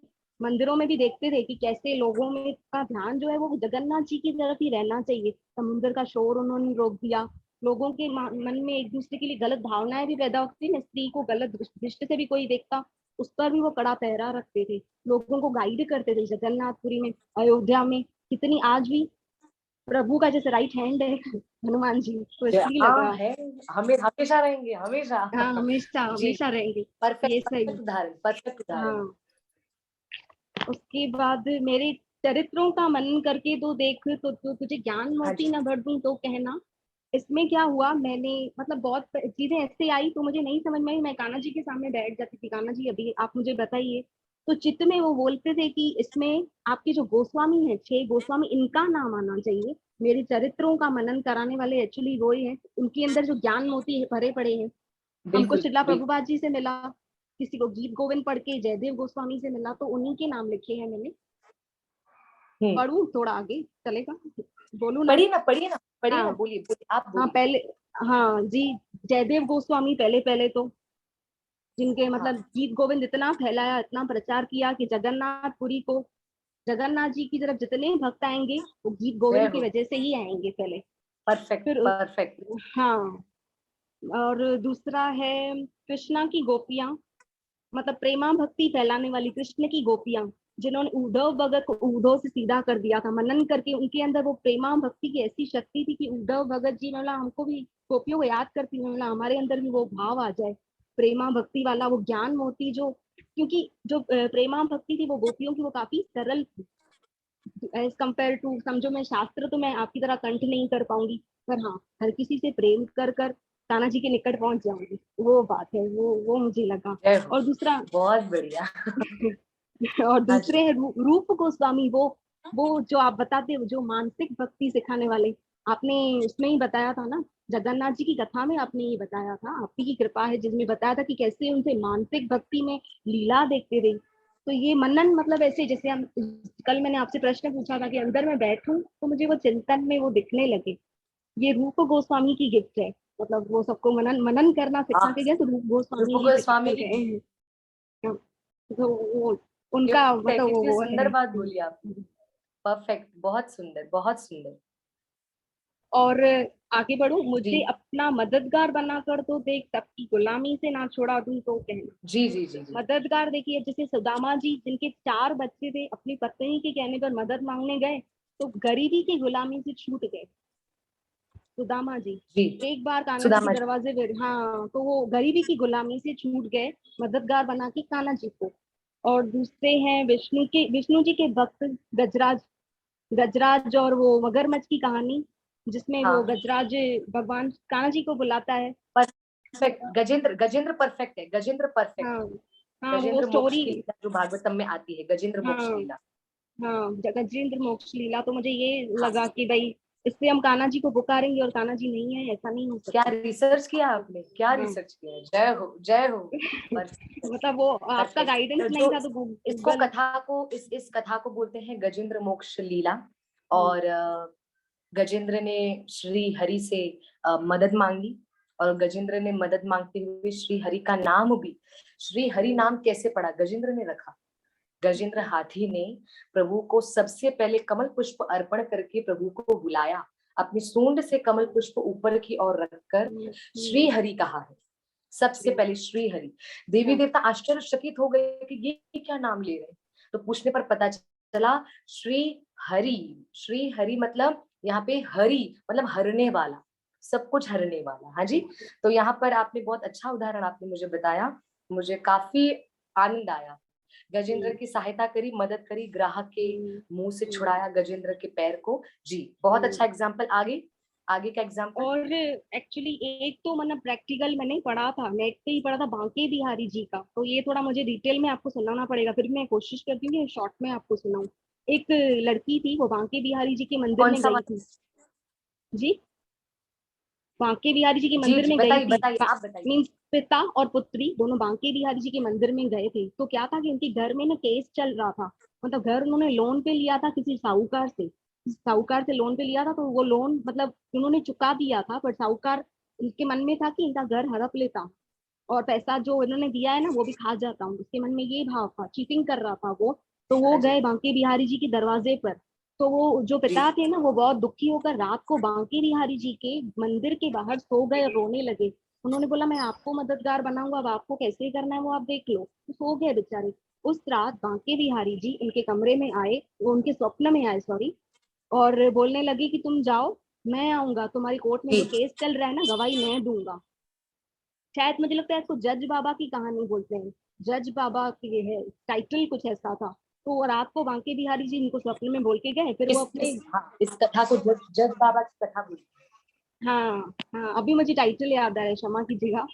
मंदिरों में भी देखते थे कि कैसे लोगों में का ध्यान जो है वो जगन्नाथ जी की तरफ ही रहना चाहिए। समुद्र का शोर उन्होंने रोक दिया, लोगों के मन में एक दूसरे के लिए गलत भावनाएं भी पैदा होती ना, स्त्री को गलत दृष्टि से भी कोई देखता, उस पर भी वो कड़ा पहरा रखते थे, लोगों को गाइड करते थे जगन्नाथपुरी में, अयोध्या में। कितनी आज भी प्रभु का जैसे राइट हैंड है हनुमान जी, तो इसलिए हाँ लगा। है, हमें हमेशा रहेंगे हमेशा। हाँ हमेशा जी, हमेशा रहेंगे। परफेक्ट ये परफेक्ट सही। उदाहरण, परफेक्ट उदाहरण। हाँ। उसके बाद मेरे चरित्रों का मनन करके तो देख, तो तुझे ज्ञान हाँ मोती जी। न भर दूं तो कहना। इसमें क्या हुआ, मैंने मतलब बहुत चीजें ऐसे आई तो मुझे नहीं समझ में आई, मैं कान्हा जी के सामने बैठ जाती थी, कान्हा जी अभी आप मुझे बताइए, तो चित्त में वो बोलते थे कि इसमें आपके जो गोस्वामी है, 6 गोस्वामी, इनका नाम आना चाहिए। मेरे चरित्रों का मनन कराने वाले एक्चुअली वो ही है, उनके अंदर जो ज्ञान मोती भरे पड़े हैं। हमको बिल्कुल शिला बिल्कुल। प्रभुपाद जी से मिला, किसी को गीत गोविंद पढ़ के जयदेव गोस्वामी से मिला, तो उन्हीं के नाम लिखे हैं मैंने। हम्म। पढ़ू थोड़ा आगे चलेगा, बोलू ना? पढ़िए ना, पढ़िए ना, पढ़िए हाँ। ना, बोलिए बोलिए, आप हाँ बोलिए। पहले, हाँ जी, जयदेव गोस्वामी पहले पहले तो, जिनके मतलब हाँ। गीत गोविंद इतना फैलाया, इतना प्रचार किया कि जगन्नाथपुरी को, जगन्नाथ जी की तरफ जितने भक्त आएंगे वो गीत जय गोविंद की हो। वजह से ही आएंगे पहले। परफेक्ट फिर परफेक्ट। हाँ, और दूसरा है कृष्णा की गोपियां, मतलब प्रेमा भक्ति फैलाने वाली कृष्ण की गोपियां, जिन्होंने उद्धव भगत को उद्धव से सीधा कर दिया था, मनन करके उनके अंदर वो प्रेमा भक्ति की ऐसी शक्ति थी कि उद्धव भगत जी मतलब हमको भी गोपियों को याद करती हूँ, मतलब हमारे अंदर भी वो भाव आ जाए, प्रेमा भक्ति वाला वो ज्ञान मोती जो, क्योंकि जो प्रेमा भक्ति थी वो गोपियों की वो काफी सरल थी एज कम्पेयर टू, समझो मैं शास्त्र तो मैं आपकी तरह कंठ नहीं कर पाऊंगी, पर हाँ हर किसी से प्रेम कर कर कान्हा जी के निकट पहुंच जाऊंगी, वो बात है, वो मुझे लगा। जय हो। और दूसरा बहुत बढ़िया। और हाँ दूसरे जी। हैं रूप गोस्वामी, वो जो आप बताते हो जो मानसिक भक्ति सिखाने वाले, आपने उसमें ही बताया था ना, जगन्नाथ जी की कथा में आपने ये बताया था, आपकी की कृपा है जिसमें बताया था कि कैसे उनसे मानसिक भक्ति में लीला देखते थे। तो ये मनन मतलब ऐसे जैसे हम, कल मैंने आपसे प्रश्न पूछा था कि अंदर मैं बैठूं तो मुझे वो चिंतन में वो दिखने लगे, ये रूप गोस्वामी की गिफ्ट है, मतलब वो सबको मनन मनन करना सिखा हाँ, के गए तो रूप रूप गोस्वामी ही सिखा गोस्वामी के की गए हैं। हाँ, तो वो उनका गिफ्ट है, मतलब कितनी वो सुंदर है। बात बोली आपने। परफेक्ट, बहुत सुंदर बहुत सुंदर। और आगे बढ़ू, जी मुझे अपना मददगार बनाकर तो देख, सबकी गुलामी से ना छोड़ा दूं तो कहना। जी जी जी जी। मददगार देखिए, जैसे सुदामा जी जिनके 4 बच्चे थे, अपनी पत्नी के कहने पर मदद मांगने गए तो गरीबी की गुलामी से छूट गए सुदामा जी। जी। एक बार कान्हा जी के सुदामा जी। दरवाजे पे, हाँ, तो वो गरीबी की गुलामी से छूट गए, मददगार बना के कान्हा जी को। और दूसरे हैं विष्णु जी के भक्त गजराज, गजराज और वो मगरमच्छ की कहानी, जिसमें वो हाँ, गजराज भगवान कान्हा जी को बुलाता है। परफेक्ट। गजेंद्र, गजेंद्र परफेक्ट है, गजेंद्र परफेक्ट हाँ। है। हाँ वो गजेंद्र मोक्ष स्टोरी। की लीला जो भागवतम में आती है, गजेंद्र मोक्ष हाँ। लीला। हाँ गजेंद्र मोक्ष लीला, तो मुझे ये हाँ। लगा कि भाई इससे हम कान्हा जी को पुकारेंगे और कान्हा जी नहीं है, ऐसा नहीं हो क्या सकता। रिसर्च किया आपने, क्या हाँ। रिसर्च किया है, जय हो जय हो। परफेक्ट मतलब वो आपका परफेक्ट। गाइडेंस तो नहीं जो था तो इसको गूगल। कथा को इस कथा को बोलते हैं गजेंद्र मोक्ष लीला। हम्म। और गजेंद्र ने श्री हरि से मदद मांगी, और गजेंद्र ने मदद मांगते हुए श्री हरि का नाम भी, श्री हरि नाम कैसे पड़ा, गजेंद्र ने रखा। गजेंद्र हाथी ने प्रभु को सबसे पहले कमल पुष्प अर्पण करके प्रभु को बुलाया, अपनी सूंड से कमल पुष्प ऊपर की ओर रखकर हम्म। श्री हरि कहा है। सबसे पहले श्री हरि। देवी देवता आश्चर्यचकित हो गए कि ये क्या नाम ले रहे हैं। तो पूछने पर पता चला श्री हरि मतलब यहाँ पे हरि मतलब हरने वाला, सब कुछ हरने वाला। हाँ जी, तो यहाँ पर आपने बहुत अच्छा उदाहरण आपने मुझे बताया, मुझे काफी आनंद आया। गजेंद्र की सहायता करी, मदद करी, ग्राहक के मुंह से छुड़ाया गजेंद्र के पैर को। जी बहुत अच्छा एग्जाम्पल। आगे का एग्जाम्पल। और एक्चुअली एक तो मतलब प्रैक्टिकल मैंने पढ़ा था, नेट पे ही पढ़ा था, बांके बिहारी जी का। तो ये थोड़ा मुझे डिटेल में आपको सुनाना पड़ेगा, फिर मैं कोशिश करती हूँ कि शॉर्ट में आपको सुनाऊं। एक लड़की थी, वो बांके बिहारी जी के मंदिर कौन में सा गई थी। जी, बांके बिहारी जी के जी मंदिर जी में गई बताइए थी। बताइए, आप बताइए। मीन्स पिता और पुत्री दोनों बांके बिहारी जी के मंदिर में गए थे। तो क्या था कि उनके घर में ना केस चल रहा था, मतलब घर उन्होंने लोन पे लिया था किसी साहूकार से। साहूकार से लोन पे लिया था, तो वो लोन मतलब उन्होंने चुका दिया था, पर साहूकार उनके मन में था कि इनका घर हड़प लेता और पैसा जो इन्होंने दिया है ना वो भी खा जाता हूँ। उसके मन में ये भाव था, चीटिंग कर रहा था वो। तो वो हाँ जी गए बांके बिहारी जी के दरवाजे पर। तो वो जो जी पिता थे ना, वो बहुत दुखी होकर रात को बांके बिहारी जी के मंदिर के बाहर सो गए और रोने लगे। उन्होंने बोला मैं आपको मददगार बनाऊंगा, अब आपको कैसे करना है वो आप देख लो। तो सो गए बेचारे। उस रात बांके बिहारी जी उनके कमरे में आए, वो उनके स्वप्न में आए सॉरी, और बोलने लगे कि तुम जाओ, मैं आऊंगा, तुम्हारी कोर्ट में जी। जो केस चल रहा है ना गवाही मैं दूंगा। शायद मुझे लगता है इसको जज बाबा की कहानी बोलते हैं। जज बाबा की है टाइटल, कुछ ऐसा था। तो वो रात को बांके बिहारी जी इनको स्वप्न में बोल के गए, फिर वो अपने। इस कथा को जज बाबा की कथा बोलते हाँ हाँ, अभी मुझे टाइटल याद आ रहा है, क्षमा कीजिएगा।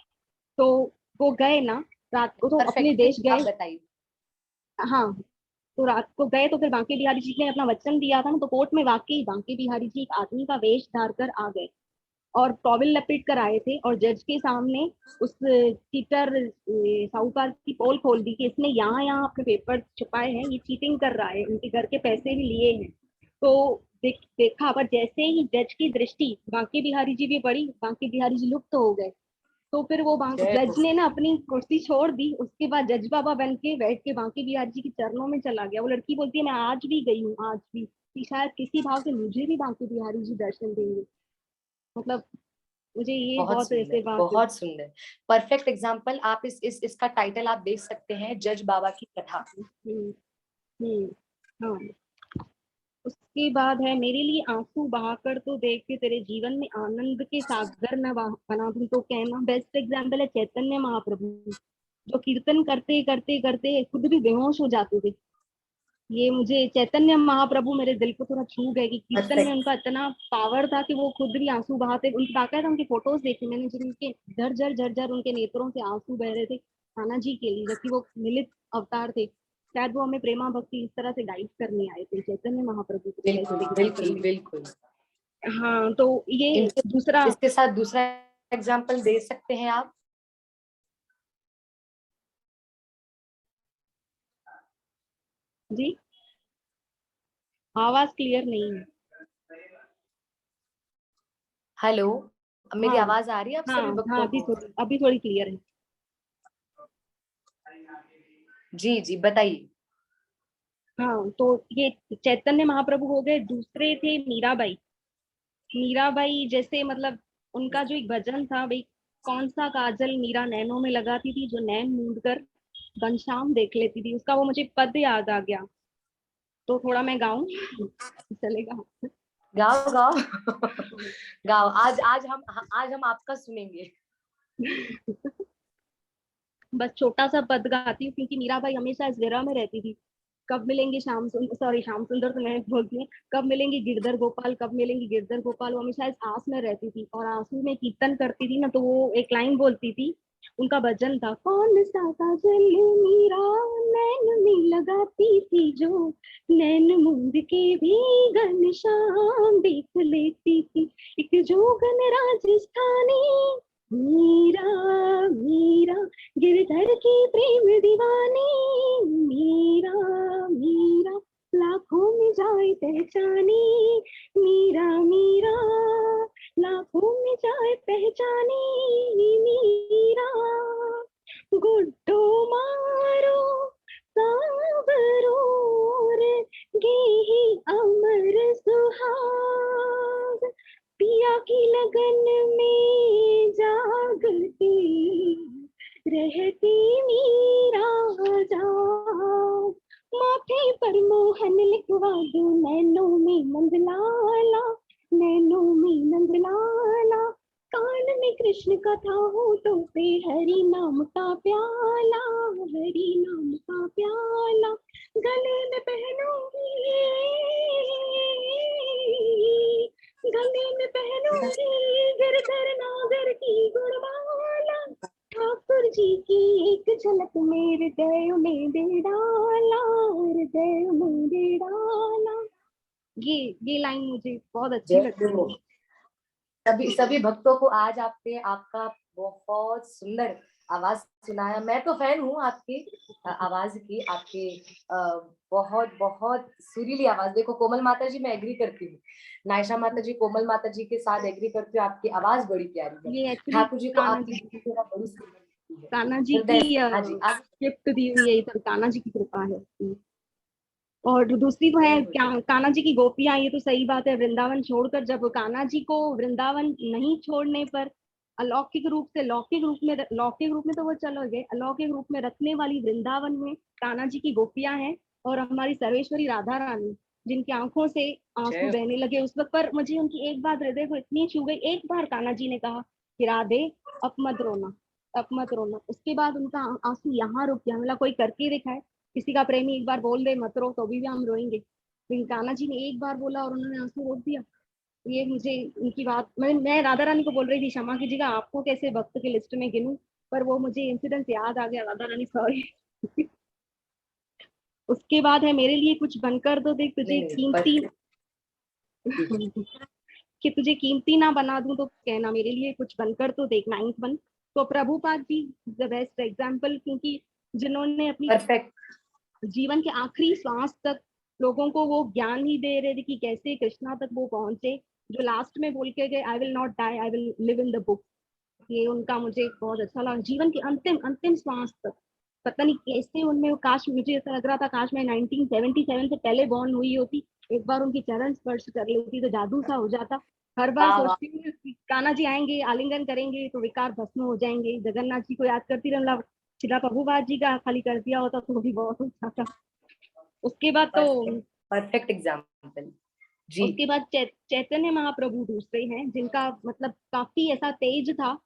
तो वो गए ना, रात को तो हैं। अपने परफेक्ट, देश आप गए। बताइए। हाँ, तो रात को गए तो फिर बांके बिहारी जी ने अपना वचन दिया था ना, तो कोर्ट में वाकई बांके बिहारी जी एक आदमी का वेश धार कर आ गए और टॉवेल लपेट कर आए थे, और जज के सामने उस चीटर साहूकार की पोल खोल दी कि इसने यहाँ यहाँ अपने पेपर छुपाए हैं, ये चीटिंग कर रहा है, उनके घर के पैसे भी लिए हैं। तो देखा, पर जैसे ही जज की दृष्टि बांके बिहारी जी भी पड़ी, बांके बिहारी जी लुप्त हो गए। तो फिर वो जय जज हो। ने ना अपनी कुर्सी छोड़ दी, उसके बाद जज बाबा बन के बैठ के बांके बिहारी जी के चरणों में चला गया। वो लड़की बोलती है मैं आज भी गई हूँ, आज भी, कि शायद किसी भाव से मुझे भी बांके बिहारी जी दर्शन देंगे। मतलब मुझे ये बहुत बहुत ऐसे सुंदर, बात। बहुत सुंदर, परफेक्ट एग्जाम्पल। आप इसका टाइटल आप देख सकते हैं, जज बाबा की कथा। हम्म हाँ। उसके बाद है मेरे लिए आंसू बहाकर तो देख के तेरे जीवन में आनंद के सागर न बना दूं तो कहना। बेस्ट एग्जाम्पल है चैतन्य महाप्रभु, जो कीर्तन करते करते करते खुद भी बेहोश हो जाते थे। ये मुझे चैतन्य महाप्रभु मेरे दिल को थोड़ा छू गए कि कीर्तन में परफेक्ट। उनका इतना पावर था कि वो खुद भी आंसू बहाते। उनकी बाकायदा उनकी फोटोज देखी मैंने, जिनके झरझर झरझर उनके नेत्रों से आंसू बह रहे थे कान्हा जी के लिए, जबकि वो मिलित अवतार थे। शायद वो हमें प्रेमा भक्ति इस तरह से गाइड करने आए थे, चैतन्य महाप्रभु के बेस्ट बिल्कुल एग्जाम्पल बिल्कुल में। बिल्कुल। हाँ, तो ये इनके दूसरा। इसके साथ दूसरा एग्जाम्पल दे सकते हैं आप। जी, आवाज क्लियर नहीं है। हेलो, मेरी हाँ आवाज आ रही है आप हाँ सभी हाँ, भक्तों को? अभी थोड़ी क्लियर है। जी जी बताइए। हाँ, तो ये चैतन्य महाप्रभु हो गए। दूसरे थे मीराबाई। मीराबाई जैसे मतलब उनका जो एक भजन था भाई, कौन सा काजल मीरा नैनों में लगाती थी, जो नैन मूंद कर घनश्याम देख लेती थी, उसका वो मुझे पद याद आ गया। तो थोड़ा मैं गाऊं चलेगा? गाओ गाओ गाओ। आज हम आपका सुनेंगे। बस छोटा सा पद गाती हूँ, क्योंकि मीराबाई हमेशा इस विरह में रहती थी। कब मिलेंगे श्याम सुंदर, सॉरी श्याम सुंदर तो मैं बोलती हूँ, कब मिलेंगे गिरधर गोपाल, कब मिलेंगे गिरधर गोपाल। वो हमेशा इस आस में रहती थी, और आंसू में कीर्तन करती थी ना, तो वो एक लाइन बोलती थी, उनका भजन था, कौन सा काजल मीरा नैन में लगाती थी, जो नैन मूंद के भी घनश्याम देख लेती थी, एक जोगन राजस्थानी मीरा मीरा, गिरधर की प्रेम दीवानी मीरा मीरा, लाखों में जाए पहचानी मीरा मीरा, लाखों में जाए पहचानी मीरा, गुड्डो मारो सावरो रे, गेही अमर सुहाग, पिया की लगन में जागती कहती मीरा जाओ, माथे पर मोहन लिखवा दो, नैनों में नंदलाला, नैनों में नंदलाला, कान में कृष्ण कथा हो तो पे हरि नाम का प्याला, हरि नाम का प्याला, गले में पहनूंगी, गले में पहनूंगी गिरधर नागर की गुणमाला, ठाकुर जी की एक झलक मेरे हृदय में दे डाला, हृदय में दे डाला। ये लाइन मुझे बहुत अच्छी लगती है। सभी भक्तों को आज आपने आपका बहुत सुंदर आवाज सुनाया। मैं तो फैन हूँ आपकी आवाज की, आपके बहुत बहुत सुरीली आवाज। देखो कोमल माता जी मैं एग्री करती हूँ, नायशा माता जी कोमल माता जी के साथ एग्री करती हूँ, आपकी आवाज बड़ी प्यारी है। ये ठाकुर जी को कान्हा आपकी जी, बड़ी सुंदर लगती है। कान्हा जी हृदय की से। हाँ जी, आगे गिफ्ट दी हुई है, ये सब कान्हा जी की कृपा है। और दूसरी तो है कान्हा जी की गोपियां। ये तो सही बात है, वृंदावन छोड़कर जब कान्हा जी को वृंदावन नहीं छोड़ने पर अलौकिक रूप से लौकिक रूप में तो वो चलो गए, अलौकिक रूप में रखने वाली वृंदावन में कान्हा जी की गोपियां हैं। और हमारी सर्वेश्वरी राधा रानी जिनकी आंखों से आंसू बहने लगे उस वक्त पर मुझे उनकी एक बात हृदय को इतनी छू गई। एक बार कान्हा जी ने कहा कि राधे अब मत रोना, अब मत रोना। उसके बाद उनका आंसू यहाँ रुक गया। मतलब कोई करके दिखाए, किसी का प्रेमी एक बार बोल दे मत रो तो भी हम रोएंगे, लेकिन कान्हा जी ने एक बार बोला और उन्होंने आंसू रोक दिया। ये मुझे उनकी बात, मैं राधा रानी को बोल रही थी क्षमा कीजिएगा आपको कैसे भक्त के लिस्ट में गिनूं, पर वो मुझे इंसिडेंट याद आ गया। राधा रानी सॉरी। उसके बाद है मेरे लिए कुछ बनकर तो देख, तुझे कीमती कि तुझे कीमती ना बना दूं तो कहना, मेरे लिए कुछ बनकर तो देख, 9th वन। तो Prabhupada ji the best example, क्योंकि जिन्होंने अपनी परफेक्ट जीवन के आखिरी श्वास तक लोगों को वो ज्ञान ही दे रहे थे कि कैसे कृष्णा तक वो पहुंचे, जो लास्ट में बोल के गए I will not die, I will live in the book. ये उनका मुझे बहुत अच्छा लगा, जीवन के अंतिम अंतिम श्वास तक। पता नहीं कैसे उनमें, काश मुझे ऐसा लग रहा था काश मैं 1977 से पहले बॉर्न हुई होती, एक बार उनकी चरण स्पर्श कर लेती तो जादू सा हो जाता। हर बार सोचती हूँ कि कान्हा जी आएंगे आलिंगन करेंगे तो विकार भस्म हो जाएंगे। जगन्नाथ जी को याद करती रहूंगा, शिला प्रभुपाद जी का खाली कर दिया होता तो भी बहुत अच्छा था। उसके बाद तो परफेक्ट एग्जाम्पल जी। उसके बाद चैतन्य महाप्रभु दूसरे हैं जिनका मतलब काफी ऐसा तेज था,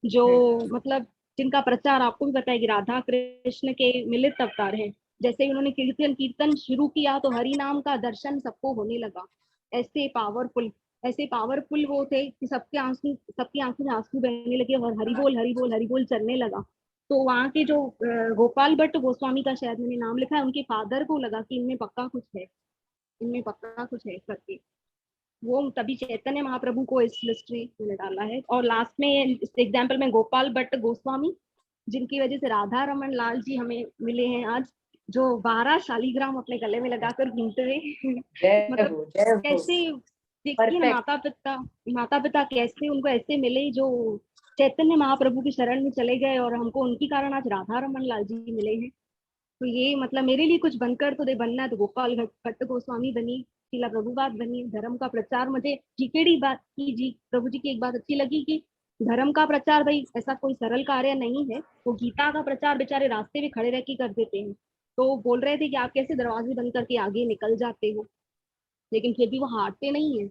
जो मतलब जिनका प्रचार आपको भी पता है कि राधा कृष्ण के मिलित अवतार हैं। जैसे ही उन्होंने कीर्तन कीर्तन शुरू किया तो हरि नाम का दर्शन सबको होने लगा। ऐसे पावरफुल वो थे कि सबकी आंखों में आंसू बहने लगे और हरि बोल चलने लगा। तो वहाँ के जो गोपाल भट्ट गोस्वामी का शायद मैंने नाम लिखा है, उनके फादर को लगा कि इनमें पक्का कुछ है, इनमें पक्का कुछ है करके वो तभी चैतन्य महाप्रभु को इस लिस्ट में मैंने डाला है। और लास्ट में इस एग्जाम्पल में गोपाल भट्ट गोस्वामी, जिनकी वजह से राधा रमन लाल जी हमें मिले हैं आज, जो 12 शालीग्राम अपने गले में लगाकर घूमते हुए मतलब कैसे देखिए ना, माता पिता कैसे उनको ऐसे मिले जो चैतन्य महाप्रभु की शरण में चले गए और हमको उनकी कारण आज राधा रमन लाल जी मिले हैं। तो ये मतलब मेरे लिए कुछ बनकर तो दे बनना है तो गोपाल भट्ट गोस्वामी बनी, शीला प्रभुपाद बनी। धर्म का प्रचार, मुझे जीकेडी बात की जी प्रभु जी की एक बात अच्छी लगी कि धर्म का प्रचार भाई ऐसा कोई सरल कार्य नहीं है। वो गीता का प्रचार बेचारे रास्ते में खड़े रह के कर देते हैं। तो बोल रहे थे कि आप कैसे दरवाजे बंद करके आगे निकल जाते हो, लेकिन फिर भी वो हारते नहीं है,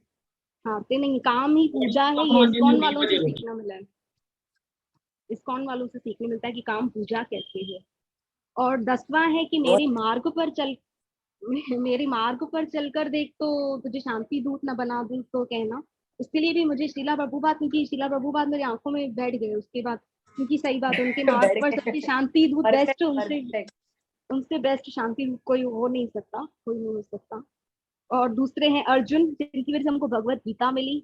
हारते नहीं। काम ही पूजा है, ये इस्कॉन वालों से सीखना मिला है, इस्कॉन वालों से सीखने मिलता है कि काम पूजा कैसे है। और 10वां है कि मेरे मार्ग पर चलकर देख तो तुझे शांति दूत न बना दूं तो कहना। इसके लिए भी मुझे शीला प्रभुपाद, क्योंकि शीला प्रभुपाद मेरी आंखों में बैठ गए उसके बाद, क्योंकि सही बात है उनके मार्ग पर सबकी शांति दूत बेस्ट, उनसे बेस्ट शांति दूत कोई हो नहीं सकता, कोई नहीं हो सकता। और दूसरे हैं अर्जुन, जिनकी वजह से हमको भगवत गीता मिली,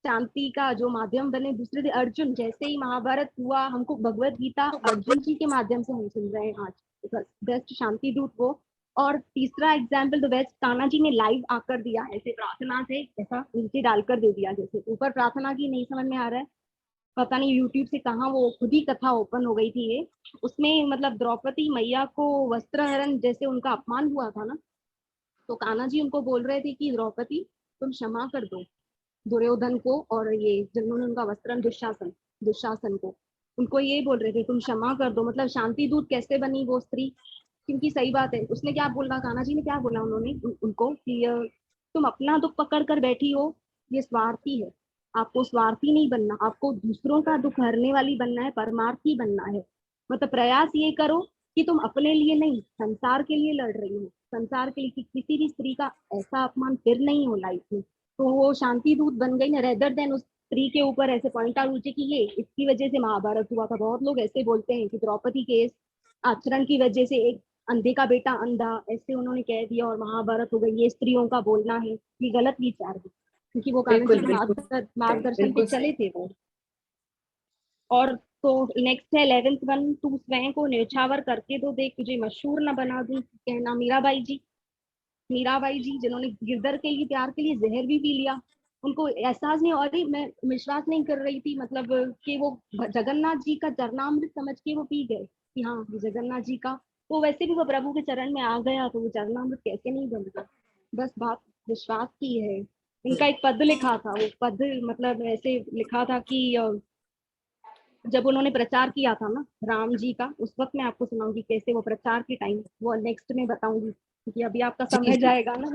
शांति का जो माध्यम बने। दूसरे थे अर्जुन, जैसे ही महाभारत हुआ हमको भगवत गीता अर्जुन जी के माध्यम से हम सुन रहे हैं आज, बेस्ट शांति दूत वो। और तीसरा एग्जाम्पल तो बेस्ट कान्हा जी ने लाइव आकर दिया, ऐसे प्रार्थना से ऐसा नीचे डालकर दे दिया, जैसे ऊपर प्रार्थना की नहीं समझ में आ रहा है, पता नहीं यूट्यूब से कहाँ वो खुद ही कथा ओपन हो गई थी ये। उसमें मतलब द्रौपदी मैया को वस्त्रहरण जैसे उनका अपमान हुआ था ना, तो कान्हा जी उनको बोल रहे थे कि द्रौपदी तुम क्षमा कर दो दुर्योधन को और ये जिन्होंने उनका वस्त्रन दुशासन को। उनको ये बोल रहे थे तुम क्षमा कर दो, मतलब शांति दूत कैसे बनी वो स्त्री? क्योंकि सही बात है, उसने क्या बोला, कान्हा जी ने क्या बोला उन्होंने उनको कि तुम अपना दुख पकड़ कर बैठी हो, ये स्वार्थी है। आपको स्वार्थी नहीं बनना, आपको दूसरों का दुख हरने वाली बनना है, परमार्थी बनना है। मतलब प्रयास ये करो कि तुम अपने लिए नहीं, संसार के लिए लड़ रही हो, संसार के लिए, कि किसी भी स्त्री का ऐसा अपमान फिर नहीं हो लाइफ में। तो वो शांति दूत बन गई ना, रेदर देन उस स्त्री के ऊपर ऐसे पॉइंट आउट कि ये इसकी वजह से महाभारत हुआ था। बहुत लोग ऐसे बोलते हैं कि द्रौपदी के इस आचरण की वजह से एक अंधे का बेटा अंधा, ऐसे उन्होंने कह दिया और महाभारत हो गई। ये स्त्रियों का बोलना है, ये गलत विचार है, क्योंकि वो कान्हा जी बिल्कुल के बिल्कुल सही, मार्गदर्शन पे बिल्कुल चले सही। थे वो। और तो नेक्स्ट है 11th वन, तू स्वयं को न्यौछावर करके तो देख, तुझे मशहूर न बना दूं, कहना मीराबाई जी। मीराबाई जी जिन्होंने गिरधर के लिए, प्यार के लिए जहर भी पी लिया, उनको एहसास नहीं, और मैं विश्वास नहीं कर रही थी, मतलब कि वो जगन्नाथ जी का चरणामृत समझ के वो पी गए कि हाँ ये जगन्नाथ जी का, वो वैसे भी वो प्रभु के चरण में आ गया तो वो चरणामृत कैसे नहीं बन गया। बस बात विश्वास की है। इनका एक पद लिखा था, वो पद मतलब ऐसे लिखा था कि जब उन्होंने प्रचार किया था ना राम जी का, उस वक्त मैं आपको सुनाऊंगी कैसे वो प्रचार के टाइम, वो नेक्स्ट में बताऊंगी, क्योंकि अभी आपका जी समय जी, जाएगा ना।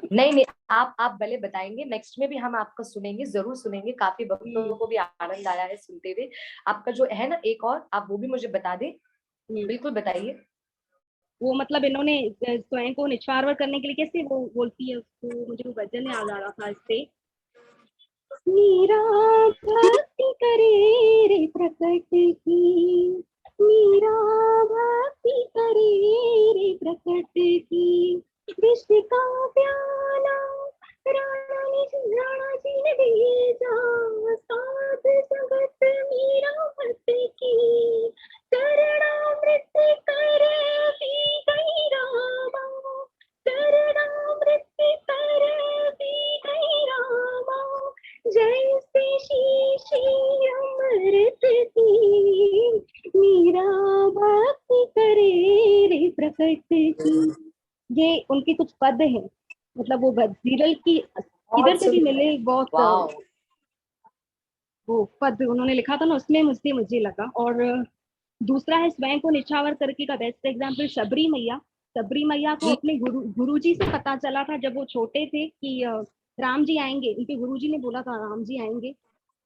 नहीं नहीं, आप भले बताएंगे, नेक्स्ट में भी हम आपका सुनेंगे, जरूर सुनेंगे। काफी भक्तों को भी आनंद आया है सुनते हुए। आपका जो है ना एक और, आप वो भी मुझे बता दें। हम्म। बिल्कुल बताइए। वो मतलब इन्होंने स्वयं को निछावर करने के लिए कैसे वो बोलती है उसको, मुझे वो भजन याद आ रहा था इससे, मीरा भक्ति करे रे प्रकट की, मीरा भक्ति करे रे प्रकट की, विष का प्याला राणा जी ने भेजा, साध जगत मीरा भक्त की, चरणामृत कर पी गई रामा, चरणामृत कर पी गई रामा, जैसे शीशी अमृत की, मीरा भक्ति करे रे प्रकट की। ये उनके कुछ पद हैं, मतलब वो सीरियल की किधर बहुत से भी सुंदर। मिले, बहुत वाह। वो पद उन्होंने लिखा था ना, उसमें मुझे लगा। और दूसरा है स्वयं को निछावर करके का बेस्ट एग्जाम्पल शबरी मैया। शबरी मैया को जी अपने गुरुजी से पता चला था जब वो छोटे थे कि राम जी आएंगे, उनके गुरुजी ने बोला था राम जी आएंगे,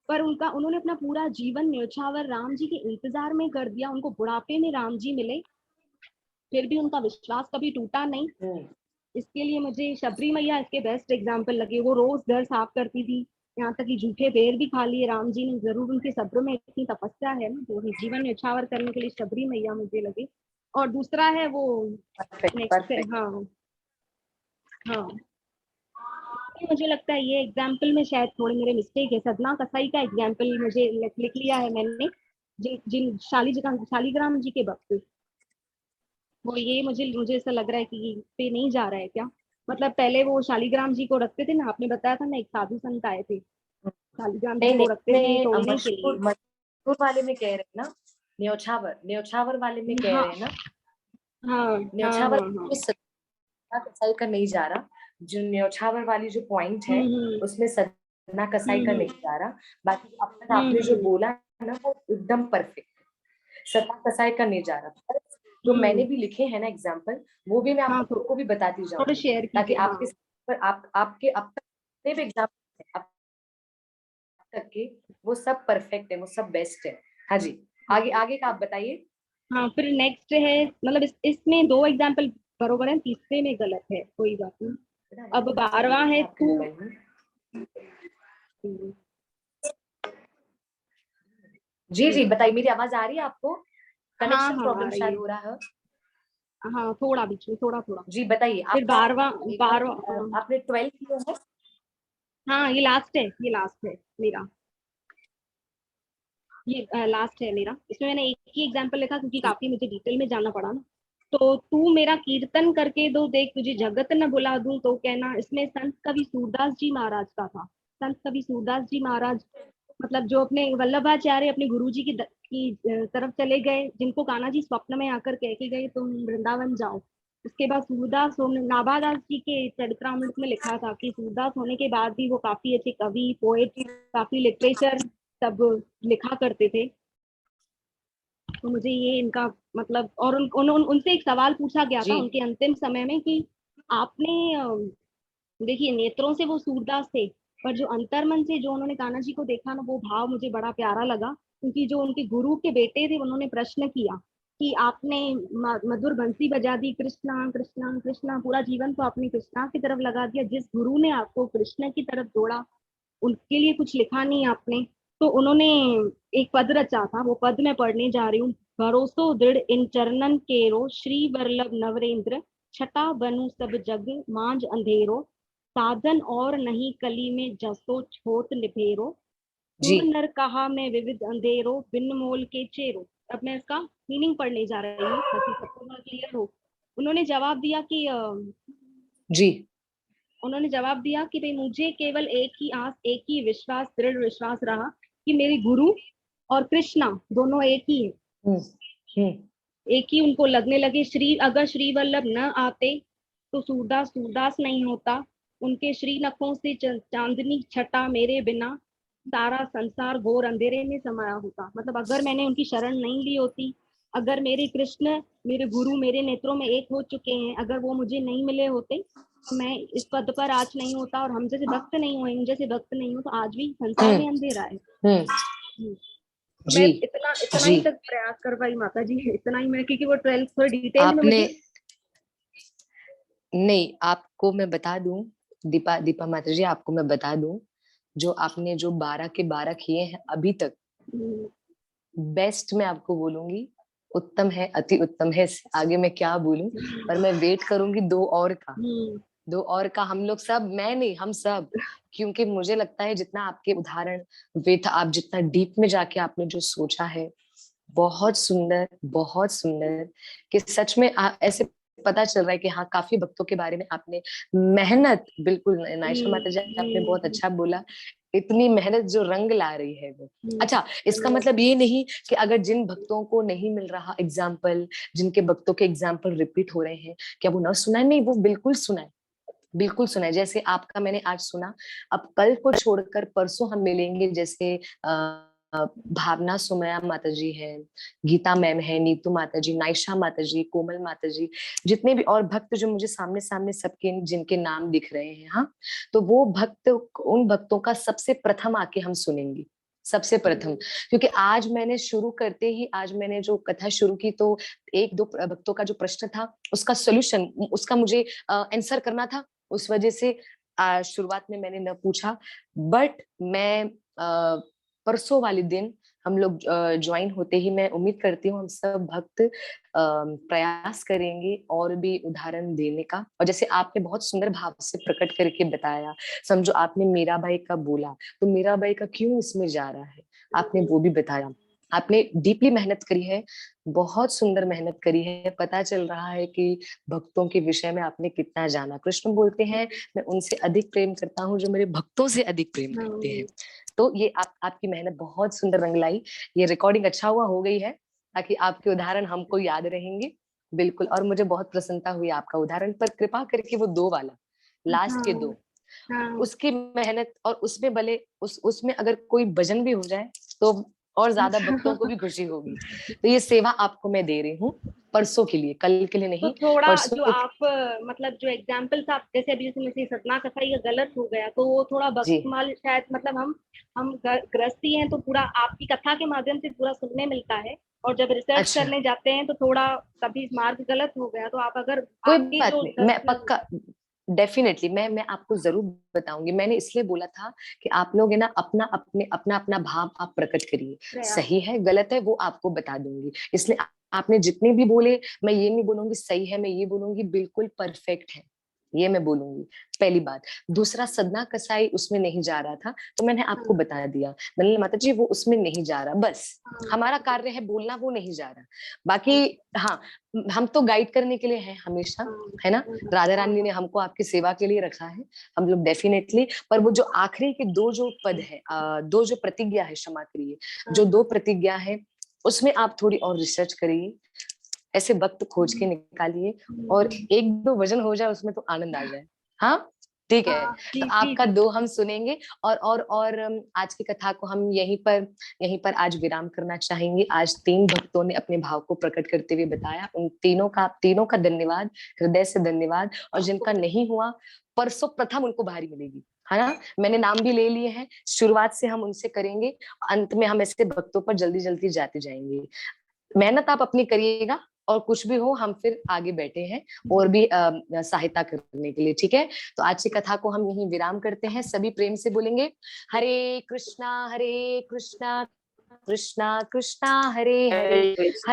पर उन्होंने अपना पूरा जीवन न्यौछावर राम जी के इंतजार में कर दिया। उनको बुढ़ापे में राम जी मिले, फिर भी उनका विश्वास कभी टूटा नहीं। इसके लिए मुझे शबरी मैया इसके बेस्ट एग्जाम्पल लगे। वो रोज घर साफ करती थी, यहाँ तक कि जूठे बेर भी खा लिए राम जी ने। जरूर उनके सब्र में इतनी तपस्या है ना, तो जीवन न्यौछावर करने के लिए शबरी मैया मुझे लगे। और दूसरा है वो परफेक्ट नेक्स्ट है, परफेक्ट। हाँ हाँ, मुझे लगता है ये एग्जाम्पल में शायद थोड़े मेरे मिस्टेक है। सदना कसाई का एग्जाम्पल मुझे लिख लिया है मैंने, जिन शालीग्राम जी के भक्त, वो ये मुझे मुझे ऐसा लग रहा है कि पे नहीं जा रहा है क्या। मतलब पहले वो शालीग्राम जी को रखते थे ना, आपने बताया था ना एक साधु संत आए थे, शालीग्राम जी नहीं को नहीं, रखते थे इसमें तोड़ने के मशहूर लिए। मशहूर वाले में कह रहे हैं ना, न्योछावर न्योछावर वाले में कह हाँ रहे हैं ना। हाँ हाँ न्योछावर हाँ हाँ। में सदना कसाई का नहीं जा रहा। जो न्योछावर वाली जो पॉइंट है, हम्म उसमें सदना कसाई का हम्म नहीं जा रहा। बाकी अब तक हम्म आपने जो हम्म बोला है ना, वो एकदम परफेक्ट। सदना कसाई का नहीं जा रहा, पर जो मैंने हम्म। भी लिखे हैं ना एग्जाम्पल, वो भी मैं आप हाँ लोगों को भी बताती थोड़े जाऊंगी, शेयर ताकि कीजिए, हाँ। आपके पर आपके अब तक जितने भी एग्जाम्पल अब तक के, वो सब परफेक्ट है, वो सब बेस्ट है। हाँ जी, आगे आगे का आप बताइए। हाँ फिर नेक्स्ट है, मतलब इसमें दो एग्जाम्पल बरोबर है, तीसरे में गलत है, कोई बात नहीं। अब 12वां है आपके तू। मोबाइल में। जी जी बताइए, मेरी आवाज आ रही है आपको? हाँ कनेक्शन हाँ आ प्रॉब्लम रही शायद है, हो रहा है। हाँ थोड़ा बीच में, थोड़ा थोड़ा। जी बताइए फिर आपका। 12वां, एक बार 12वां, आपने 12 किया है? हाँ ये लास्ट है, ये लास्ट है मेरा, ये लास्ट है मेरा। इसमें मैंने एक ही एग्जांपल लिखा क्योंकि ठीक। काफी मुझे डिटेल में जाना पड़ा ना। तो तू मेरा कीर्तन करके दो देख, तुझे जगत न बुला दूं तो कहना। इसमें संत कवि सूरदास जी महाराज का था। संत कवि सूरदास जी महाराज, मतलब जो अपने वल्लभाचार्य अपने गुरु जी की तरफ चले गए, जिनको कान्हा जी स्वप्न में आकर कह के गए तुम वृंदावन जाओ। उसके बाद सूरदास होने, नाभादास जी के चरित्रामृत में लिखा था कि सूरदास होने के बाद भी वो काफी अच्छे कवि, पोएट, काफी लिटरेचर सब लिखा करते थे। तो मुझे ये इनका मतलब, और उनसे एक सवाल पूछा गया था जी उनके अंतिम समय में कि आपने देखिए नेत्रों से वो सूरदास थे, पर जो अंतर्मन से जो उन्होंने कान्हा जी को देखा ना, वो भाव मुझे बड़ा प्यारा लगा। क्योंकि जो उनके गुरु के बेटे थे, उन्होंने प्रश्न किया कि आपने मधुर बंसी बजा दी, कृष्णा कृष्णा कृष्णा, पूरा जीवन तो आपने कृष्णा की तरफ लगा दिया, जिस गुरु ने आपको कृष्ण की तरफ जोड़ा उनके लिए कुछ लिखा नहीं आपने। तो उन्होंने एक पद रचा था, वो पद मैं पढ़ने जा रही हूँ। भरोसो दृढ़ इन चरणन केरो, श्री वल्लभ नवरेंद्र, छटा बनू सब जग मांझ अंधेरो, साधन और नहीं कली में जसो छोट निफेरो, जी सुर नर कहा मैं विविध अंधेरो, बिन मोल के चेरो। अब मैं इसका मीनिंग पढ़ने जा रही हूँ ताकि सबको क्लियर हो। उन्होंने जवाब दिया कि जी उन्होंने जवाब दिया कि भाई मुझे केवल एक ही आस, एक ही विश्वास, दृढ़ विश्वास रहा कि मेरे गुरु और कृष्णा दोनों एक ही है। हम्म हम्म एक ही उनको लगने लगे। अगर श्री वल्लभ न आते तो सूरदास सूरदास नहीं होता। उनके श्री नखों से चांदनी छटा मेरे बिना, सारा संसार घोर अंधेरे में समाया होता। मतलब अगर मैंने उनकी शरण नहीं ली होती, अगर मेरे कृष्ण, मेरे गुरु मेरे नेत्रों में एक हो चुके हैं, अगर वो मुझे नहीं मिले होते तो मैं इस पद पर आज नहीं होता, और हम जैसे भक्त नहीं हुए, इन जैसे भक्त नहीं हो, तो आज भी संसार हम्म में अंधेरा है। हम्म तो मैं जी इतना इतना जी ही तक प्रयास कर पाई माता जी, इतना ही मैं, क्योंकि वो 12 थोड़ी डिटेल में आपने मुझे। नहीं, आपको मैं बता दूं, दीपा दीपा माता जी, आपको मैं बता दूं, जो आपने जो 12 के 12 किए हैं अभी तक, हम्म, बेस्ट मैं आपको बोलूंगी, उत्तम है, अति उत्तम है। आगे मैं क्या बोलूं, पर मैं वेट करूंगी दो और का। हम्म, दो और का हम लोग सब, मैं नहीं, हम सब, क्योंकि मुझे लगता है जितना आपके उदाहरण विथ आप जितना डीप में जाके आपने जो सोचा है, बहुत सुंदर, बहुत सुंदर, कि सच में ऐसे पता चल रहा है कि हाँ, काफी भक्तों के बारे में आपने मेहनत, बिल्कुल नायशा माता जी आपने बहुत अच्छा बोला, इतनी मेहनत जो रंग ला रही है वो। अच्छा, इसका मतलब ये नहीं कि अगर जिन भक्तों को नहीं मिल रहा एग्जाम्पल, जिनके भक्तों के एग्जाम्पल रिपीट हो रहे हैं, क्या वो ना सुना है? नहीं, वो बिल्कुल सुना है, बिल्कुल सुना है। जैसे आपका मैंने आज सुना, अब कल को छोड़कर परसों हम मिलेंगे, जैसे भावना सुमया माता जी है, गीता मैम है, नीतू माता जी, नायशा माता जी, कोमल माता जी, जितने भी और भक्त जो मुझे सामने सामने सबके जिनके नाम दिख रहे हैं, हाँ, तो वो भक्त, उन भक्तों का सबसे प्रथम आके हम सुनेंगे, सबसे प्रथम। क्योंकि आज मैंने शुरू करते ही, आज मैंने जो कथा शुरू की, तो एक दो भक्तों का जो प्रश्न था, उसका सोल्यूशन, उसका मुझे आंसर करना था, उस वजह से शुरुआत में मैंने न पूछा। बट मैं परसों वाले दिन हम लोग ज्वाइन होते ही, मैं उम्मीद करती हूँ हम सब भक्त प्रयास करेंगे और भी उदाहरण देने का। और जैसे आपने बहुत सुंदर भाव से प्रकट करके बताया, समझो आपने मीराबाई का बोला, तो मीराबाई का क्यों इसमें जा रहा है, आपने वो भी बताया। आपने डीपली मेहनत करी है, बहुत सुंदर मेहनत करी है, पता चल रहा है कि भक्तों के विषय में आपने कितना जाना। कृष्ण बोलते हैं, मैं उनसे अधिक प्रेम करता हूँ जो मेरे भक्तों से अधिक प्रेम करते हैं। तो ये आपकी मेहनत बहुत सुंदर रंग लाई। ये रिकॉर्डिंग अच्छा हुआ हो गई है, ताकि आपके उदाहरण हमको याद रहेंगे, बिल्कुल। और मुझे बहुत प्रसन्नता हुई आपका उदाहरण पर, कृपा करके वो दो वाला, लास्ट के दो, उसकी मेहनत, और उसमें भले उसमें अगर कोई भजन भी हो जाए तो और ज्यादा भक्तों को भी खुशी होगी। तो ये सेवा आपको मैं दे रही हूँ, परसों के लिए, कल के लिए तो नहीं, थोड़ा जो परसों। आप मतलब जो एग्जाम्पल्स आप जैसे अभी जैसे मुझे सतना कथा ये गलत हो गया, तो वो थोड़ा जी भक्तमाल शायद, मतलब हम गृहस्थी हैं तो पूरा आपकी कथा के माध्यम से पूरा सुनने मिलता है, और जब रिसर्च अच्छा, करने जाते हैं तो थोड़ा कभी मार्ग गलत हो गया, तो आप अगर कोई आगे बात जो नहीं, मैं पक्का, डेफिनेटली मैं आपको जरूर बताऊंगी। मैंने इसलिए बोला था कि आप लोग है ना, अपना अपना भाव आप प्रकट करिए, प्रयास। सही है गलत है वो आपको बता दूंगी। इसलिए आपने जितने भी बोले, मैं ये नहीं बोलूंगी सही है, मैं ये बोलूंगी बिल्कुल परफेक्ट है, ये मैं बोलूंगी, पहली बात। दूसरा, सदना कसाई उसमें नहीं जा रहा था, तो मैंने आपको बता दिया, मैंने माता जी वो उसमें नहीं जा रहा, बस हमारा कार्य है बोलना, वो नहीं जा रहा। बाकी हाँ, हम तो गाइड करने के लिए हैं हमेशा, है ना, राधा रानी ने हमको आपकी सेवा के लिए रखा है, हम लोग डेफिनेटली। पर वो जो आखिरी के दो जो पद है, दो जो प्रतिज्ञा है, क्षमा करिए, जो दो प्रतिज्ञा है, उसमें आप थोड़ी और रिसर्च करिए, ऐसे वक्त खोज के निकालिए, और एक दो वजन हो जाए उसमें तो आनंद आ जाए। हाँ, ठीक है, हाँ, तो जी, आपका जी। 2 हम सुनेंगे और आज की कथा को हम यहीं पर आज विराम करना चाहेंगे। आज 3 भक्तों ने अपने भाव को प्रकट करते हुए बताया। उन तीनों का धन्यवाद, हृदय से धन्यवाद। और जिनका नहीं हुआ, परसों प्रथम उनको भारी मिलेगी, है ना? मैंने नाम भी ले लिए हैं, शुरुआत से हम उनसे करेंगे, अंत में हम ऐसे भक्तों पर जल्दी-जल्दी जाते जाएँगे। मेहनत आप अपनी करिएगा और कुछ भी हो हम फिर आगे बैठे हैं और भी सहायता करने के लिए, ठीक है? तो आज की कथा को हम यहीं विराम करते हैं। सभी प्रेम से बोलेंगे, हरे कृष्णा कृष्णा कृष्णा हरे हरे, हरे कृष्ण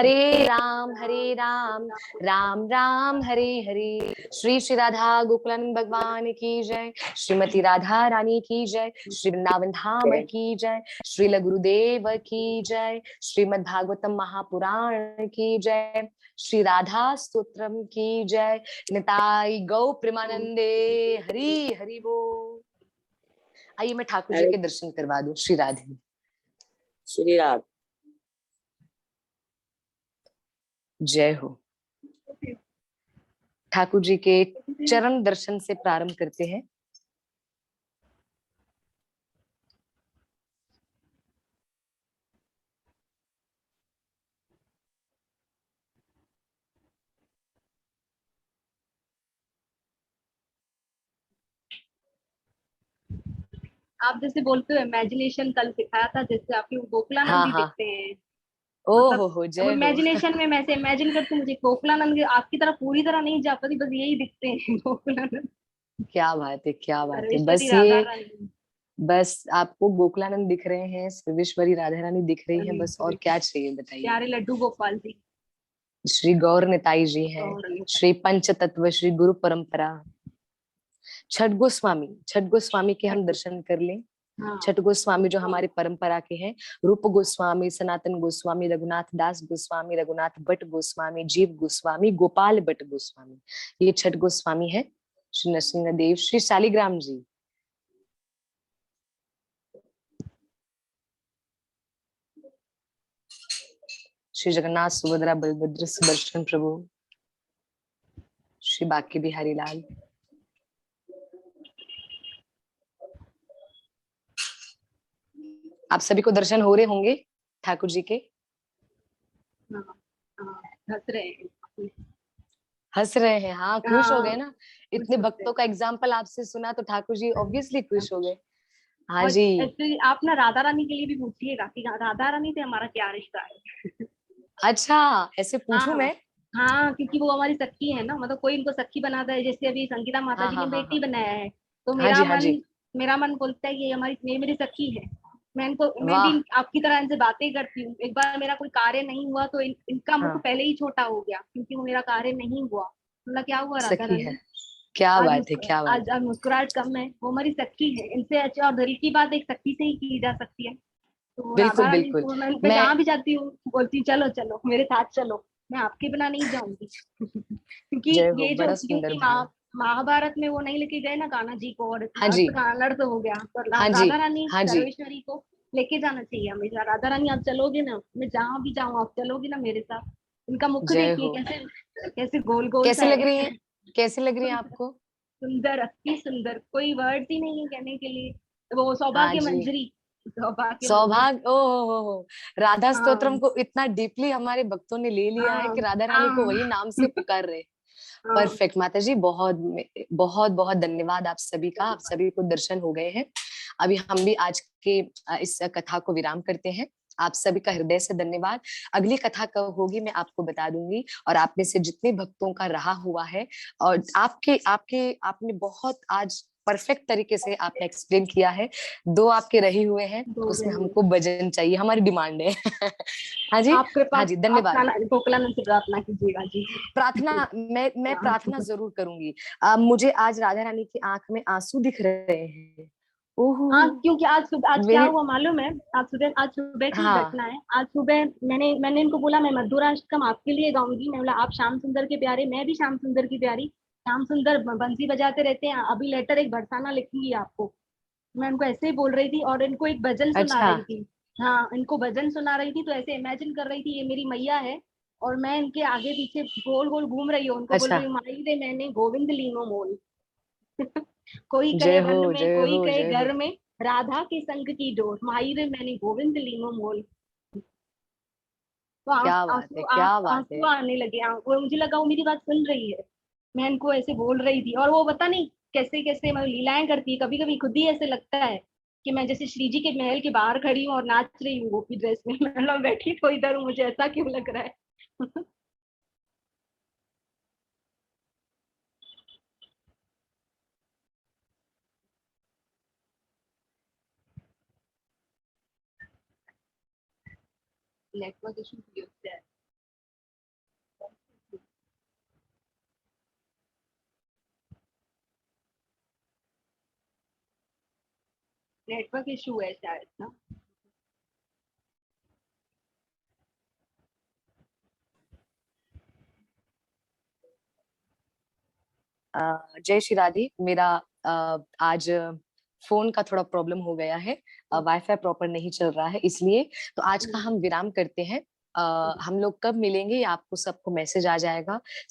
हरे राम राम राम हरे हरे। श्री राधा गोकुलानंद भगवान की जय, श्रीमती राधा रानी की जय, श्री वृंदावन धाम की जय, श्रील गुरुदेव की जय, श्रीमद् भागवतम महापुराण की जय, श्री राधा स्तोत्रम की जय। निताई गौ प्रेमानंदे, हरि हरि बोल। आइए मैं ठाकुर जी हरे के दर्शन करवा दूं। श्री राधे। श्री राम। जय हो। ठाकुर जी के चरण दर्शन से प्रारंभ करते हैं। आप जैसे बोलते हो इमेजिनेशन कल सिखाया था, जैसे आपके गोकुलानंद हाँ ही हाँ, दिखते हैं। ओ मतलब हो, अब जय हो। इमेजिनेशन में मैं ऐसे इमेजिन करती हूँ, मुझे गोकुलानंद आपकी तरह पूरी तरह नहीं जा पाती, बस यही दिखते हैं गोकुलानंद, क्या बात है, क्या बात है। सर्वेश्वरी बस राधा ये, रानी। बस आपको गोकुलानंद दिख रहे हैं, सर्वेश्वरी राधा रानी दिख रही है, बस और क्या चाहिए बताइए। प्यारे लड्डू गोपाल जी। श्री गौर निताई जी हैं, और श्री पंच तत्व, श्री गुरु परंपरा, छठ गोस्वामी के हम दर्शन कर लें। हाँ, छठ गोस्वामी जो हमारी परंपरा के हैं, रूप गोस्वामी, सनातन गोस्वामी, रघुनाथ दास गोस्वामी, रघुनाथ भट्ट गोस्वामी, जीव गोस्वामी, गोपाल भट्ट गोस्वामी, ये छठ गोस्वामी है। श्री नरसिंह देव, श्री शालिग्राम जी, श्री जगन्नाथ सुभद्रा बलभद्र सुदर्शन प्रभु, श्री बांके बिहारी लाल। आप सभी को दर्शन हो रहे होंगे ठाकुर जी के। हाँ, हाँ, हंस रहे हैं। हंस रहे हैं, हाँ, खुश हो हाँ, गए ना। खुश इतने होते भक्तों हैं। का एग्जाम्पल आपसे सुना तो ठाकुर जी ऑब्वियसली खुश हो गए। हाँ और जी। एक्चुअली आप ना राधा रानी के लिए भी पूछिएगा कि राधा रानी से हमारा क्या रिश्ता है। अच्छा, ऐसे पूछूं हाँ, मैं? हाँ, क्योंकि वो हमारी सखी है ना, मतलब कोई इनको सखी बनाता है, जैसे अभी संगीता माता हाँ जी हाँ ने हाँ बेटी हाँ, बनाया है, तो हाँ जी हाँ जी। मेरा मन बोलता है कि ये मेरी सखी है। मैं भी वाह। आपकी तरह इनसे बातें करती हूँ। एक बार मेरा कोई कार्य नहीं हुआ तो इनका मुख हाँ, पहले ही छोटा हो गया, क्योंकि वो मेरा कार्य नहीं हुआ। मतलब क्या हुआ राधा सखी है, रानी, क्या बात है, क्या बात आज मुस्कुराहट कम है, वो हमारी सखी है। इनसे अच्छा और दिल की बात एक सखी से ही की जा सकती है। तो है। बिल्कुल राधा रानी बिल्कुल। को मैं मैं, जहाँ भी जाती हूँ बोलती हूँ, चलो चलो मेरे साथ चलो, मैं आपके बिना नहीं जाऊंगी। क्योंकि जय हो, ये जो बड़ा सुंदर क्योंकि भाव। महाभारत में वो नहीं लेके गए ना कान्हा जी को, और हाँ जी, अनर्थ हो गया, तो हाँ जी, राधा रानी हाँ जी। सर्वेश्वरी को लेके जाना चाहिए हमेशा। राधा रानी आप चलोगे ना, मैं जहाँ भी जाऊँ आप चलोगी ना मेरे साथ। इनका मुख जय देखिए हो। कैसे कैसे गोल गोल सा कैसे लग है। रही है, कैसे लग रही है आपको? सुंदर, अति सुंदर, कोई वर्ड ही नहीं है कहने के लिए। वो हाँ सौभाग्य जी, मंजरी, सौभाग्य मंजरी। सौभाग्य, ओ हो। राधा स्तोत्रम हाँ, को इतना डीपली हमारे भक्तों ने ले लिया है हाँ, कि राधा रानी को हाँ, वही नाम से पुकार रहे। हाँ, परफेक्ट माता जी, बहुत बहुत बहुत धन्यवाद आप सभी का। आप सभी को दर्शन हो गए हैं। अभी हम भी आज के इस कथा को विराम करते हैं। आप सभी का हृदय से धन्यवाद। अगली कथा कब होगी मैं आपको बता दूंगी। और आप में से जितने भक्तों का रहा हुआ है, और आपके आपके आपने बहुत आज परफेक्ट तरीके से आपने एक्सप्लेन किया है। 2 आपके रहे हुए हैं, दो उसमें दिन। हमको भजन चाहिए, हमारी डिमांड है। हाँ जी, आप कृपा, हाँ जी, आप धन्यवाद। गोकुलानंद से प्रार्थना कीजिएगा जी। प्रार्थना, मैं हाँ, प्रार्थना जरूर करूंगी। मुझे आज राधा रानी की आंख में आंसू दिख रहे हैं। ओहो। हाँ, क्योंकि आज क्या मेरी, हुआ मालूम है? आज सुबह की हाँ, घटना है। आज सुबह मैंने इनको बोला मैं मधुराष्टकम आपके लिए गाऊंगी। मैं बोला आप श्याम सुंदर के प्यारे, मैं भी श्याम सुंदर की प्यारी। श्याम सुंदर बंसी बजाते रहते हैं, अभी लेटर एक बरसाना लिखूंगी आपको। मैं उनको ऐसे ही बोल रही थी और इनको एक भजन सुना अच्छा रही थी। हाँ, इनको भजन सुना रही थी, तो ऐसे इमेजिन कर रही थी ये मेरी मैया है और मैं इनके आगे पीछे गोल गोल घूम रही हूँ, उनको बोल अच्छा। रही हूँ माई रे मैंने गोविंद लीनो मोल। कोई जय कहे हो, वन में, जय कोई हो, कहे जय घर हो। में, राधा के संग की डोर, माही रे मैंने गोविंद लीनो मोल। तो क्या बात है, क्या बात आंसू है। आने लगे आंखों में। मुझे लगा वो मेरी बात सुन रही है, मैं इनको ऐसे बोल रही थी। और वो पता नहीं कैसे कैसे मतलब लीलाएं करती है, कभी कभी खुद ही ऐसे लगता है कि मैं जैसे श्री जी के महल के बाहर खड़ी हूँ और नाच रही हूँ गोपी ड्रेस में। मतलब बैठी तो इधर हूँ, मुझे ऐसा क्यों लग रहा है। नेटवर्क इशू होता है। नेटवर्क इशू है शायद ना। जय श्री राधे। मेरा आज फोन का थोड़ा प्रॉब्लम हो गया है, वाईफाई प्रॉपर नहीं चल रहा है, इसलिए तो आज का हम विराम करते हैं। हम लोग कब मिलेंगे ये आपको सबको मैसेज आ जाएगा।